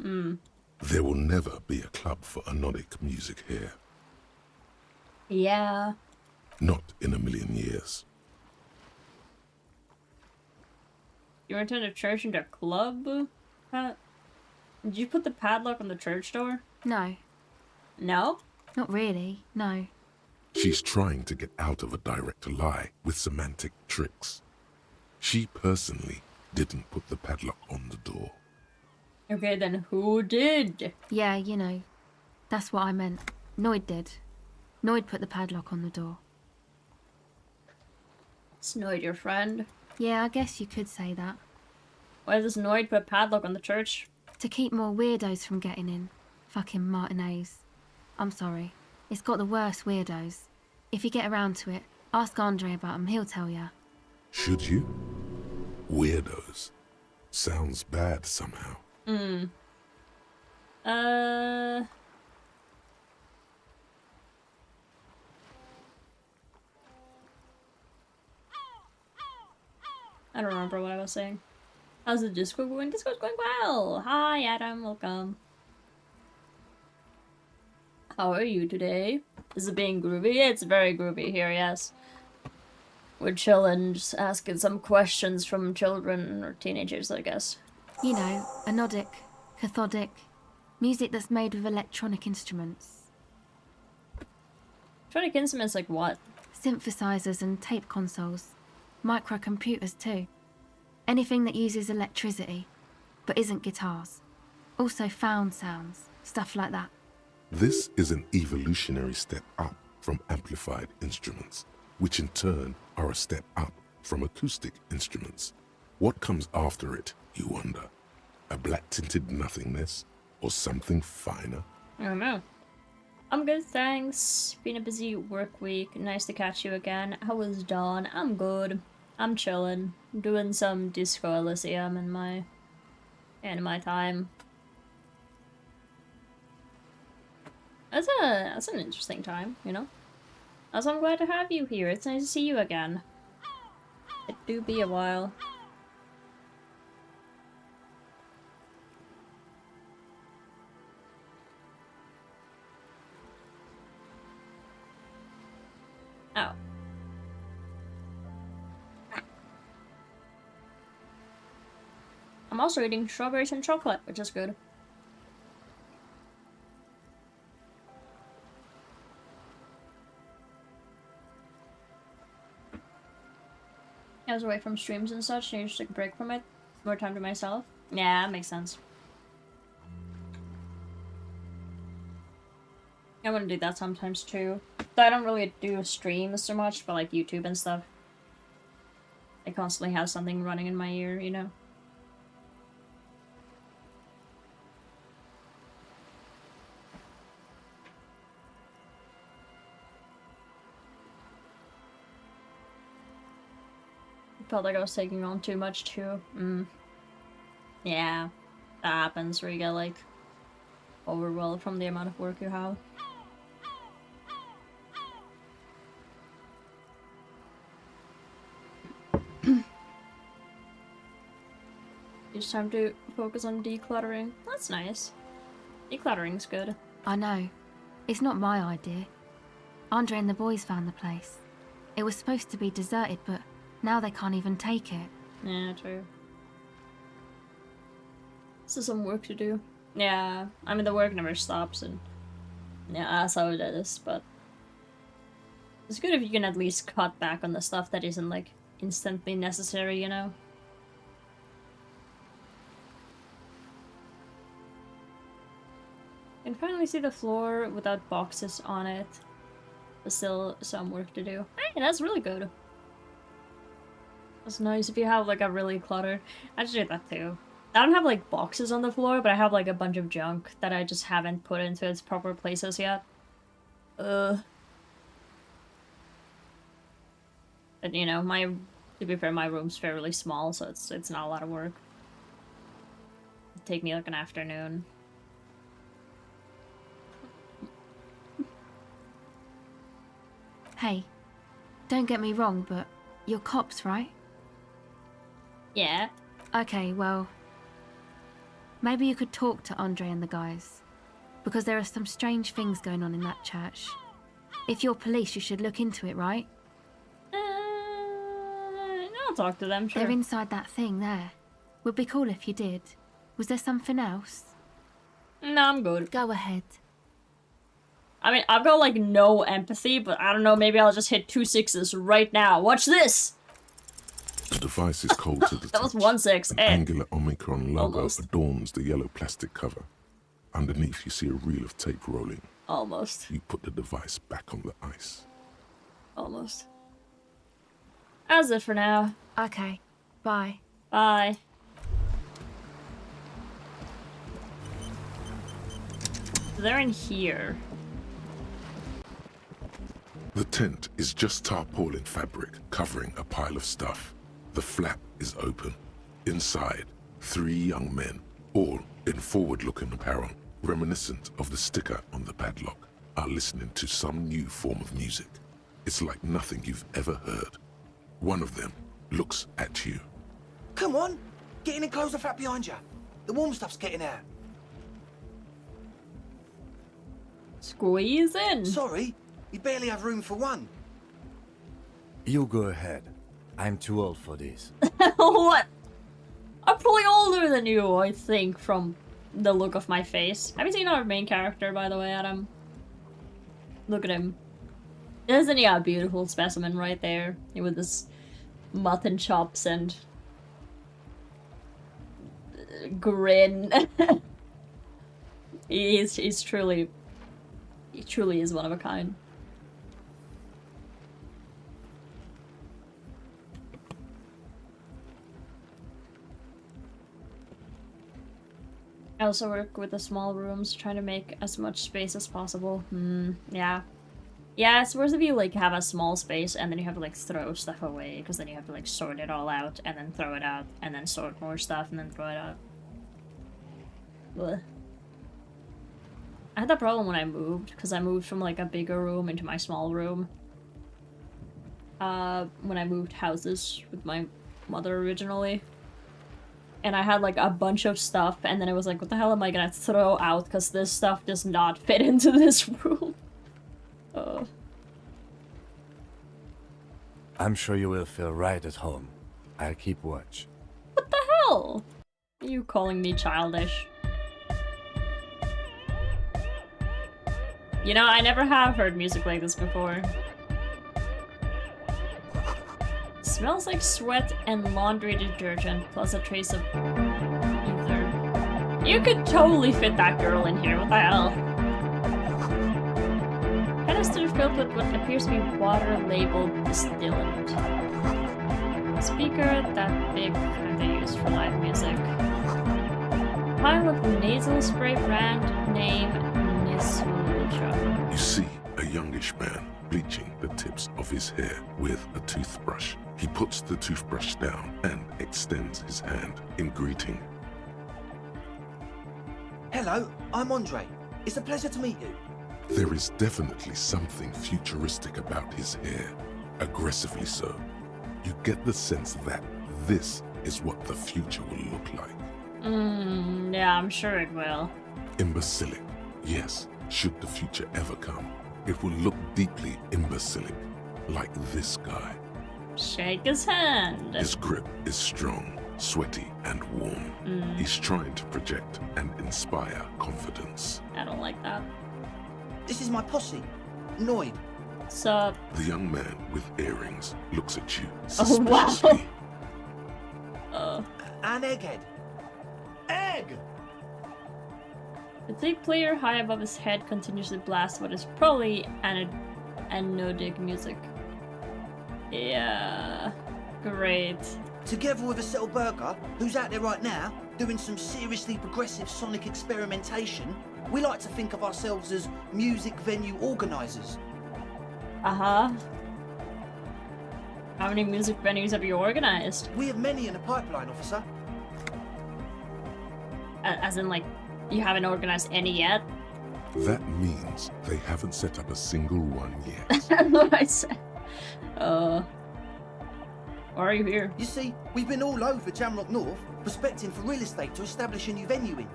There will never be a club for anodic music here. Yeah. Not in a million years. You returned a church into a club? Pat? Did you put the padlock on the church door? No, No? not really, no. She's trying to get out of a direct lie with semantic tricks. She personally didn't put the padlock on the door. Okay, then who did? Yeah, you know, that's what I meant. Noid did. Noid put the padlock on the door. Is Noid your friend? Yeah, I guess you could say that. Why does Noid put a padlock on the church? To keep more weirdos from getting in. Fucking Martinez. I'm sorry. It's got the worst weirdos. If you get around to it, ask Andre about them, he'll tell ya. Should you? Weirdos. Sounds bad somehow. I don't remember what I was saying. How's the Discord going? Discord's going well! Hi, Adam, welcome. How are you today? Is it being groovy? It's very groovy here, yes. We're chilling, just asking some questions from children or teenagers, I guess. You know, anodic, cathodic, music that's made with electronic instruments. Electronic instruments like what? Synthesizers and tape consoles. Microcomputers too. Anything that uses electricity, but isn't guitars. Also found sounds, stuff like that. This is an evolutionary step up from amplified instruments, which in turn are a step up from acoustic instruments. What comes after it, you wonder? A black-tinted nothingness? Or something finer? I don't know. I'm good, thanks. Been a busy work week. Nice to catch you again. How was Dawn? I'm good. I'm chilling. Doing some Disco Elysium in my time. That's an interesting time, you know? Also, I'm glad to have you here. It's nice to see you again. It do be a while. Oh. I'm also eating strawberries and chocolate, which is good. I was away from streams and such, and I just took a break from it. More time to myself. Yeah, that makes sense. I want to do that sometimes too. Though I don't really do streams so much, but like YouTube and stuff. I constantly have something running in my ear, you know? Felt like I was taking on too much too. Yeah, that happens where you get like overwhelmed from the amount of work you have. It's time to focus on decluttering. That's nice. Decluttering's good. I know. It's not my idea. Andre and the boys found the place. It was supposed to be deserted, but now they can't even take it. Yeah, true. Still some work to do. Yeah, I mean the work never stops, and yeah, that's how it is, but it's good if you can at least cut back on the stuff that isn't like instantly necessary, you know? You can finally see the floor without boxes on it, but still some work to do. Hey, that's really good. That's nice if you have like a really cluttered. I should do that too. I don't have like boxes on the floor, but I have like a bunch of junk that I just haven't put into its proper places yet. And you know, to be fair, my room's fairly small, so it's not a lot of work. It'd take me like an afternoon. Hey, don't get me wrong, but you're cops, right? Yeah. Okay, well, maybe you could talk to Andre and the guys, because there are some strange things going on in that church. If you're police, you should look into it, right? I'll talk to them, sure. They're inside that thing there. Would be cool if you did. Was there something else? No, I'm good. Go ahead. I mean, I've got like no empathy, but I don't know, maybe I'll just hit 2 6s right now. Watch this! The device is cold to the That was touch. 1 6. An angular Omicron logo Almost. adorns the yellow plastic cover. Underneath, you see a reel of tape rolling. Almost. You put the device back on the ice. Almost. That's it for now. Okay, bye. Bye. They're in here. The tent is just tarpaulin fabric covering a pile of stuff. The flap is open. Inside, 3 young men, all in forward-looking apparel, reminiscent of the sticker on the padlock, are listening to some new form of music. It's like nothing you've ever heard. One of them looks at you. Come on, get in and close the flap behind you. The warm stuff's getting out. Squeeze in. Sorry, we barely have room for one. You go ahead. I'm too old for this. What? I'm probably older than you, I think, from the look of my face. Have you seen our main character, by the way, Adam? Look at him. Isn't he a beautiful specimen right there? With his mutton chops and grin. He's truly... He truly is one of a kind. I also work with the small rooms, trying to make as much space as possible. Yeah. Yeah, it's supposed to be like have a small space and then you have to like throw stuff away, because then you have to like sort it all out and then throw it out and then sort more stuff and then throw it out. Blech. I had that problem when I moved, because I moved from like a bigger room into my small room. When I moved houses with my mother originally. And I had like a bunch of stuff, and then it was like, what the hell am I gonna throw out, because this stuff does not fit into this room. I'm sure you will feel right at home. I'll keep watch. What the hell? Are you calling me childish? You know, I never have heard music like this before. Smells like sweat and laundry detergent, plus a trace of ether. You could totally fit that girl in here, what the hell? Canister filled with what appears to be water-labeled distillant. Speaker, that big kind they use for live music. Pile of nasal spray brand name Nisulucha. You see a youngish man bleaching the tips of his hair with a toothbrush. He puts the toothbrush down and extends his hand in greeting. Hello, I'm Andre. It's a pleasure to meet you. There is definitely something futuristic about his hair, aggressively so. You get the sense that this is what the future will look like. Yeah, I'm sure it will. Imbecilic, yes, should the future ever come. It will look deeply imbecilic, like this guy. Shake his hand. His grip is strong, sweaty, and warm. He's trying to project and inspire confidence. I don't like that. This is my posse, Noid. Sup? The young man with earrings looks at you Oh, wow. suspiciously. And Egghead. Egg! The tape player high above his head continues to blast what is probably anodic music. Yeah. Great. Together with a settled burger, who's out there right now, doing some seriously progressive sonic experimentation, we like to think of ourselves as music venue organisers. Uh-huh. How many music venues have you organized? We have many in the pipeline, officer. As in, like, you haven't organized any yet? That means they haven't set up a single one yet. That's what I said. Why are you here? You see, we've been all over Jamrock North, prospecting for real estate to establish a new venue in.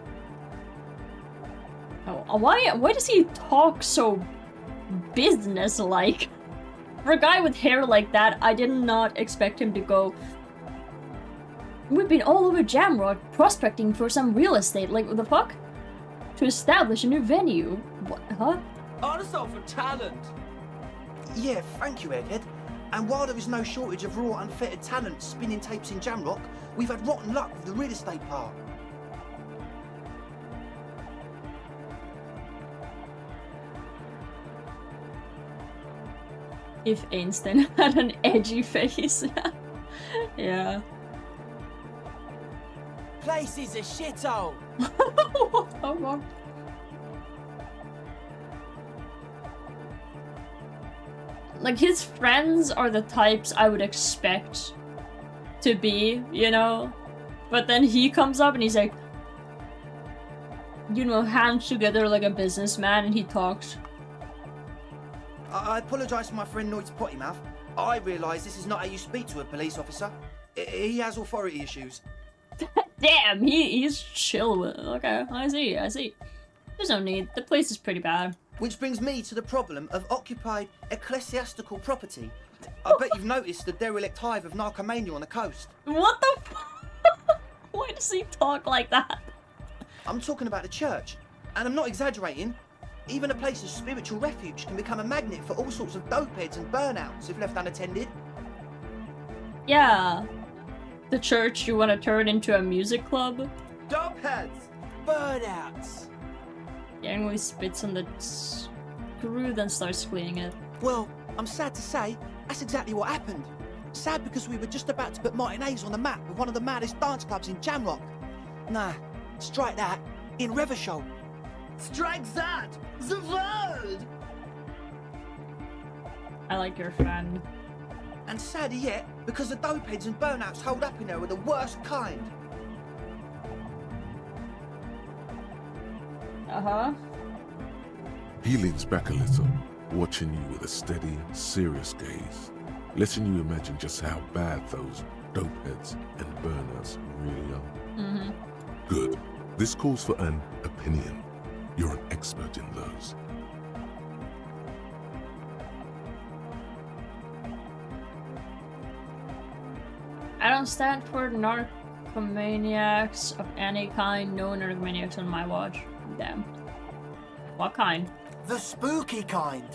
Oh, why does he talk so business-like? For a guy with hair like that, I did not expect him to go, we've been all over Jamrock prospecting for some real estate. Like, what the fuck? To establish a new venue. What? Huh? Honest for talent. Yeah, thank you, Egghead. And while there is no shortage of raw, unfettered talent spinning tapes in Jamrock, we've had rotten luck with the real estate part. If Einstein had an edgy face. Yeah. Place is a shithole. What the fuck? Like, his friends are the types I would expect to be, you know? But then he comes up and he's like, you know, hands together like a businessman, and he talks. I apologise for my friend Noid's potty mouth. I realise this is not how you speak to a police officer. He has authority issues. Damn, he's chill with it. Okay, I see. There's no need. The place is pretty bad. Which brings me to the problem of occupied ecclesiastical property. I bet you've noticed the derelict hive of narcomania on the coast. What the fuck? Why does he talk like that? I'm talking about the church, and I'm not exaggerating. Even a place of spiritual refuge can become a magnet for all sorts of dopeheads and burnouts if left unattended. Yeah. The church you want to turn into a music club? Dopeheads! Burnouts! Gangly spits on the screw, then starts cleaning it. Well, I'm sad to say, that's exactly what happened. Sad because we were just about to put Martinez on the map with one of the maddest dance clubs in Jamrock. Nah, strike that, in Revershoal. Strike that! The word! I like your friend. And sadder yet, because the dopeheads and burnouts holed up in there were the worst kind. Uh-huh. He leans back a little, watching you with a steady, serious gaze, letting you imagine just how bad those dopeheads and burnouts really are. Mm-hmm. Good. This calls for an opinion. You're an expert in those. I don't stand for narcomaniacs of any kind. No narcomaniacs on my watch. Damn. What kind? The spooky kind.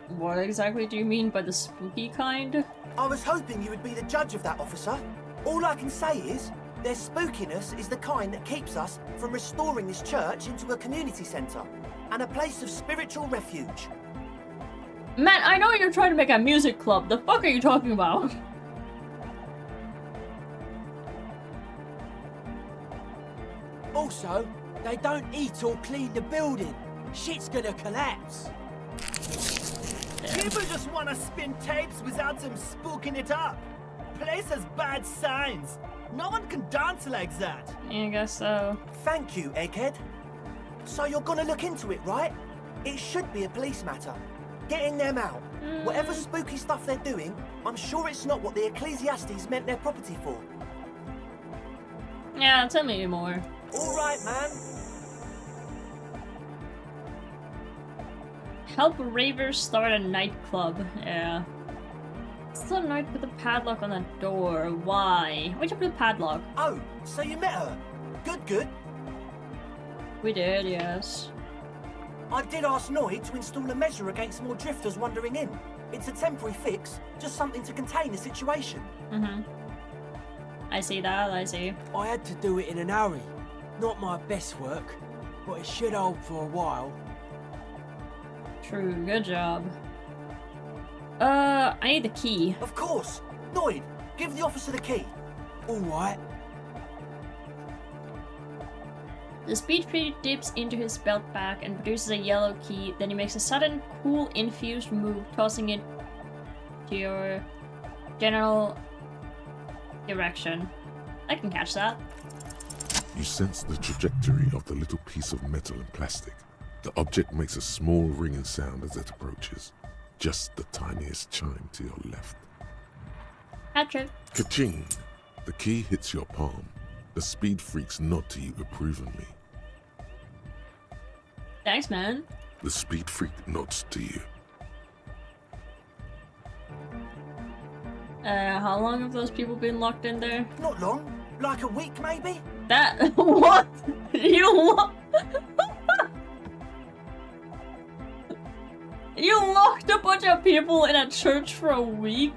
What exactly do you mean by the spooky kind? I was hoping you would be the judge of that, officer. All I can say is, their spookiness is the kind that keeps us from restoring this church into a community centre and a place of spiritual refuge. Man, I know you're trying to make a music club. The fuck are you talking about? Also, they don't eat or clean the building. Shit's gonna collapse. People just wanna spin tapes without them spooking it up. Place has bad signs. No one can dance like that. I guess so. Thank you, Egghead. So you're gonna look into it, right? It should be a police matter. Getting them out. Whatever spooky stuff they're doing, I'm sure it's not what the Ecclesiastes meant their property for. Yeah, tell me more. All right, man. Help ravers start a nightclub. Yeah. Still night with a padlock on the door. Why? Why'd you put a padlock? Oh, so you met her. Good. We did, yes. I did ask Noid to install a measure against more drifters wandering in. It's a temporary fix, just something to contain the situation. Mm-hmm. I see that, I see. I had to do it in an hurry. Not my best work, but it should hold for a while. True, good job. I need the key. Of course. Noid, Give the officer the key. Alright. The speed freak dips into his belt bag and produces a yellow key. Then he makes a sudden, cool, infused move, tossing it to your general direction. I can catch that. You sense the trajectory of the little piece of metal and plastic. The object makes a small ringing sound as it approaches. Just the tiniest chime to your left. Patrick. Ka-ching! The key hits your palm. The speed freaks nod to you approvingly. Thanks, man. The speed freak nods to you. How long have those people been locked in there? Not long. Like a week, maybe? That- what? You You locked a bunch of people in a church for a week?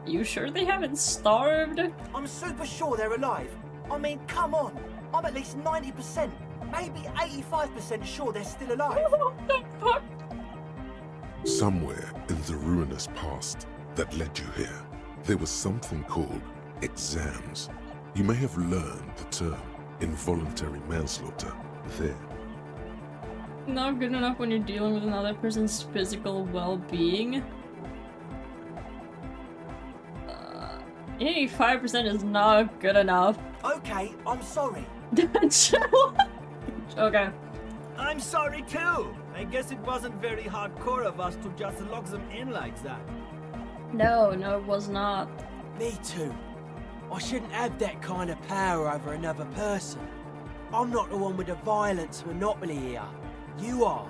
You sure they haven't starved? I'm super sure they're alive. I mean, come on. I'm at least 90%, maybe 85% sure they're still alive. What the fuck? Somewhere in the ruinous past that led you here, there was something called exams. You may have learned the term involuntary manslaughter there. Not good enough when you're dealing with another person's physical well-being. 85% is not good enough. Okay, I'm sorry. Okay. I'm sorry too. I guess it wasn't very hardcore of us to just lock them in like that. No, it was not. Me too. I shouldn't have that kind of power over another person. I'm not the one with the violence monopoly here. You are.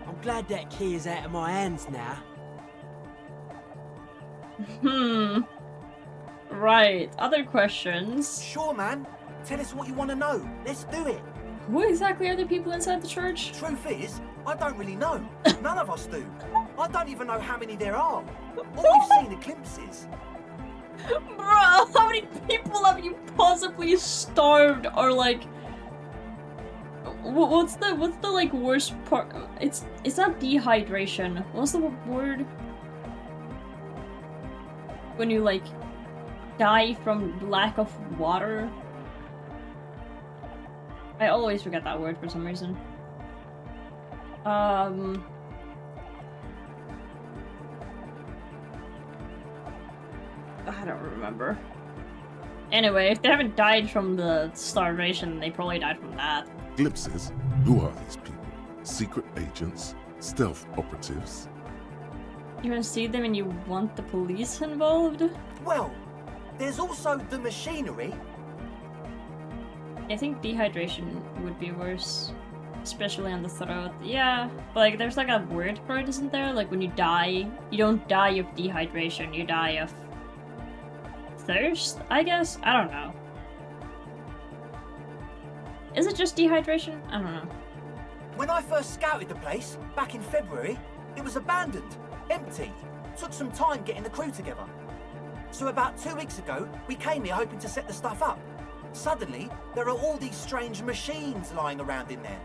I'm glad that key is out of my hands now. Right. Other questions? Sure, man. Tell us what you want to know. Let's do it. Who exactly are the people inside the church? Truth is, I don't really know. None of us do. I don't even know how many there are. All we've seen are glimpses. Bro, how many people have you possibly starved or like... What's the like worst part? It's not dehydration. What's the word? When you like die from lack of water? I always forget that word for some reason. I don't remember. Anyway, if they haven't died from the starvation, they probably died from that. Glimpses? Who are these people? Secret agents? Stealth operatives? You want to see them and you want the police involved? Well, there's also the machinery. I think dehydration would be worse. Especially on the throat. Yeah, but like there's like a word for it, isn't there? Like when you die, you don't die of dehydration, you die of thirst, I guess? I don't know. Is it just dehydration? I don't know. When I first scouted the place, back in February, it was abandoned, empty. Took some time getting the crew together. So about 2 weeks ago, we came here hoping to set the stuff up. Suddenly, there are all these strange machines lying around in there.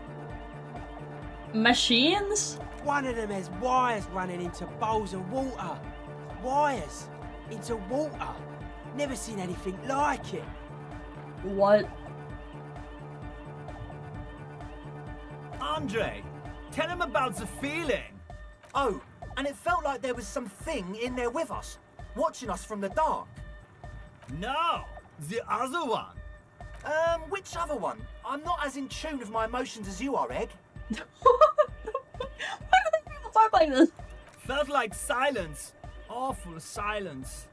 Machines? One of them has wires running into bowls of water. Wires into water. Never seen anything like it. What? Andre, tell him about the feeling. Oh, and it felt like there was something in there with us, watching us from the dark. No, the other one. Which other one? I'm not as in tune with my emotions as you are, Egg. Why do people talk like this? Felt like silence. Awful silence.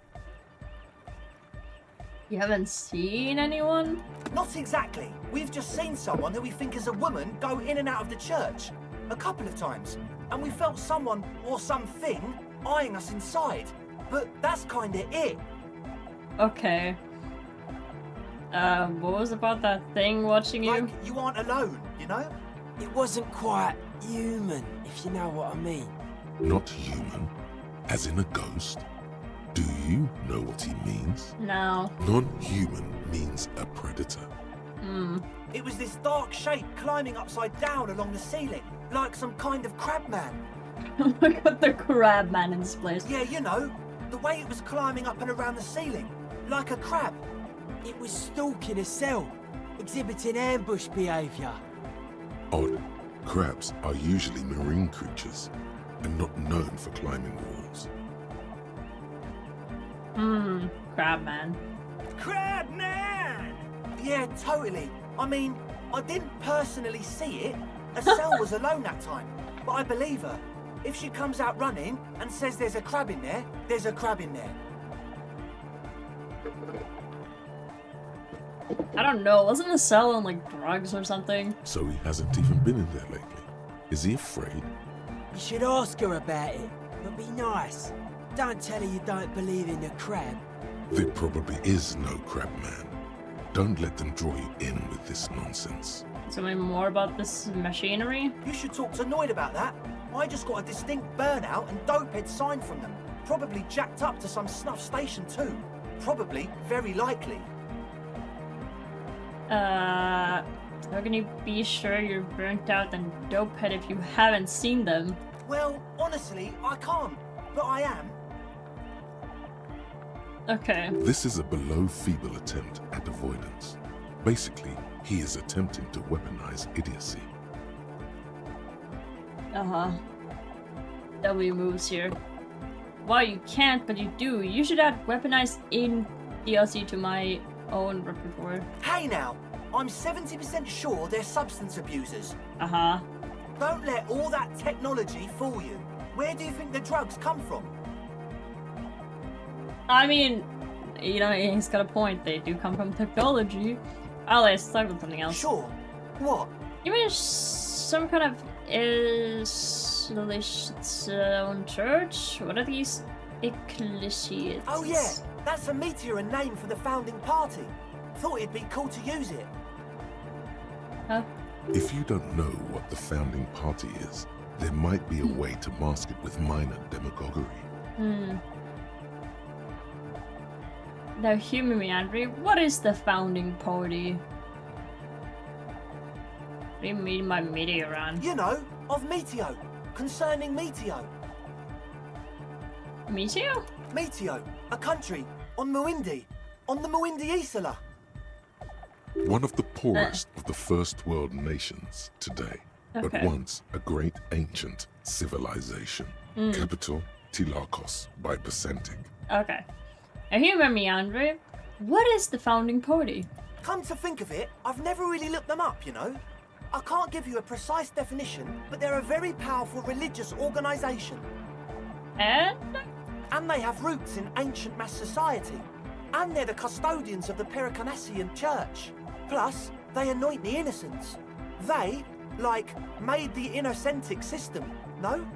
You haven't seen anyone? Not exactly. We've just seen someone who we think is a woman go in and out of the church. A couple of times. And we felt someone or something eyeing us inside. But that's kinda it. Okay. What was about that thing watching you? Like, you aren't alone, you know? It wasn't quite human, if you know what I mean. Not human? As in a ghost? Do you know what he means? No. Non-human means a predator. It was this dark shape climbing upside down along the ceiling, like some kind of crab man. Oh my god, the crab man in this place. Yeah, you know, The way it was climbing up and around the ceiling, like a crab. It was stalking a cell, exhibiting ambush behaviour. Odd. Crabs are usually marine creatures and not known for climbing walls. Crab man. Crab man! Yeah, totally. I mean, I didn't personally see it. Estelle was alone that time, but I believe her. If she comes out running and says there's a crab in there, there's a crab in there. I don't know, wasn't the cell on like drugs or something? So he hasn't even been in there lately. Is he afraid? You should ask her about it, but be nice. Don't tell her you don't believe in the crab. There probably is no crab man. Don't let them draw you in with this nonsense. Tell me more about this machinery. You should talk to Noid about that. I just got a distinct burnout and dopehead sign from them. Probably jacked up to some snuff station too. Probably, very likely. How can you be sure you're burnt out and dopehead if you haven't seen them? Well, honestly, I can't, but I am. Okay. This is a below-feeble attempt at avoidance. Basically, he is attempting to weaponize idiocy. W moves here. Well, you can't, but you do. You should add weaponized idiocy to my own repertoire. Hey now, I'm 70% sure they're substance abusers. Don't let all that technology fool you. Where do you think the drugs come from? I mean, you know, he's got a point. They do come from technology. Oh, let's talk about something else. Sure. What? You mean some kind of Elysium church? What are these ecclesias? Oh yeah, that's a meteor and name for the founding party. Thought it'd be cool to use it. Huh? If you don't know what the founding party is, there might be a way to mask it with minor demagoguery. Now, humor me, Andre. What is the founding party? What do you mean by meteoran? You know, of Meteo. Concerning Meteo. Meteo? Meteo, a country on Muindi. On the Muindi Isla. One of the poorest of the first world nations today, but once a great ancient civilization. Capital, Tilakos by Percentic. Okay. Now humor me, Andre. What is the founding party? Come to think of it, I've never really looked them up, you know. I can't give you a precise definition, but they're a very powerful religious organisation. And they have roots in ancient mass society. And they're the custodians of the Pericanassian Church. Plus, they anoint the innocents. They, like, made the innocentic system, no?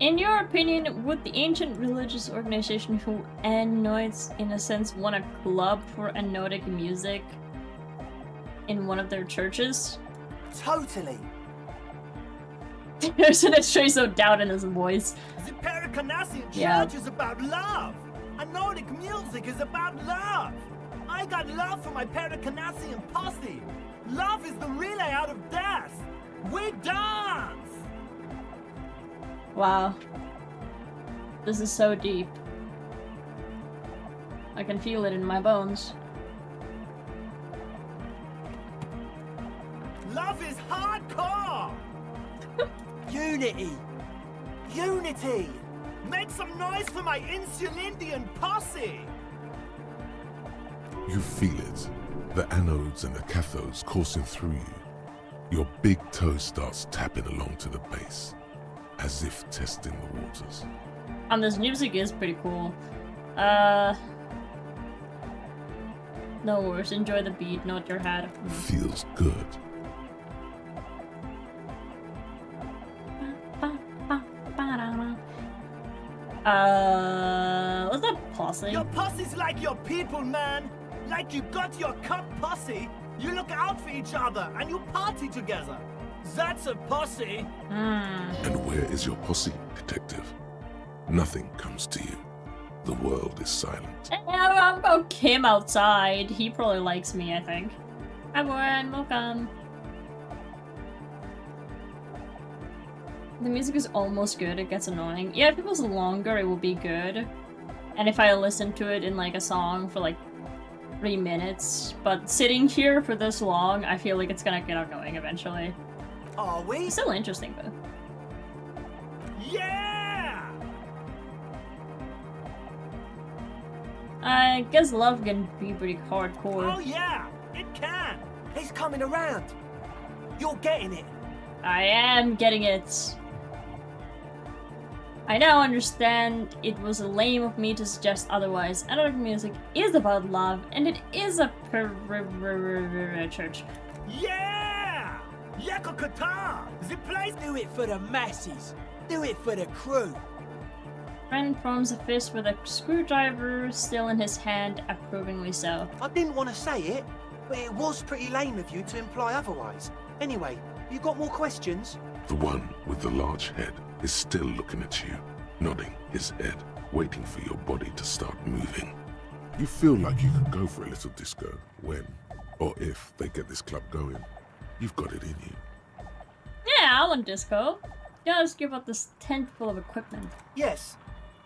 in your opinion, would the ancient religious organization who anoints innocents want a club for anotic music in one of their churches? Totally. There's a trace of doubt in his voice. The Pericanassian Yeah. Church is about love. Anotic music is about love. I got love for my Pericanassian posse. Love is the relay out of death. We dance. Wow. This is so deep. I can feel it in my bones. Love is hardcore. Unity! Unity! Make some noise for my Insulindian posse. You feel it. The anodes and the cathodes coursing through you. Your big toe starts tapping along to the bass, as if testing the waters. And this music is pretty cool. No worries, enjoy the beat, not your head. Feels good. What's that posse? Your posse's like your people, man. Like you got your cup posse. You look out for each other and you party together. That's a posse. And where is your posse, detective? Nothing comes to you. The world is silent. I'll go Kim outside. He probably likes me, I think. Hi, Warren. Welcome. The music is almost good, it gets annoying. Yeah, if it was longer, it would be good. And if I listened to it in like a song for like 3 minutes, but sitting here for this long, I feel like it's gonna get annoying eventually. Are we? It's still interesting though. Yeah! I guess love can be pretty hardcore. Oh yeah, it can. He's coming around. You're getting it. I am getting it. I now understand it was lame of me to suggest otherwise. Analog music is about love, and it is a church. Yeah! Yakokata! The place. Do it for the masses. Do it for the crew. Friend forms a fist with a screwdriver still in his hand, approvingly so. I didn't want to say it, but it was pretty lame of you to imply otherwise. Anyway, you got more questions? The one with the large head is still looking at you, nodding his head, waiting for your body to start moving. You feel like you could go for a little disco when, or if they get this club going. You've got it in you. Yeah, I want disco. Just give up this tent full of equipment. Yes.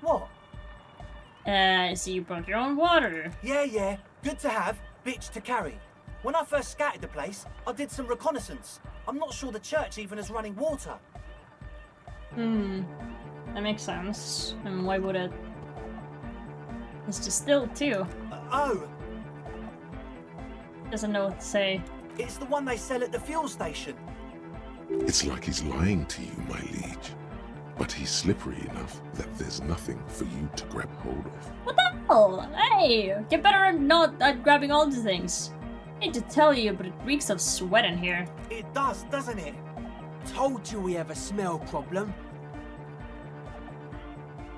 What? I see you brought your own water. Yeah. Good to have, bitch to carry. When I first scouted the place, I did some reconnaissance. I'm not sure the church even is running water. That makes sense. And why would it? It's distilled too. Oh, Doesn't know what to say. it's the one they sell at the fuel station. It's like he's lying to you, my liege. But he's slippery enough that there's nothing for you to grab hold of. What the hell? Hey, get better at not at grabbing onto things. I hate to tell you, but it reeks of sweat in here. It does, doesn't it? Told you we have a smell problem.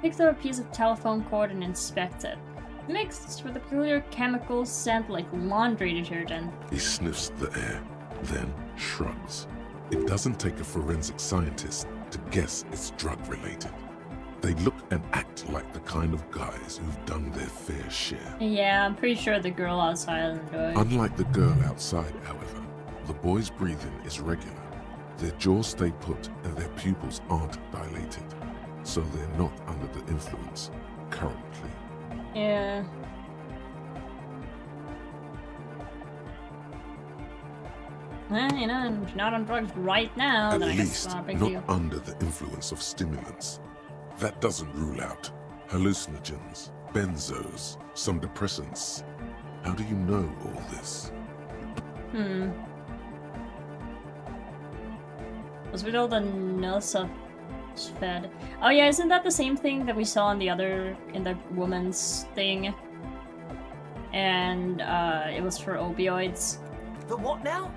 Picks up a piece of telephone cord and inspects it. Mixed with a peculiar chemical scent like laundry detergent. He sniffs the air, then shrugs. It doesn't take a forensic scientist to guess it's drug-related. They look and act like the kind of guys who've done their fair share. Yeah, I'm pretty sure the girl outside enjoyed. Unlike the girl outside, however, the boy's breathing is regular. Their jaws stay put and their pupils aren't dilated, so they're not under the influence currently. Yeah. Well, you know, if you're not on drugs right now, At then I guess least it's not a big not deal. under the influence of stimulants. That doesn't rule out hallucinogens, benzos, some depressants. How do you know all this? Was with all the Nilsa fed. Oh yeah, isn't that the same thing that we saw in the woman's thing? And it was for opioids. The what now?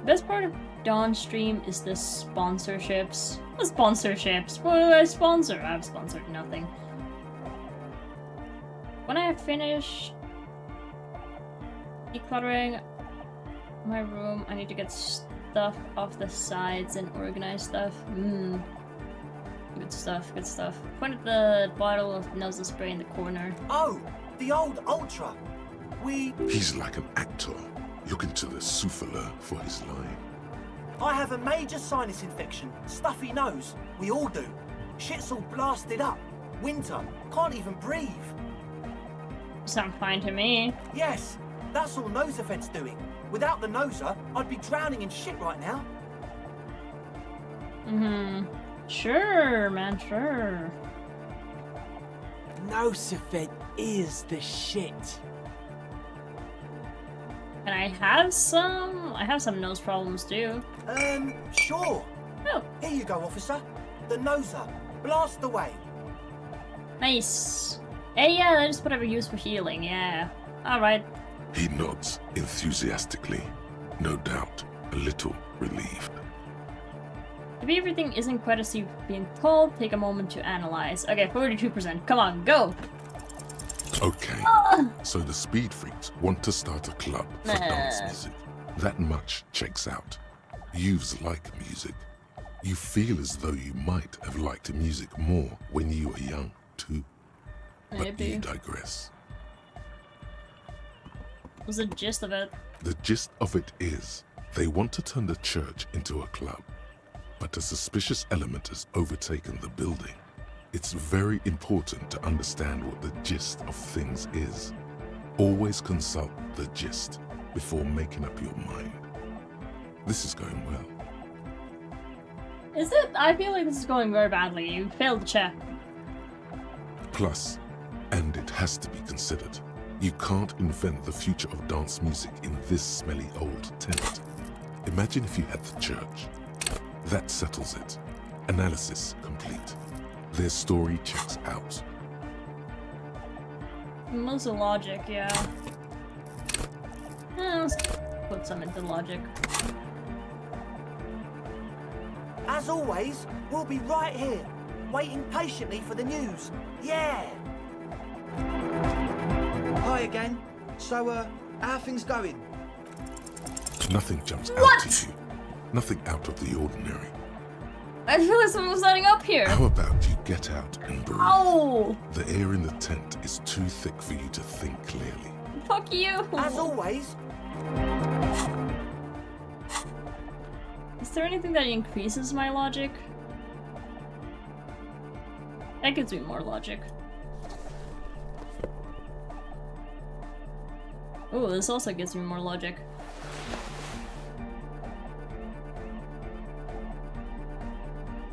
Best part of Dawnstream is the sponsorships. The sponsorships. What do I sponsor? I've sponsored nothing. When I have finished decluttering my room, I need to get stuff off the sides and organize stuff. Good stuff, good stuff. Point at the bottle of nozzle spray in the corner. Oh, the old Ultra. He's like an actor, looking to the souffleur for his line. I have a major sinus infection. Stuffy nose. We all do. Shit's all blasted up. Winter. Can't even breathe. Sound fine to me. Yes, that's all Nosafed's doing. Without the Noser, I'd be drowning in shit right now. Sure, man, sure. Nosafed is the shit. And I have some nose problems too. Sure. Oh, Here you go, officer. The Noser. Blast away. nice. Hey, yeah, that is whatever used for healing, yeah. Alright. He nods enthusiastically, no doubt a little relieved. If everything isn't quite as you've been told, take a moment to analyze. Okay, 42%. Come on, go! Okay, so the speed freaks want to start a club for dance music. That much checks out. Youths like music. You feel as though you might have liked music more when you were young, too. But Maybe. you digress. What's the gist of it? The gist of it is, They want to turn the church into a club, but a suspicious element has overtaken the building. It's very important to understand what the gist of things is. Always consult the gist before making up your mind. This is going well. Is it? I feel like this is going very badly. You failed the check. Plus, and it has to be considered, you can't invent the future of dance music in this smelly old tent. Imagine if you had the church. That settles it. Analysis complete. Their story checks out. Most of logic, yeah. Let's put some into logic. As always, we'll be right here, waiting patiently for the news. Yeah! Hi again. So, how are things going? Nothing jumps out to you. Nothing out of the ordinary. I feel like someone was setting up here. How about you get out and breathe? Oh! The air in the tent is too thick for you to think clearly. Fuck you! As always. Is there anything that increases my logic? That gives me more logic. Oh, this also gives me more logic.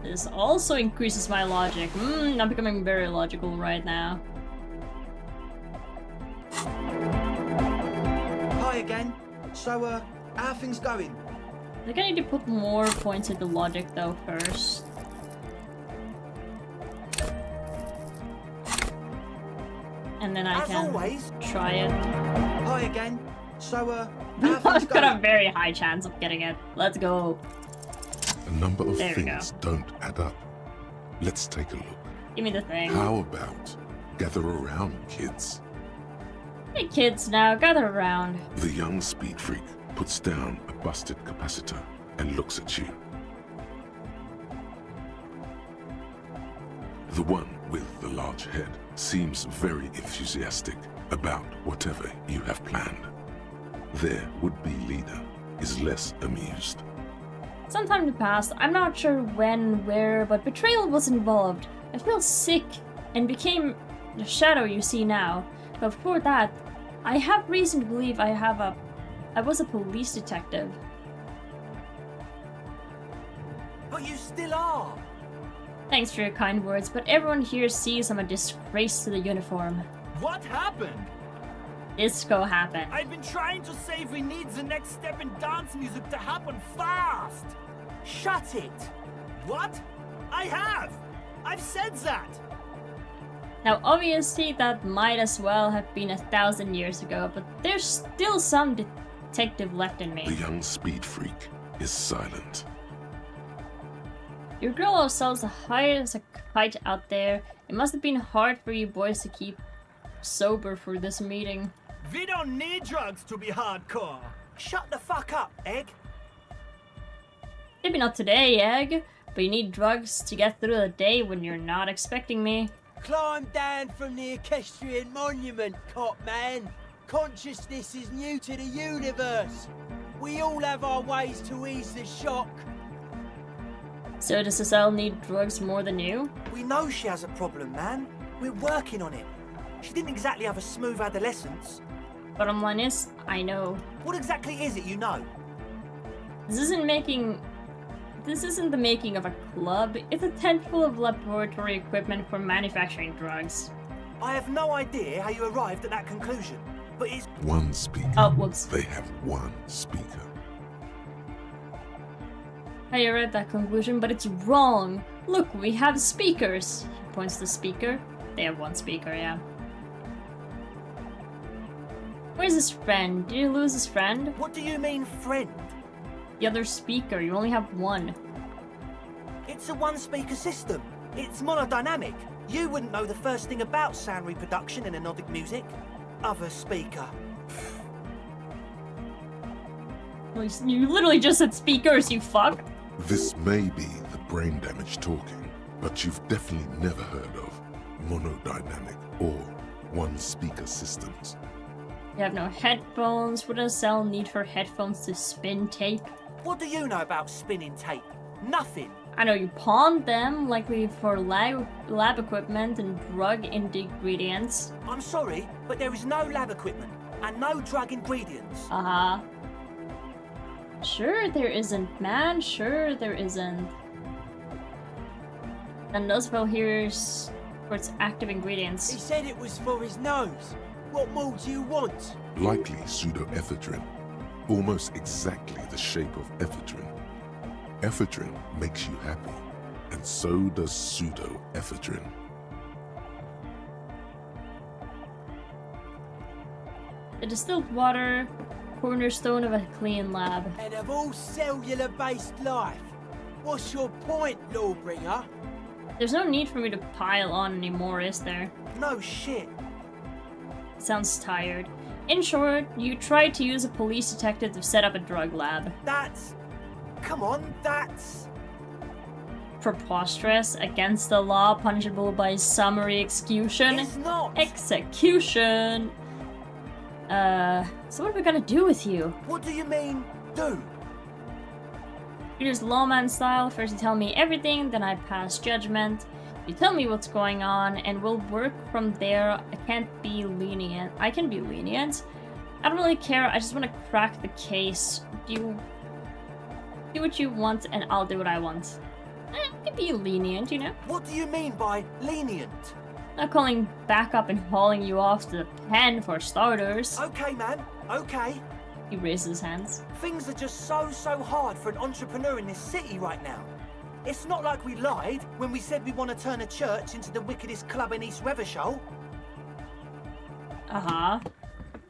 This also increases my logic. I'm becoming very logical right now. Hi again. So, how are things going? I think I need to put more points into logic though first. And then I can try it. Hi again. So, how are things I've got going? a very high chance of getting it. Let's go. A number of There we things don't add up. Let's take a look. Give me the thing. How about gather around, kids? Hey kids now, gather around. The young speed freak puts down a busted capacitor and looks at you. The one with the large head seems very enthusiastic about whatever you have planned. Their would-be leader is less amused. Sometime in the past, I'm not sure when, where, but betrayal was involved. I feel sick and became the shadow you see now. But before that, I have reason to believe I was a police detective. But you still are. Thanks for your kind words, but everyone here sees I'm a disgrace to the uniform. What happened? Disco happened. I've been trying to say we need the next step in dance music to happen fast. Shut it. What? I have. I've said that. Now obviously that might as well have been 1,000 years ago, but there's still some detective left in The me. young speed freak is silent. Your girl ourselves the highest a kite out there. It must have been hard for you boys to keep sober for this meeting. We don't need drugs to be hardcore. Shut the fuck up, Egg. Maybe not today, Egg, but you need drugs to get through the day when you're not expecting me. Climb down from the equestrian monument, cop man. Consciousness is new to the universe. We all have our ways to ease the shock. So does Cecile need drugs more than you? We know she has a problem, man. We're working on it. She didn't exactly have a smooth adolescence. Bottom line is, I know. What exactly is it you know? This isn't the making of a club. It's a tent full of laboratory equipment for manufacturing drugs. I have no idea how you arrived at that conclusion, but it's... One speaker. Oh, whoops. They have one speaker. I read that conclusion, but it's wrong. Look, we have speakers. He points to the speaker. They have one speaker, yeah. Where's his friend? Did he lose his friend? What do you mean, friend? The other speaker. You only have one. It's a one-speaker system. It's monodynamic. You wouldn't know the first thing about sound reproduction in anodic music. Other speaker. Well, you literally just said speakers, you fuck. This may be the brain damage talking, but you've definitely never heard of monodynamic or one-speaker systems. You have no headphones. What does a cell need for headphones to spin tape? What do you know about spinning tape? Nothing. I know you pawned them, likely for lab equipment and drug ingredients. I'm sorry, but there is no lab equipment and no drug ingredients. Uh-huh. Sure there isn't, man. Sure there isn't. And Roosevelt here's for its active ingredients. He said it was for his nose. What more do you want? Likely pseudoephedrine, almost exactly the shape of ephedrine. Ephedrine makes you happy, and so does pseudoephedrine. The distilled water, cornerstone of a clean lab. And of all cellular-based life, what's your point, Lawbringer? There's no need for me to pile on anymore, is there? No shit. Sounds tired. In short, you tried to use a police detective to set up a drug lab. That's... Come on, that's... Preposterous, against the law, punishable by summary execution. It's not. Execution! So what are we gonna do with you? What do you mean, do? Here's lawman style. First you tell me everything, then I pass judgment. You tell me what's going on, and we'll work from there. I can't be lenient. I can be lenient. I don't really care. I just want to crack the case. You do what you want, and I'll do what I want. I can be lenient, you know? What do you mean by lenient? Not calling back up and hauling you off to the pen for starters. Okay, man. Okay. He raises his hands. Things are just so hard for an entrepreneur in this city right now. It's not like we lied when we said we want to turn a church into the wickedest club in East Revershoal. Uh-huh.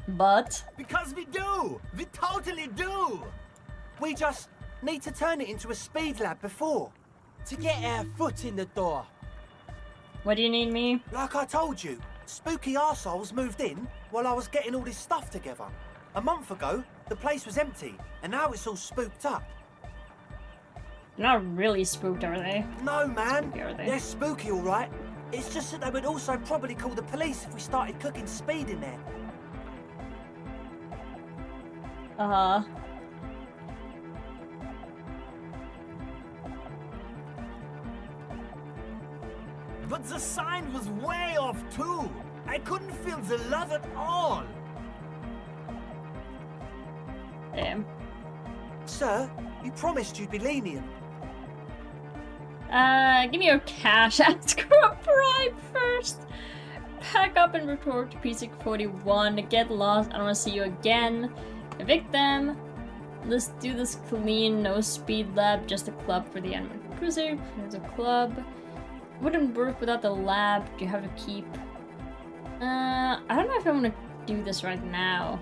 But? Because we do! We totally do! We just need to turn it into a speed lab before. To get our foot in the door. What do you need me? Like I told you, spooky arseholes moved in while I was getting all this stuff together. A month ago, the place was empty, and now it's all spooked up. Not really spooked, are they? No, man. Spooky, are they? They're spooky, all right. It's just that they would also probably call the police if we started cooking speed in there. Uh-huh. But the sign was way off too. I couldn't feel the love at all. Damn. Sir, you promised you'd be lenient. Give me your cash. Ask for a bribe first. Pack up and report to Precinct 41. Get lost. I don't want to see you again. Evict them. Let's do this clean. No speed lab. Just a club for the enemy cruiser. There's a club. Wouldn't work without the lab. Do you have to keep? I don't know if I'm gonna do this right now.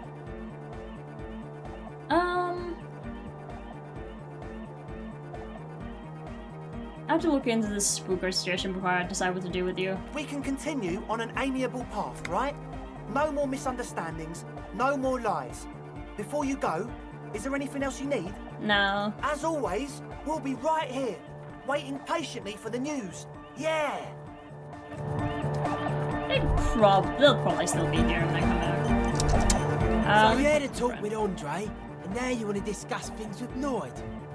I have to look into this spooker situation before I decide what to do with you. We can continue on an amiable path, right? No more misunderstandings, no more lies. Before you go, is there anything else you need? No. As always, we'll be right here, waiting patiently for the news. Yeah! They'll probably still be here when I come out. So you had a talk with Andre, and now you want to discuss things with Noid.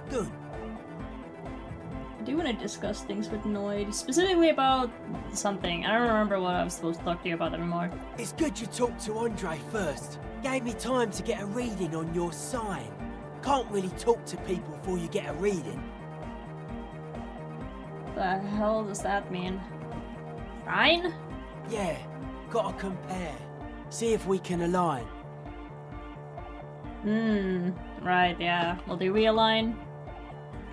Good. I do want to discuss things with Noid, specifically about something. I don't remember what I was supposed to talk to you about anymore. It's good you talked to Andre first. Gave me time to get a reading on your sign. Can't really talk to people before you get a reading. The hell does that mean? Fine? Yeah, gotta compare. See if we can align. Right, yeah. Well, do we align?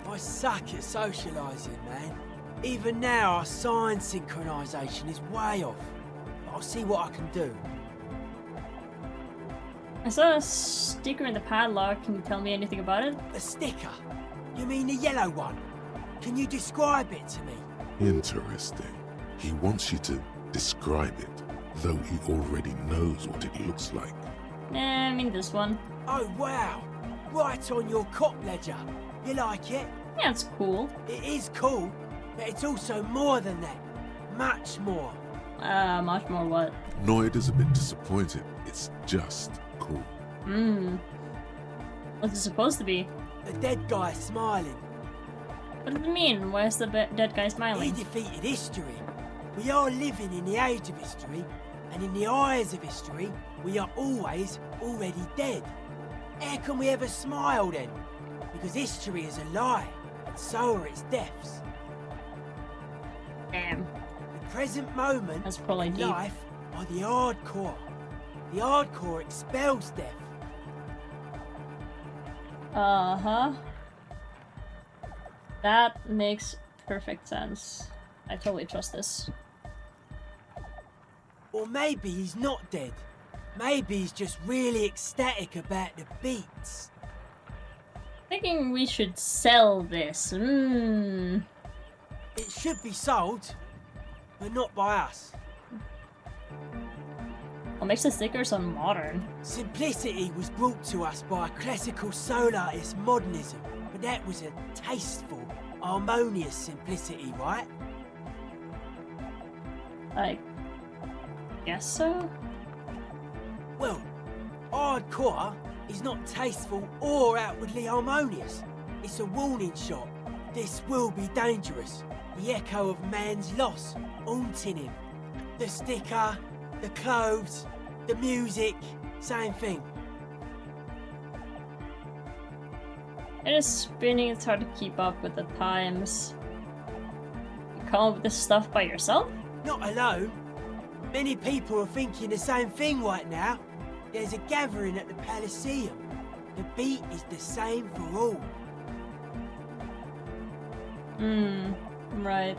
I suck at socialising, man. Even now, our sign synchronisation is way off. But I'll see what I can do. I saw a sticker in the padlock. Can you tell me anything about it? A sticker? You mean the yellow one? Can you describe it to me? Interesting. He wants you to describe it, though he already knows what it looks like. I mean this one. Oh, wow. Right on your cop ledger. You like it? Yeah, it's cool. It is cool, but it's also more than that. Much more. Much more what? Noid is a bit disappointed. It's just crew. What's it supposed to be? The dead guy smiling. What do you mean? Where's the dead guy He smiling? defeated history. We are living in the age of history, and in the eyes of history, we are always already dead. How can we ever smile then? Because history is a lie, and so are its deaths. Damn. The present moment That's probably in deep. life are the hardcore. The hardcore expels death. Uh-huh. That makes perfect sense. I totally trust this. Or maybe he's not dead. Maybe he's just really ecstatic about the beats. Thinking we should sell this. It should be sold, but not by us. What makes the sticker so modern? Simplicity was brought to us by classical soul artist modernism, but that was a tasteful, harmonious simplicity, right? I guess so? Well, hardcore is not tasteful or outwardly harmonious. It's a warning shot. This will be dangerous. The echo of man's loss haunting him. The sticker, the clothes, the music, same thing. It is spinning, it's hard to keep up with the times. You come up with this stuff by yourself? Not alone. Many people are thinking the same thing right now. There's a gathering at the Elysium. The beat is the same for all. Right.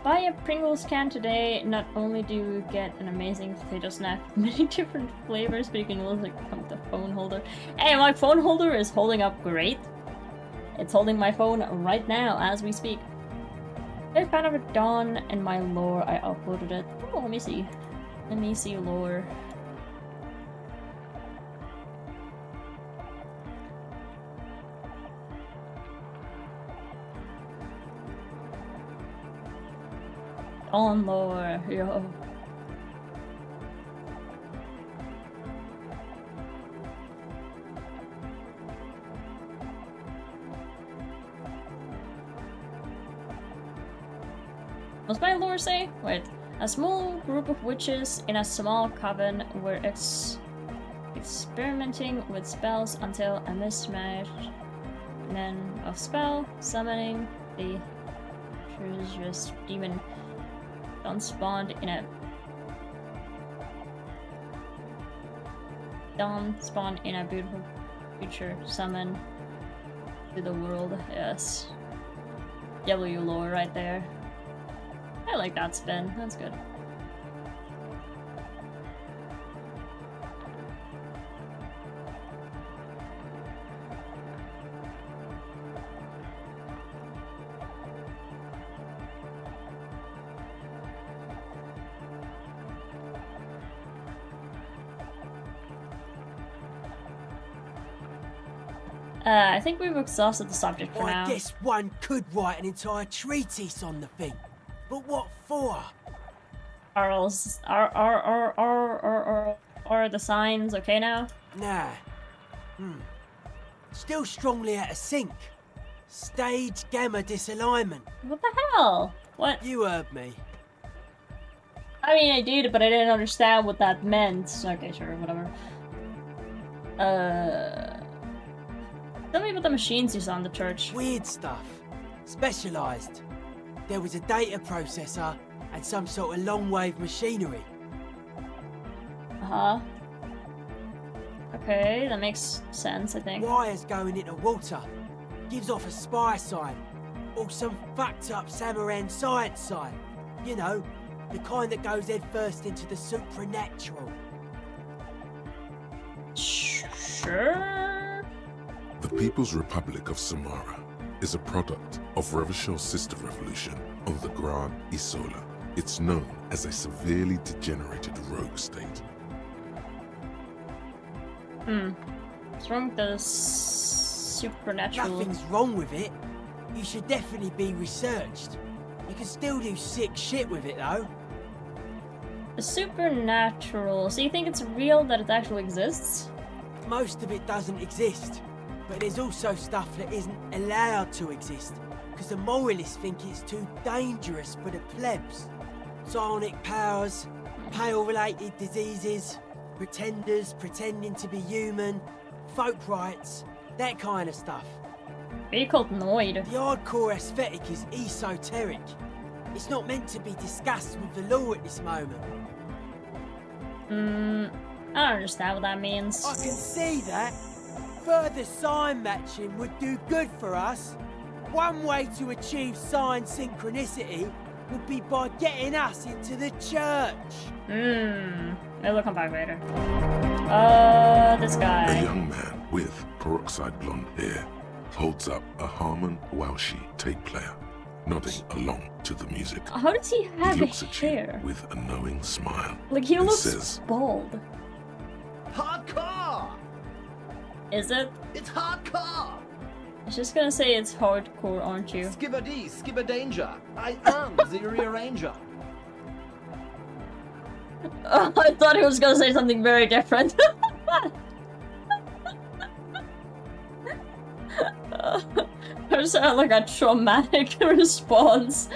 Buy a Pringles can today. Not only do you get an amazing potato snack with many different flavors, but you can also come with a phone holder. Hey, my phone holder is holding up great. It's holding my phone right now as we speak. I found out it done in my lore. I uploaded it. Oh, let me see. Let me see lore. On lore, yo. What's my lore say? Wait. A small group of witches in a small coven were experimenting with spells until a mismatch then of spell summoning the treacherous demon spawned in a beautiful creature summoned to the world. Yes. W lore right there. I like that spin. That's good. I think we've exhausted the subject for now. I guess one could write an entire treatise on the thing. But what for? Are the signs okay now? Nah. Still strongly out of sync. Stage gamma disalignment. What the hell? What? You heard me. I mean, I did, but I didn't understand what that meant. Okay, sure, whatever. Tell me about the machines you saw in the church. Weird stuff. Specialised. There was a data processor and some sort of long-wave machinery. Uh-huh. Okay, that makes sense, I think. Wires going into water. Gives off a spy sign. Or some fucked up Samaran science sign. You know, The kind that goes headfirst into the supernatural. Sure. The People's Republic of Samara is a product of Revachol's sister revolution on the Gran Isola. It's known as a severely degenerated rogue state. What's wrong with the supernatural? Nothing's wrong with it. You should definitely be researched. You can still do sick shit with it though. The supernatural. So you think it's real that it actually exists? Most of it doesn't exist. But there's also stuff that isn't allowed to exist. Because the moralists think it's too dangerous for the plebs. Psionic powers, pale-related diseases, pretenders pretending to be human, folk rights, that kind of stuff. Pretty called Noid. The hardcore aesthetic is esoteric. It's not meant to be discussed with the law at this moment. I don't understand what that means. I can see that. Further sign matching would do good for us. One way to achieve sign synchronicity would be by getting us into the church. Maybe we'll come back later. This guy. A young man with peroxide blonde hair holds up a Harman Welshi tape player, nodding along to the music. How does he have He looks at hair? you with a knowing smile. Like, he and looks says, bald. Hardcore! Is it? It's hardcore! I was just gonna say it's hardcore, aren't you? Skibber-dee, skibber-danger. I am the rearranger. I thought he was gonna say something very different. That sounded like a traumatic response.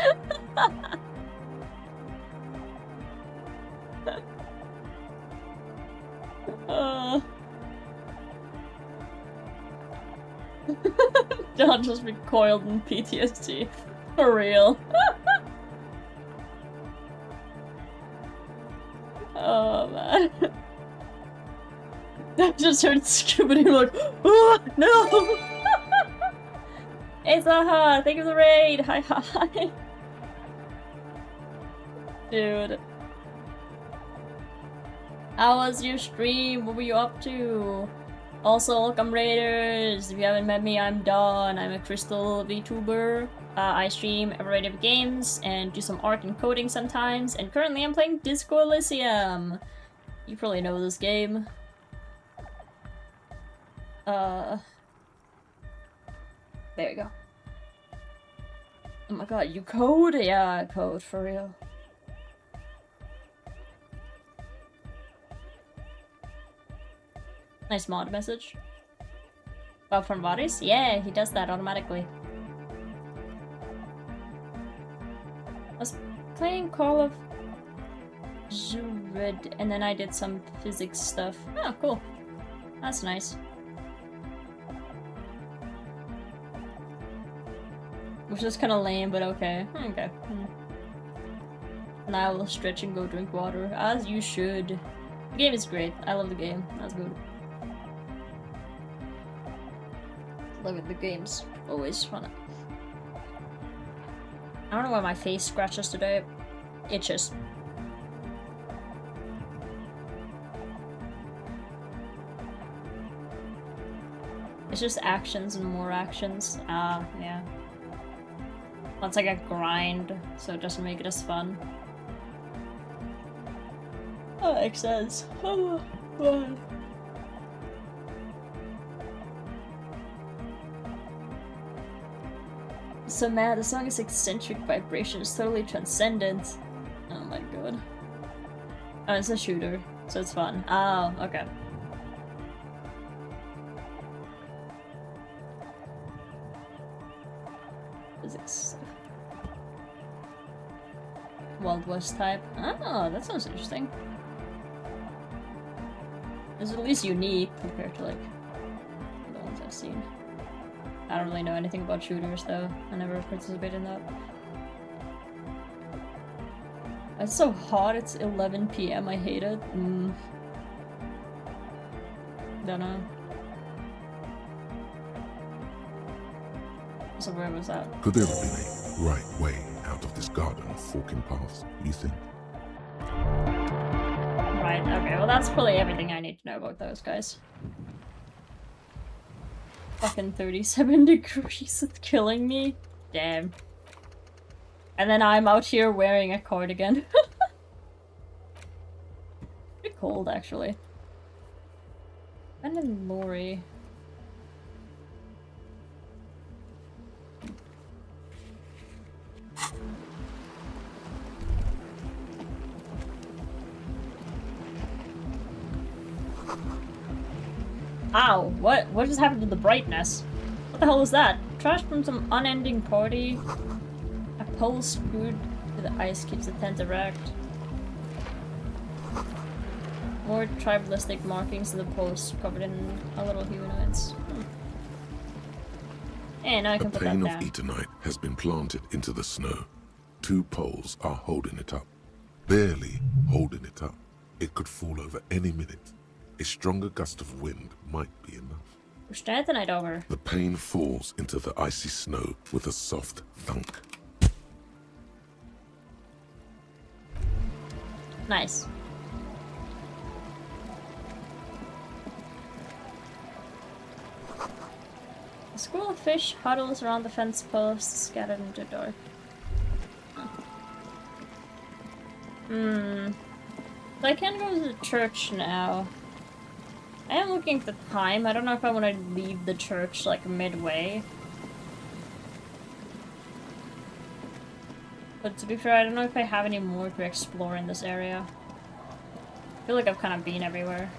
John just recoiled in PTSD. For real. Oh man. I just heard Scooby-Doo like, oh no! Hey Zaha, thank you for the raid! Hi hi! Dude. How was your stream? What were you up to? Also, welcome raiders! If you haven't met me, I'm Dawn. I'm a Crystal VTuber. I stream a variety of games and do some art and coding sometimes, and currently I'm playing Disco Elysium. You probably know this game. There we go. Oh my god, you code? Yeah, I code, for real. Nice mod message. Bob from Bodies? Yeah, he does that automatically. I was playing Call of Zurid, and then I did some physics stuff. Oh, cool. That's nice. Which is kind of lame, but okay. Okay. Now we'll stretch and go drink water, as you should. The game is great. I love the game. That's good. Love it. The game's always fun. I don't know why my face scratches today. Itches. It's just actions and more actions. Yeah. Well, it's like a grind, so it doesn't make it as fun. Oh, it makes sense. Oh, God. So mad, the song is eccentric vibrations, totally transcendent. Oh my god. Oh, it's a shooter, so it's fun. Oh, okay. Physics. Wild West type. Oh, that sounds interesting. It's at least unique compared to like the ones I've seen. I don't really know anything about shooters though. I never participated in that. It's so hot, it's 11 PM, I hate it. Don't know. So where was that? Could there have been a right way out of this garden of forking paths, you think? Okay, well that's probably everything I need to know about those guys. Fucking 37 degrees, it's killing me. Damn. And then I'm out here wearing a cardigan. Pretty cold, actually. Abandoned lorry. Ow, what just happened to the brightness? What the hell was that? Trash from some unending party. A pole screwed to the ice keeps the tent erect. More tribalistic markings to the post covered in a little humanoids. And now I can A put that pane of down. Eternite has been planted into the snow. 2 poles are holding it up. Barely holding it up. It could fall over any minute. A stronger gust of wind might be enough. Push the Eternite over. The pane falls into the icy snow with a soft thunk. Nice. A school of fish huddles around the fence posts, scattered into the dark. So I can go to the church now. I am looking at the time. I don't know if I want to leave the church like midway. But to be fair, I don't know if I have any more to explore in this area. I feel like I've kind of been everywhere.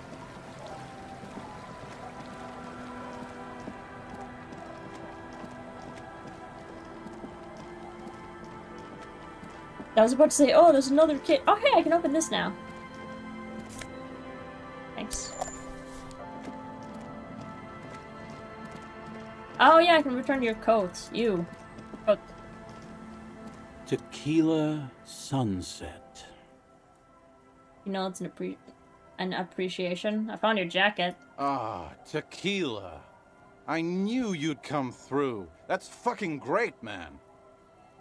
I was about to say, oh, there's another kit. Oh, hey, I can open this now. Thanks. Oh, yeah, I can return your coat. You. Coat. Tequila sunset. You know, it's an appreciation. I found your jacket. Ah, tequila. I knew you'd come through. That's fucking great, man.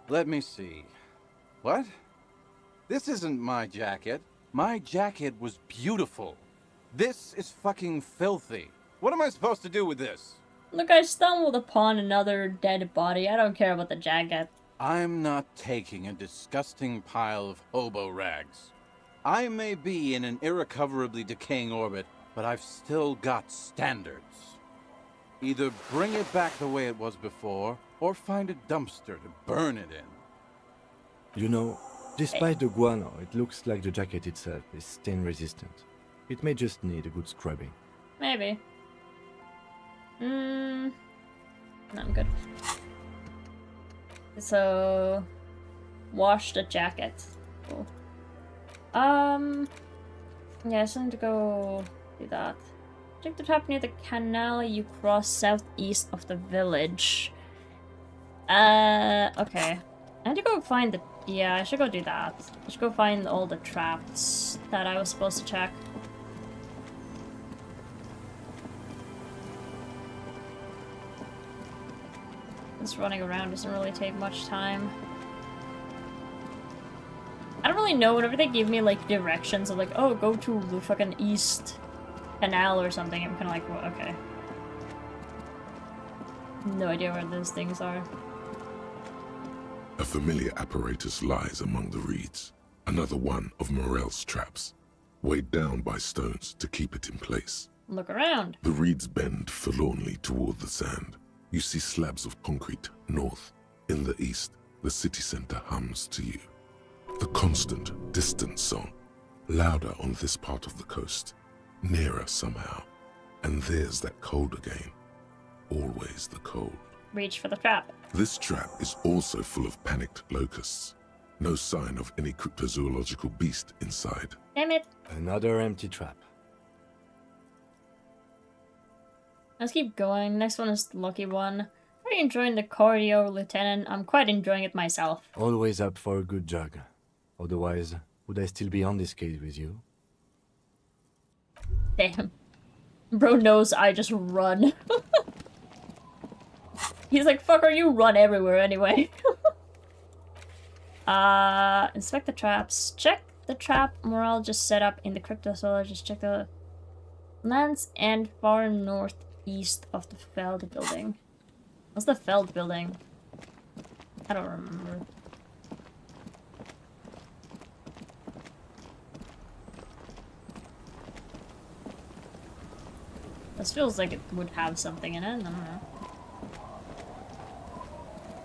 Let me see. What? This isn't my jacket. My jacket was beautiful. This is fucking filthy. What am I supposed to do with this? Look, I stumbled upon another dead body. I don't care about the jacket. I'm not taking a disgusting pile of hobo rags. I may be in an irrecoverably decaying orbit, but I've still got standards. Either bring it back the way it was before, or find a dumpster to burn it in. You know, despite the guano, it looks like the jacket itself is stain resistant. It may just need a good scrubbing. Maybe. No, I'm good. So, wash the jacket. Cool. Yeah, I still need to go do that. Check the tap near the canal you cross southeast of the village. Okay. I need to go find the... Yeah, I should go do that. I should go find all the traps that I was supposed to check. This running around doesn't really take much time. I don't really know, whenever they give me like directions of like, oh, go to the fucking east canal or something, I'm kinda like, well, okay. No idea where those things are. A familiar apparatus lies among the reeds. Another one of Morel's traps, weighed down by stones to keep it in place. Look around. The reeds bend forlornly toward the sand. You see slabs of concrete north. In the east, the city center hums to you. The constant, distant song, louder on this part of the coast, nearer somehow. And there's that cold again. Always the cold. Reach for the trap. This trap is also full of panicked locusts. No sign of any cryptozoological beast inside. Damn it. Another empty trap. Let's keep going. Next one is the lucky one. Are you enjoying the cardio, Lieutenant? I'm quite enjoying it myself. Always up for a good jog. Otherwise, would I still be on this case with you? Damn. Bro knows I just run. He's like, fucker, you run everywhere anyway. Inspect the traps. Check the trap morale just set up in the cryptozoologist. Check the lands and far northeast of the Feld building. What's the Feld building? I don't remember. This feels like it would have something in it. I don't know.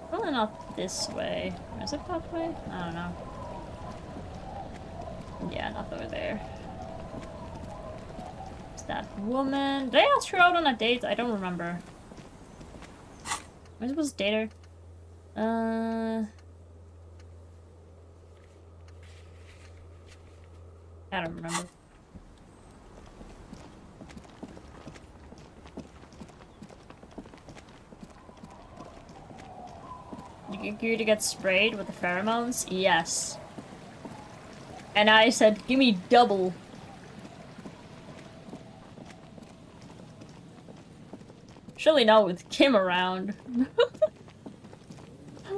Probably not this way. Is it that way? I don't know. Yeah, not over there. Is that woman? Did I ask her out on a date? I don't remember. Am I supposed to date her? I don't remember. You agree to get sprayed with the pheromones? Yes. And I said, give me double. Surely not with Kim around.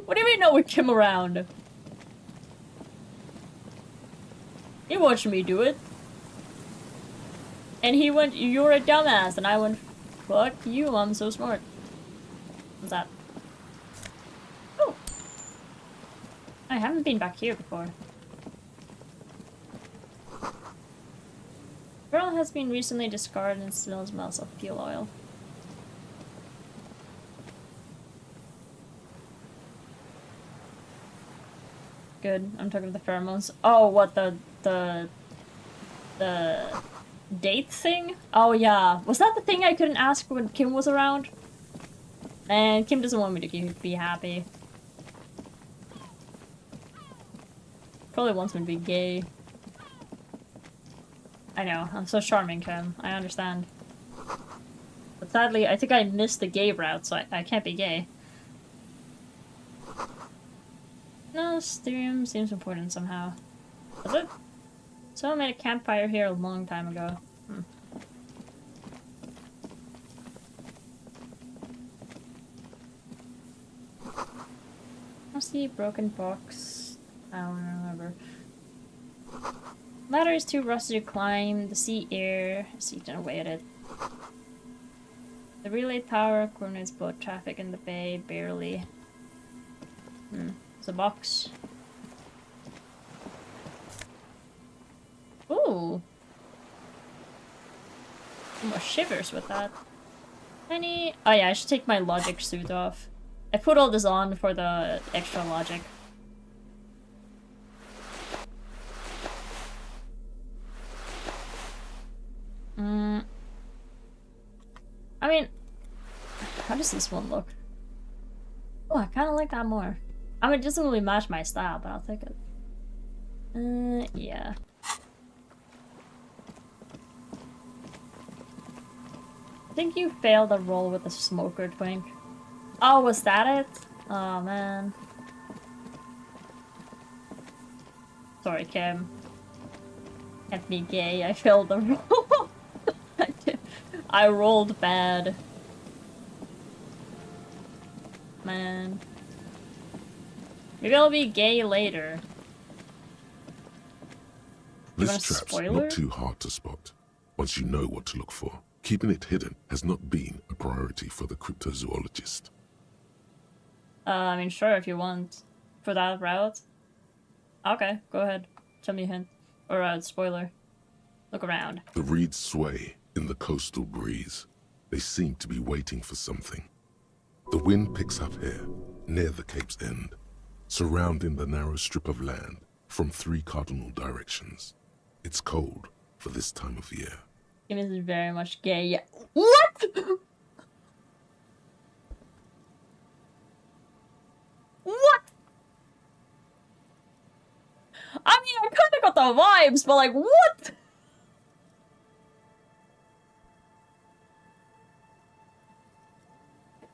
What do you mean not with Kim around? He watched me do it. And he went, you're a dumbass. And I went, fuck you, I'm so smart. What's that? Oh. I haven't been back here before. Barrel has been recently discarded and still smells of fuel oil. Good. I'm talking about the pheromones. Oh, what the date thing? Oh yeah. Was that the thing I couldn't ask when Kim was around? And Kim doesn't want me to be happy. Probably wants me to be gay. I know, I'm so charming, Kim. I understand. But sadly, I think I missed the gay route, so I can't be gay. No, Styrium seems important somehow. Was it? Someone made a campfire here a long time ago. I see broken box. I don't remember. Ladder is too rusty to climb. The sea air has eaten away at it. The relay tower coordinates boat traffic in the bay barely. It's a box. Ooh. More shivers with that. Any? Oh yeah, I should take my logic suit off. I put all this on for the extra logic. I mean, how does this one look? Oh, I kind of like that more. I mean, it doesn't really match my style, but I'll take it. Yeah. I think you failed a roll with the smoker, Twink. Oh, was that it? Oh, man. Sorry, Kim. Can't be gay. I failed the roll. I rolled bad. Man. Maybe I'll be gay later. This trap's not too hard to spot, once you know what to look for. Keeping it hidden has not been a priority for the cryptozoologist. I mean, sure, if you want. For that route? Okay, go ahead. Tell me a hint. Or a spoiler. Look around. The reeds sway in the coastal breeze. They seem to be waiting for something. The wind picks up here, near the cape's end, surrounding the narrow strip of land from 3 cardinal directions. It's cold for this time of year. Kim is very much gay. Yeah. What? What? I mean, I kinda got the vibes, but like, what?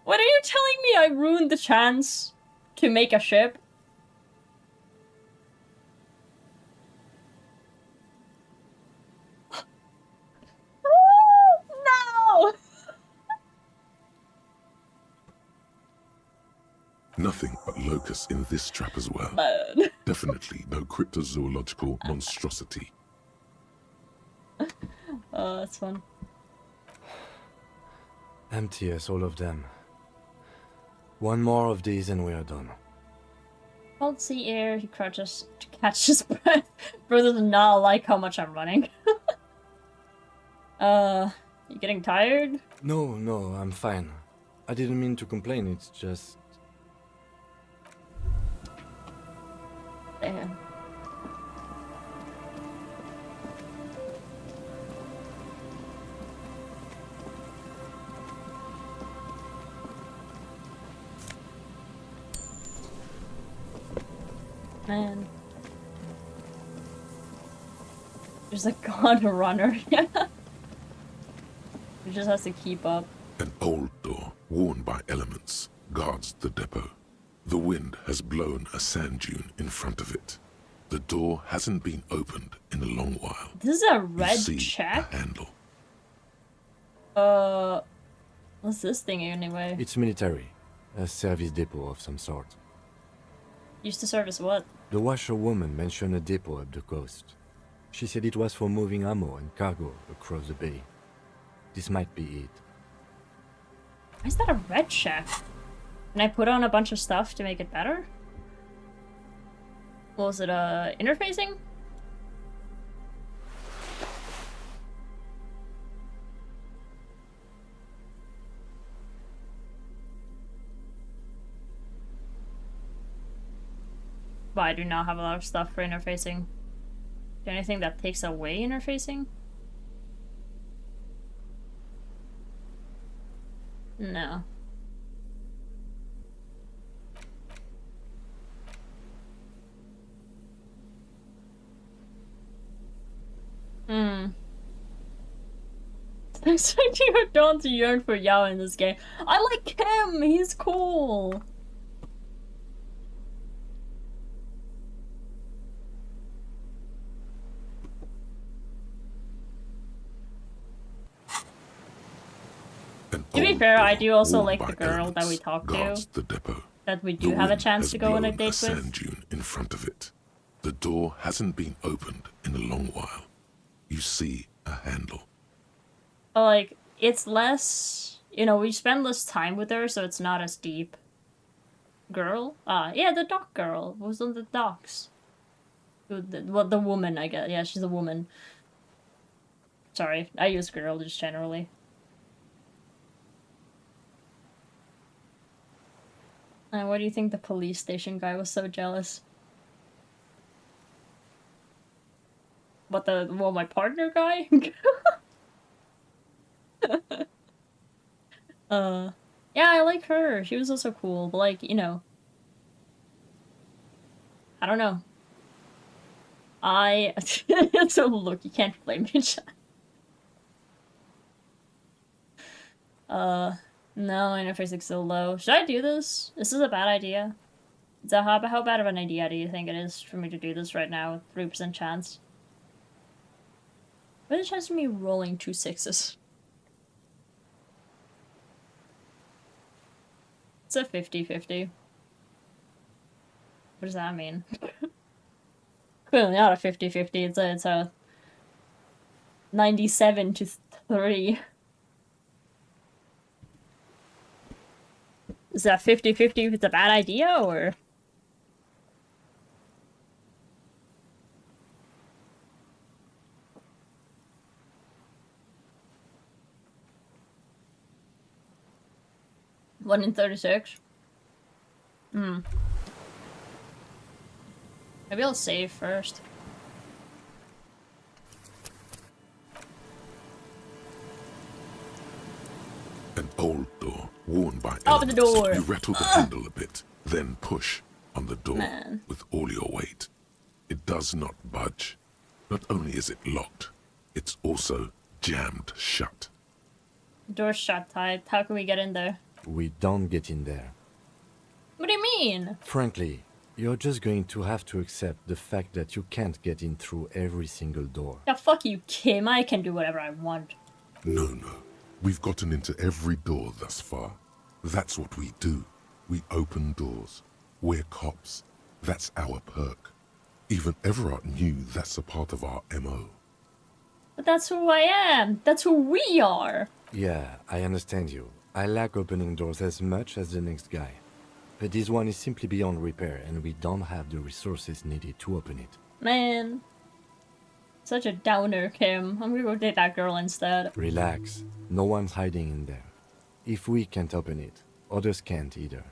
What are you telling me? I ruined the chance to make a ship? No! Nothing but locusts in this trap as well. Man. Definitely no cryptozoological monstrosity. Oh, that's fun. Empty as all of them. One more of these and we are done. Cold sea air, he crouches to catch his breath. Bro does not like how much I'm running. You getting tired? No, I'm fine. I didn't mean to complain, it's just... Damn. Man. There's a god runner, yeah. He just has to keep up. An old door, worn by elements, guards the depot. The wind has blown a sand dune in front of it. The door hasn't been opened in a long while. This is a red You see check? a handle. What's this thing anyway? It's military. A service depot of some sort. Used to serve as what? The washerwoman mentioned a depot up the coast. She said it was for moving ammo and cargo across the bay. This might be it. Why is that a red check? Can I put on a bunch of stuff to make it better? What was it, interfacing? But I do not have a lot of stuff for interfacing. Is there anything that takes away interfacing? No. I'm expecting your dawn to yearn for Yao in this game. I like him! He's cool! To be fair, I do also like the girl that we talked to. The depot. That we do have a chance to go on a date with. Sand dune in front of it. The door hasn't been opened in a long while. You see a handle. But like, it's less, you know, we spend less time with her, so it's not as deep. Girl? Yeah, the dock girl was on the docks. The woman, I guess. Yeah, she's a woman. Sorry, I use girl just generally. And why do you think the police station guy was so jealous? What, my partner guy? Yeah, I like her. She was also cool, but like, you know. I don't know. So look, you can't blame me. No, interface is so low. Should I do this? This is a bad idea. So how bad of an idea do you think it is for me to do this right now with 3% chance? What is the chance of me rolling 2 6s? It's a 50-50. What does that mean? Clearly not a 50-50, it's a 97-3. Is that 50-50 if it's a bad idea, or? One in 36? Maybe I'll save first. An old door, worn by Open the elements. door! You rattle the handle a bit, then push on the door Man. with all your weight. It does not budge. Not only is it locked, it's also jammed shut. Door's shut tight. How can we get in there? We don't get in there. What do you mean? Frankly, you're just going to have to accept the fact that you can't get in through every single door. Yeah, fuck you, Kim. I can do whatever I want. No. We've gotten into every door thus far. That's what we do. We open doors. We're cops. That's our perk. Even Everard knew that's a part of our MO. But that's who I am. That's who we are. Yeah, I understand you. I like opening doors as much as the next guy. But this one is simply beyond repair, and we don't have the resources needed to open it. Man. Such a downer, Kim. I'm gonna go date that girl instead. Relax. No one's hiding in there. If we can't open it, others can't either.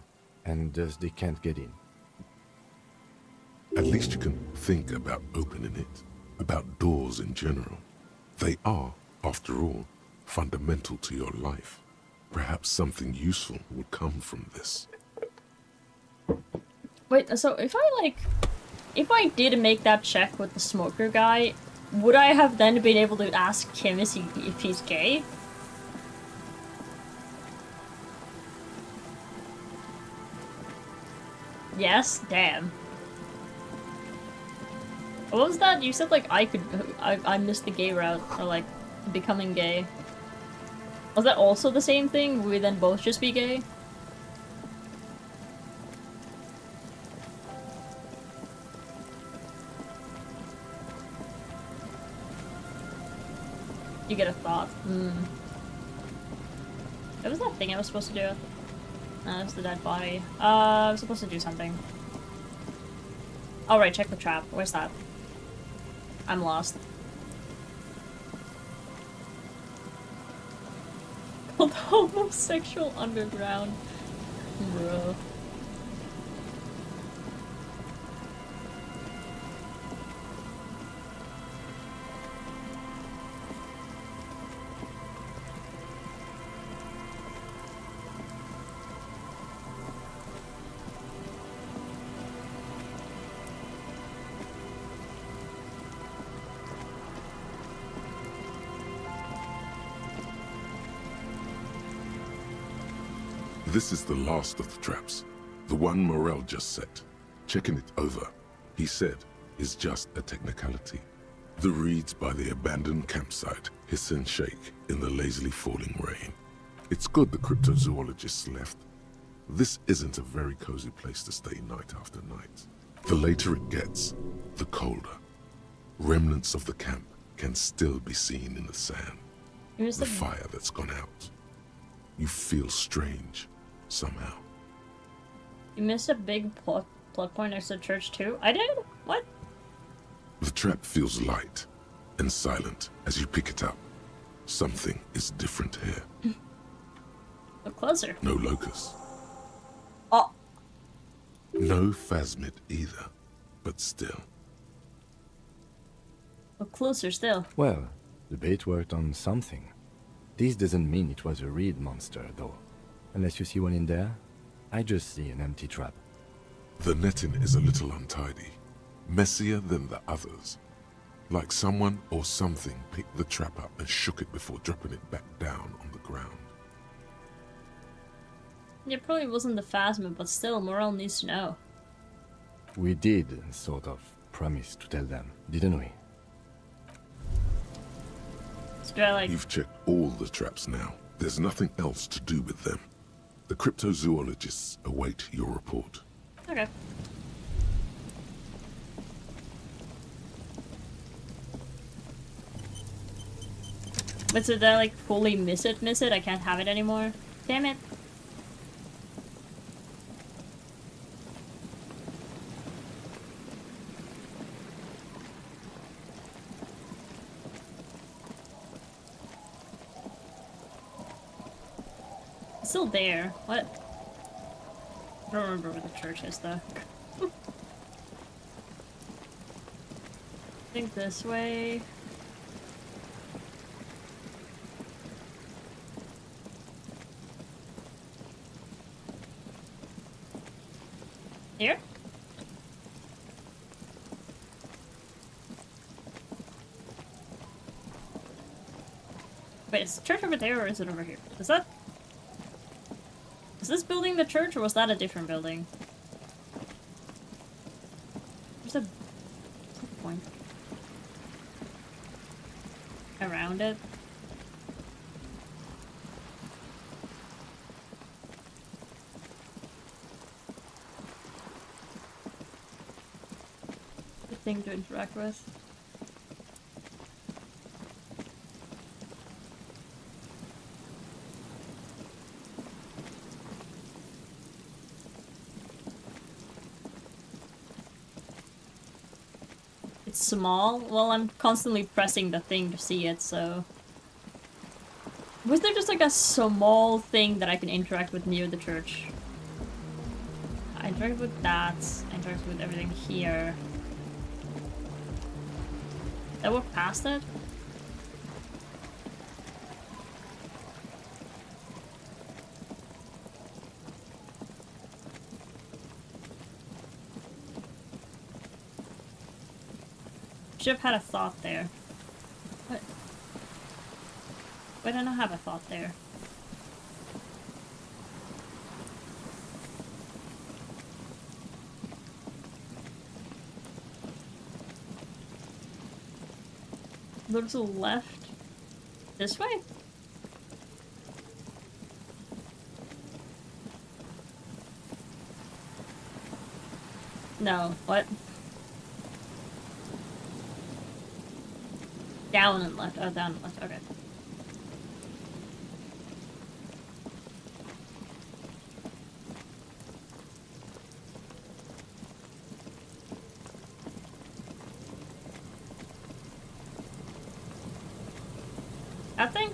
And thus they can't get in. At least you can think about opening it, about doors in general. They are, after all, fundamental to your life. Perhaps something useful will come from this. Wait, so if I did make that check with the smoker guy, would I have then been able to ask him if he's gay? Yes? Damn. What was that? You said like I missed the gay route, or like becoming gay. Was that also the same thing? Would we then both just be gay? You get a thought. What was that thing I was supposed to do? That was the dead body. I was supposed to do something. Oh right, check the trap. Where's that? I'm lost. Called Homosexual Underground. Bro. This is the last of the traps. The one Morel just set. Checking it over, he said, is just a technicality. The reeds by the abandoned campsite hiss and shake in the lazily falling rain. It's good the cryptozoologists left. This isn't a very cozy place to stay night after night. The later it gets, the colder. Remnants of the camp can still be seen in the sand. The fire that's gone out. You feel strange, somehow. You missed a big plot point next to the church too? I did? What? The trap feels light and silent as you pick it up. Something is different here. Look closer. No locust. Oh. No phasmid either, but still. Look closer still. Well, the bait worked on something. This doesn't mean it was a reed monster, though. Unless you see one in there, I just see an empty trap. The netting is a little untidy, messier than the others. Like someone or something picked the trap up and shook it before dropping it back down on the ground. It probably wasn't the phasma, but still, Morel needs to know. We did, sort of, promise to tell them, didn't we? So do I, like... You've checked all the traps now. There's nothing else to do with them. The cryptozoologists await your report. Okay. But so did I, like, fully miss it? I can't have it anymore? Damn it. It's still there. What? I don't remember where the church is, though. I think this way. Here? Wait, is the church over there or is it over here? Is that... Is this building the church or was that a different building? There's a point around it. thing to interact with. It's small. Well, I'm constantly pressing the thing to see it, so... Was there just like a small thing that I can interact with near the church? I interact with that. I interact with everything here. Did I walk past it? Should have had a thought there. What? Why don't I have a thought there? Go to the left? This way? No, what? Down and left. Oh, down and left. Okay. That thing?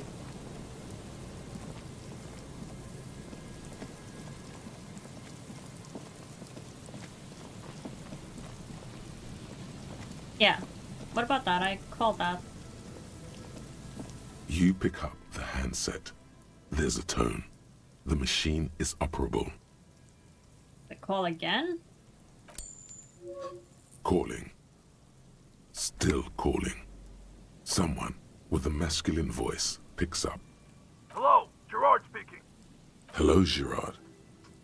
Yeah. What about that? I called that. You pick up the handset. There's a tone. The machine is operable. I call again? Calling. Still calling. Someone with a masculine voice picks up. Hello, Gerard speaking. Hello, Gerard.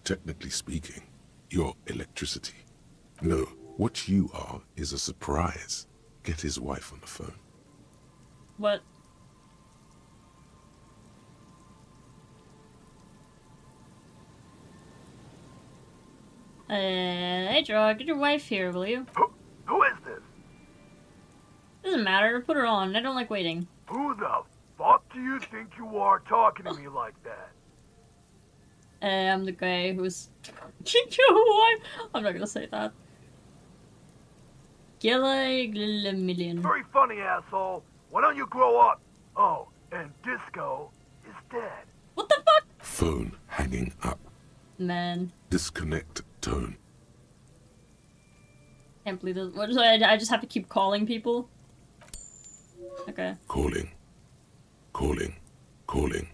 Technically speaking, you're electricity. No, what you are is a surprise. Get his wife on the phone. What? Hey Gerard, get your wife here, will you? Who is this? Doesn't matter, put her on. I don't like waiting. Who the fuck do you think you are talking to me like that? I'm the guy who's... What? I'm not gonna say that. Million. Very funny, asshole. Why don't you grow up? Oh, and Disco is dead. What the fuck? Phone hanging up. Man. Disconnect tone. Can't believe this. What, so I just have to keep calling people? Okay. Calling. Calling. Calling.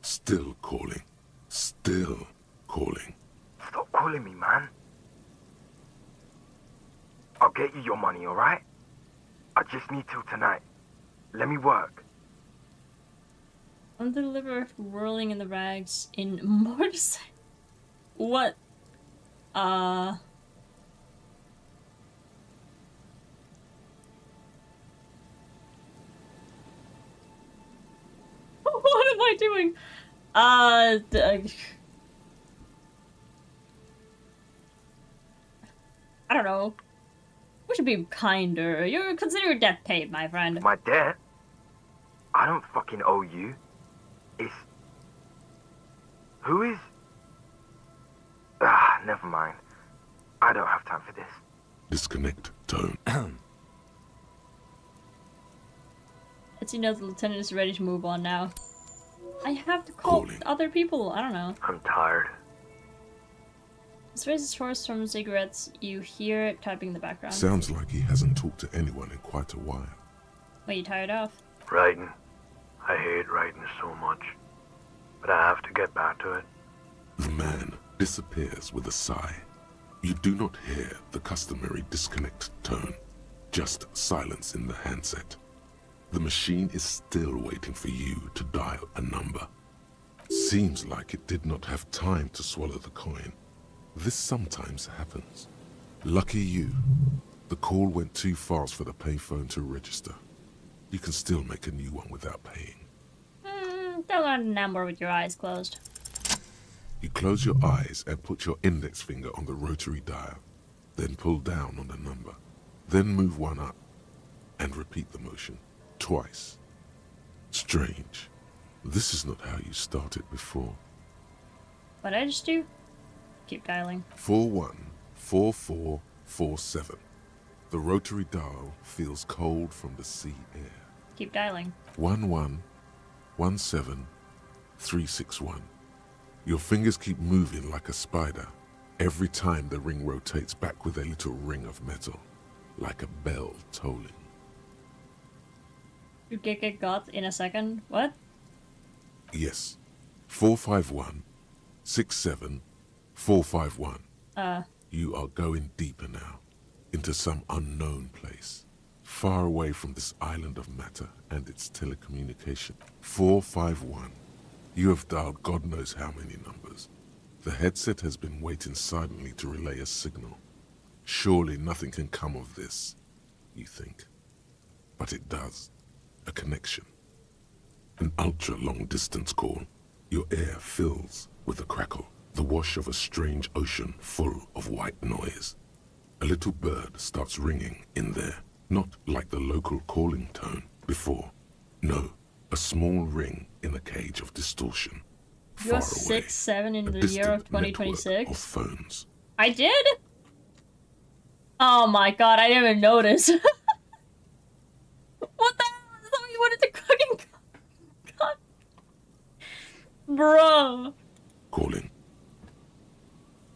Still calling. Still calling. Stop calling me, man. I'll get you your money, alright? I just need till tonight. Let me work. Undelivered, whirling in the rags in motorcycle. What? What am I doing? I don't know. We should be kinder. You're considered debt paid, my friend. My debt? I don't fucking owe you. It's... Who is... Ah, never mind. I don't have time for this. Disconnect tone. Lets you know the lieutenant is ready to move on now. I have to call other people. I don't know. I'm tired. This raises horse from cigarettes. You hear it typing in the background. Sounds like he hasn't talked to anyone in quite a while. What are you tired of? Writing. I hate writing so much. But I have to get back to it. The man disappears with a sigh. You do not hear the customary disconnect tone, just silence in the handset. The machine is still waiting for you to dial a number. Seems like it did not have time to swallow the coin. This sometimes happens. Lucky you. The call went too fast for the payphone to register. You can still make a new one without paying. Don't learn a number with your eyes closed. You close your eyes and put your index finger on the rotary dial, then pull down on the number. Then move one up and repeat the motion twice. Strange. This is not how you started before. What did I just do? Keep dialing. 414447. The rotary dial feels cold from the sea air. Keep dialing. 1117361. Your fingers keep moving like a spider. Every time the ring rotates back with a little ring of metal, like a bell tolling. You get got in a second. What? Yes. 45167451. You are going deeper now, into some unknown place, far away from this island of matter and its telecommunication. 451. You have dialed God knows how many numbers. The headset has been waiting silently to relay a signal. Surely nothing can come of this, you think. But it does. A connection. An ultra-long distance call. Your ear fills with a crackle, the wash of a strange ocean full of white noise. A little bird starts ringing in there, not like the local calling tone before. No, a small ring in a cage of distortion. You're Far away. 6'7" in A the year distant of 2026. network of phones. I did? Oh my god, I didn't even notice. What the hell? I thought you wanted to fucking God. Bro.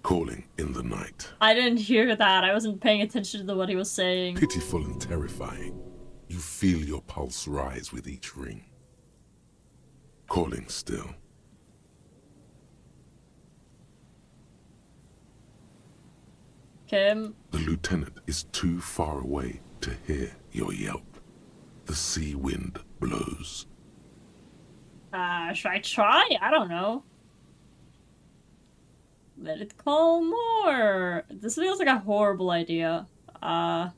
Calling in the night. I didn't hear that. I wasn't paying attention to what he was saying. Pitiful and terrifying. You feel your pulse rise with each ring. Calling still. Kim. The lieutenant is too far away to hear your yelp. The sea wind blows. Should I try? I don't know. Let it call more. This feels like a horrible idea. I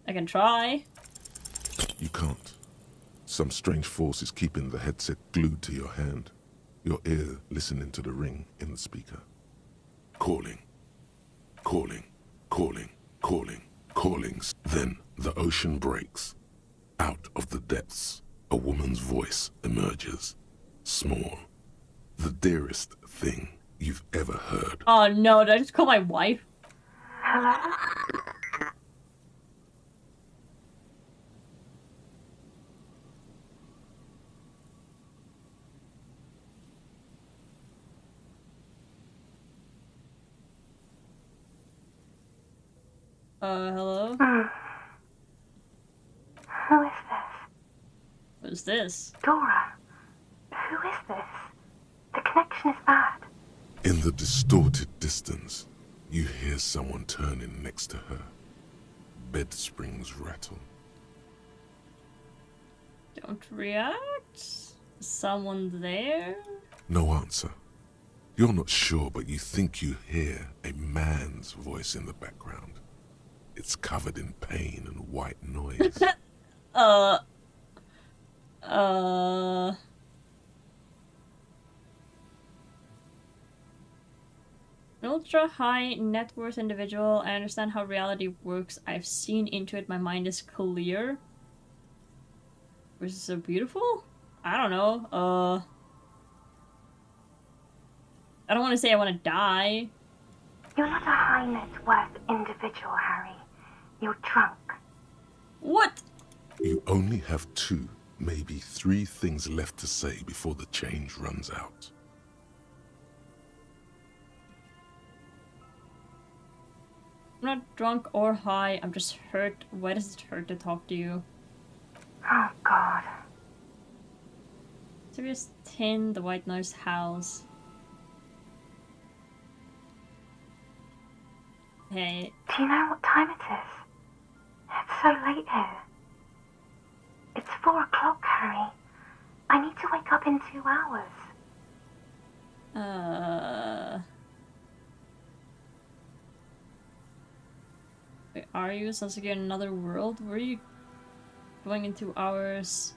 can try. You can't. Some strange force is keeping the headset glued to your hand. Your ear listening to the ring in the speaker. Calling. Calling. Calling. Calling. Callings. Then the ocean breaks. Out of the depths, a woman's voice emerges. Small. The dearest thing you've ever heard. Oh no, did I just call my wife? Hello? Who is this? Who's this? Dora. Who is this? The connection is bad. In the distorted distance, you hear someone turning next to her. Bed springs rattle. Don't react? Is someone there? No answer. You're not sure, but you think you hear a man's voice in the background. It's covered in pain and white noise. An ultra high net worth individual. I understand how reality works. I've seen into it. My mind is clear. Was it so beautiful? I don't know. I don't want to say I want to die. You're not a high net worth individual, Harry. You're drunk. What? You only have 2, maybe 3 things left to say before the change runs out. I'm not drunk or high. I'm just hurt. Why does it hurt to talk to you? Oh, God. Serious tin, the white noise howls. Hey. Do you know what time it is? It's so late here. It's 4 o'clock, Harry. I need to wake up in 2 hours. Wait, are you? Sounds like you're in another world. Where are you going in 2 hours?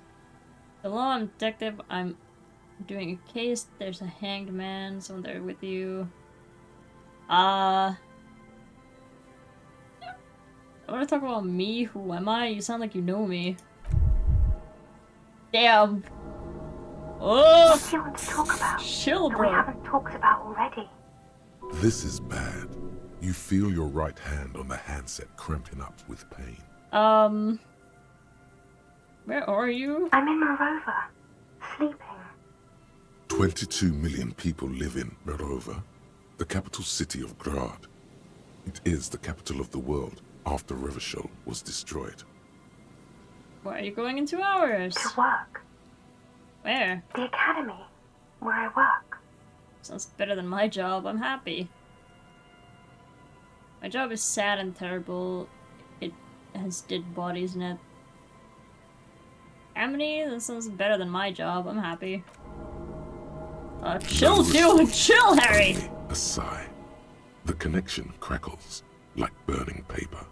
Hello, I'm detective. I'm doing a case. There's a hanged man. Someone there with you. wanna talk about me? Who am I? You sound like you know me. Damn. Oh! What do you want to talk about? Chill, that bro. we haven't talked about already? This is bad. You feel your right hand on the handset cramping up with pain. Where are you? I'm in Morova, sleeping. 22 million people live in Morova, the capital city of Grad. It is the capital of the world after Revachol was destroyed. Why are you going in 2 hours? To work. Where? The academy, where I work. Sounds better than my job. I'm happy. My job is sad and terrible. It has dead bodies in it. Harmony? That sounds better than my job. I'm happy. Chill, dude! Chill, Harry! A sigh. The connection crackles like burning paper.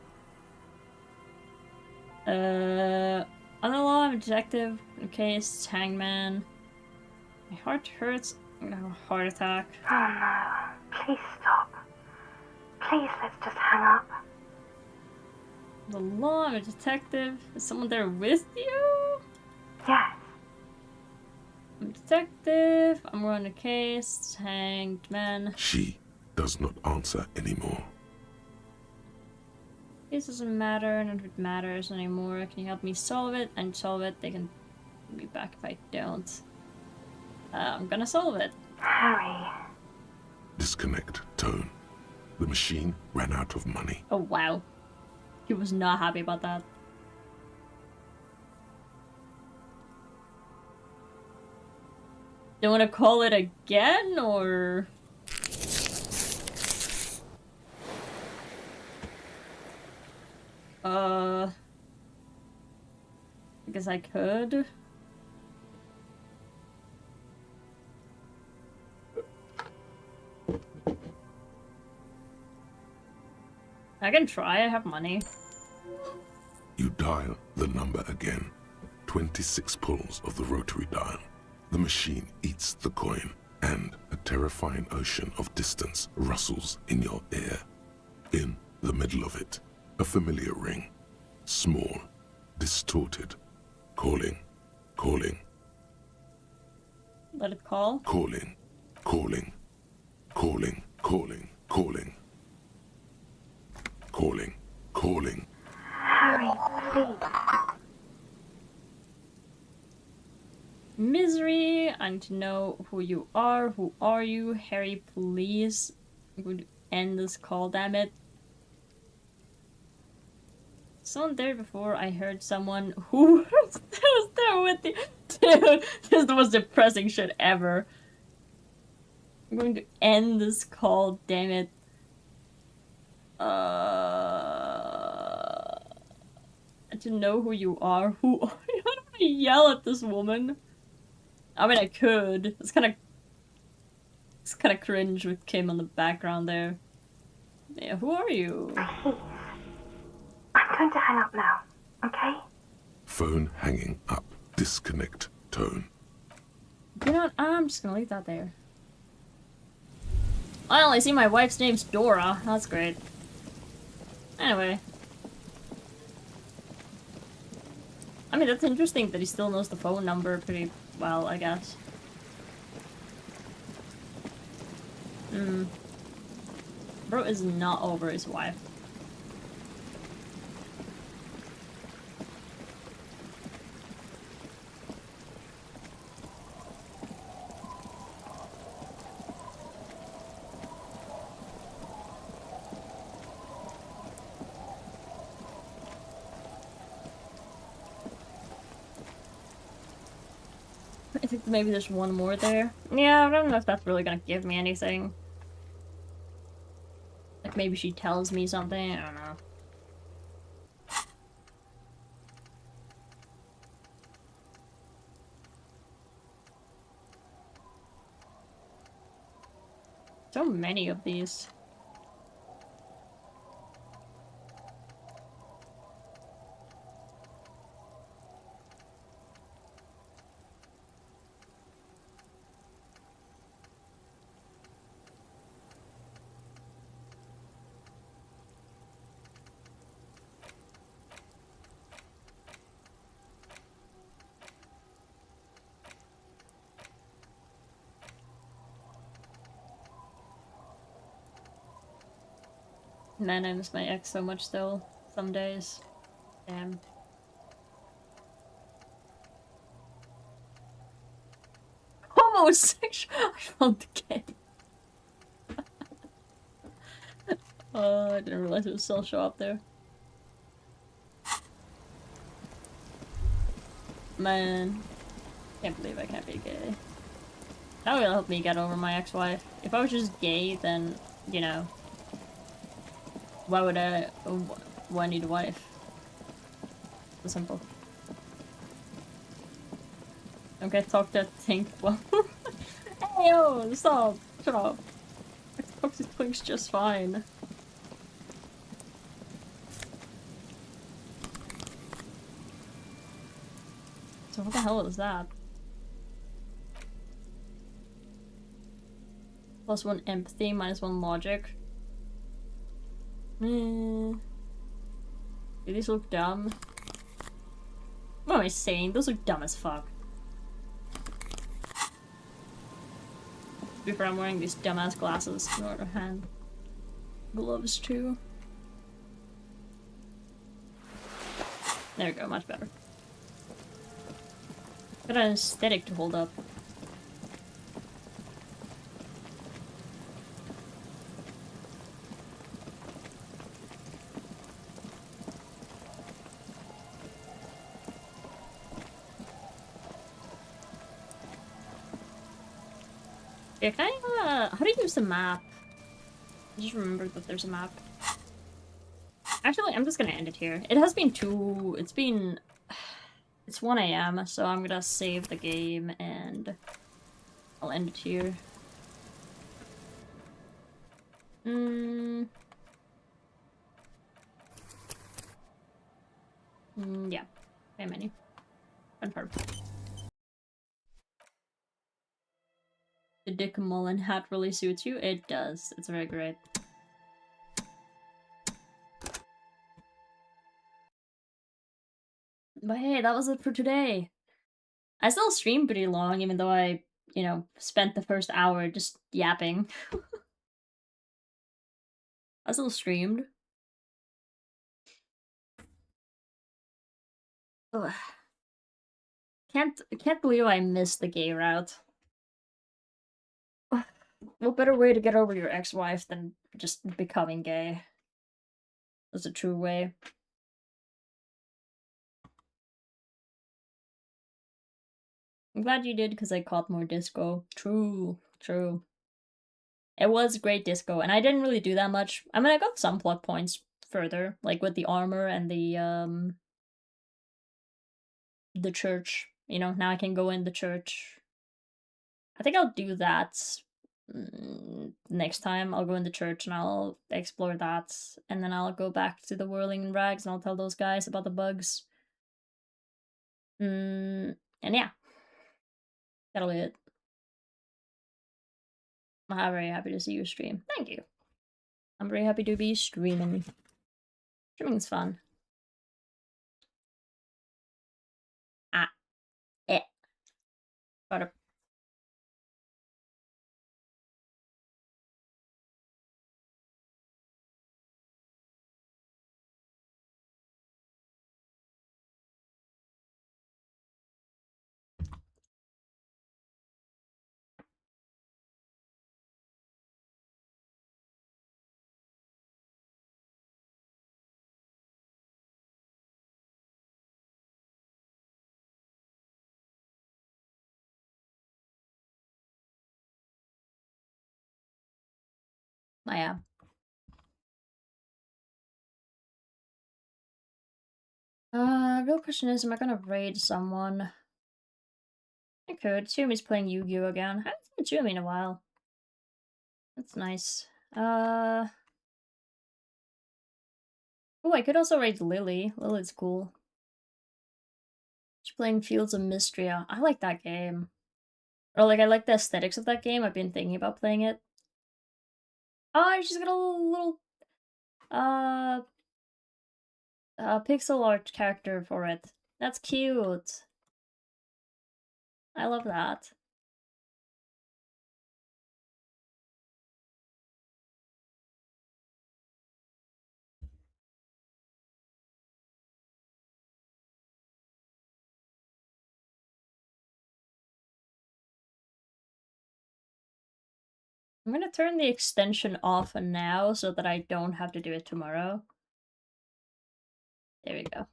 Unalarmed detective. Okay, it's Hangman. My heart hurts. I'm gonna have a heart attack. Oh no. Please stop. Please, let's just hang up. The law, I'm a detective. Is someone there with you? Yes. I'm a detective. I'm running a case. It's hanged man. She does not answer anymore. This doesn't matter, none of it matters anymore. Can you help me solve it? And solve it. They can be back if I don't. I'm gonna solve it. Harry. Disconnect tone. The machine ran out of money. Oh wow. He was not happy about that. Don't want to call it again, or... I guess I could. I can try, I have money. You dial the number again. 26 pulls of the rotary dial. The machine eats the coin, and a terrifying ocean of distance rustles in your ear. In the middle of it, a familiar ring. Small, distorted. Calling, calling. Let it call. Calling, calling, calling, calling, calling. Calling, calling. Harry, please. Misery, I need to know who you are. Who are you? Harry, please. I'm going to end this call, damn it. Someone there before I heard someone who was there with you. Dude, this is the most depressing shit ever. I'm going to end this call, damn it. To know who you are. Who are you? I don't want to yell at this woman. I mean, I could. It's kind of cringe with Kim on the background there. Yeah, who are you? Please. I'm going to hang up now, okay? Phone hanging up. Disconnect tone. You know what? I'm just gonna leave that there. Well, I see my wife's name's Dora. That's great. Anyway. I mean, that's interesting that he still knows the phone number pretty well, I guess. Bro is not over his wife. I think maybe there's one more there. Yeah, I don't know if that's really gonna give me anything. Like maybe she tells me something, I don't know. So many of these. Man, I miss my ex so much still. Some days. Damn. Homosexual! I found the game. Oh, I didn't realize it was still show up there. Man. Can't believe I can't be gay. That will help me get over my ex-wife. If I was just gay, then, you know, why would I need a wife? So simple. Okay, talk that think. Well, hey, yo, stop! Shut up. I talk to things just fine. So what the hell is that? +1 empathy, -1 logic. Do these look dumb? What am I saying? Those look dumb as fuck. Before I'm wearing these dumbass glasses in order to hand gloves too. There we go, much better. Got an aesthetic to hold up. Yeah, can I, how do you use the map? I just remembered that there's a map. Actually, I'm just gonna end it here. It has been it's 1 AM, so I'm gonna save the game and I'll end it here. Yeah. Same menu. Confirm. The Dick Mullen hat really suits you? It does. It's very great. But hey, that was it for today. I still streamed pretty long, even though I, you know, spent the first hour just yapping. I still streamed. Ugh. Can't believe I missed the gay route. What better way to get over your ex-wife than just becoming gay? That's a true way. I'm glad you did, because I caught more disco. True, true. It was great disco, and I didn't really do that much. I mean, I got some plot points further, like with the armor and the church. You know, now I can go in the church. I think I'll do that next time. I'll go in the church and I'll explore that, and then I'll go back to the whirling rags and I'll tell those guys about the bugs. And yeah, that'll be it. I'm very happy to see you stream. Thank you. I'm very happy to be streaming. Streaming's fun. Ah, butter. Yeah. Real question is, am I gonna raid someone? I could. Tsumi's playing Yu-Gi-Oh! Again. I haven't seen Tsumi in a while. That's nice. Oh, I could also raid Lily. Lily's cool. She's playing Fields of Mystria. I like that game. Or, like, I like the aesthetics of that game. I've been thinking about playing it. Oh, she's got a little pixel art character for it. That's cute. I love that. I'm gonna turn the extension off now so that I don't have to do it tomorrow. There we go.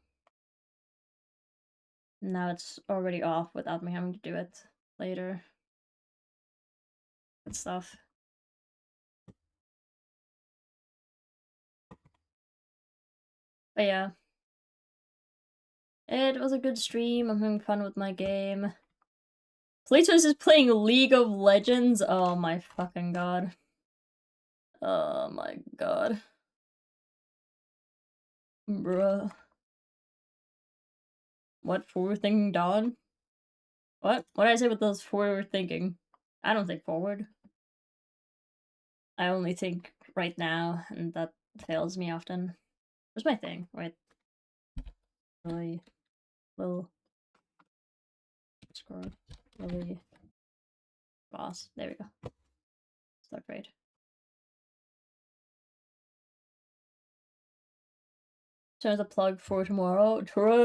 Now it's already off without me having to do it later. Good stuff. But yeah. It was a good stream. I'm having fun with my game. Platos is playing League of Legends. Oh my fucking god. Oh my god. Bruh. What forward thinking, Dawn? What? What did I say with those forward thinking? I don't think forward. I only think right now, and that fails me often. Where's my thing? Wait. Really? Will. Score. Really. Boss. There we go. Start raid. Turn the plug for tomorrow. True.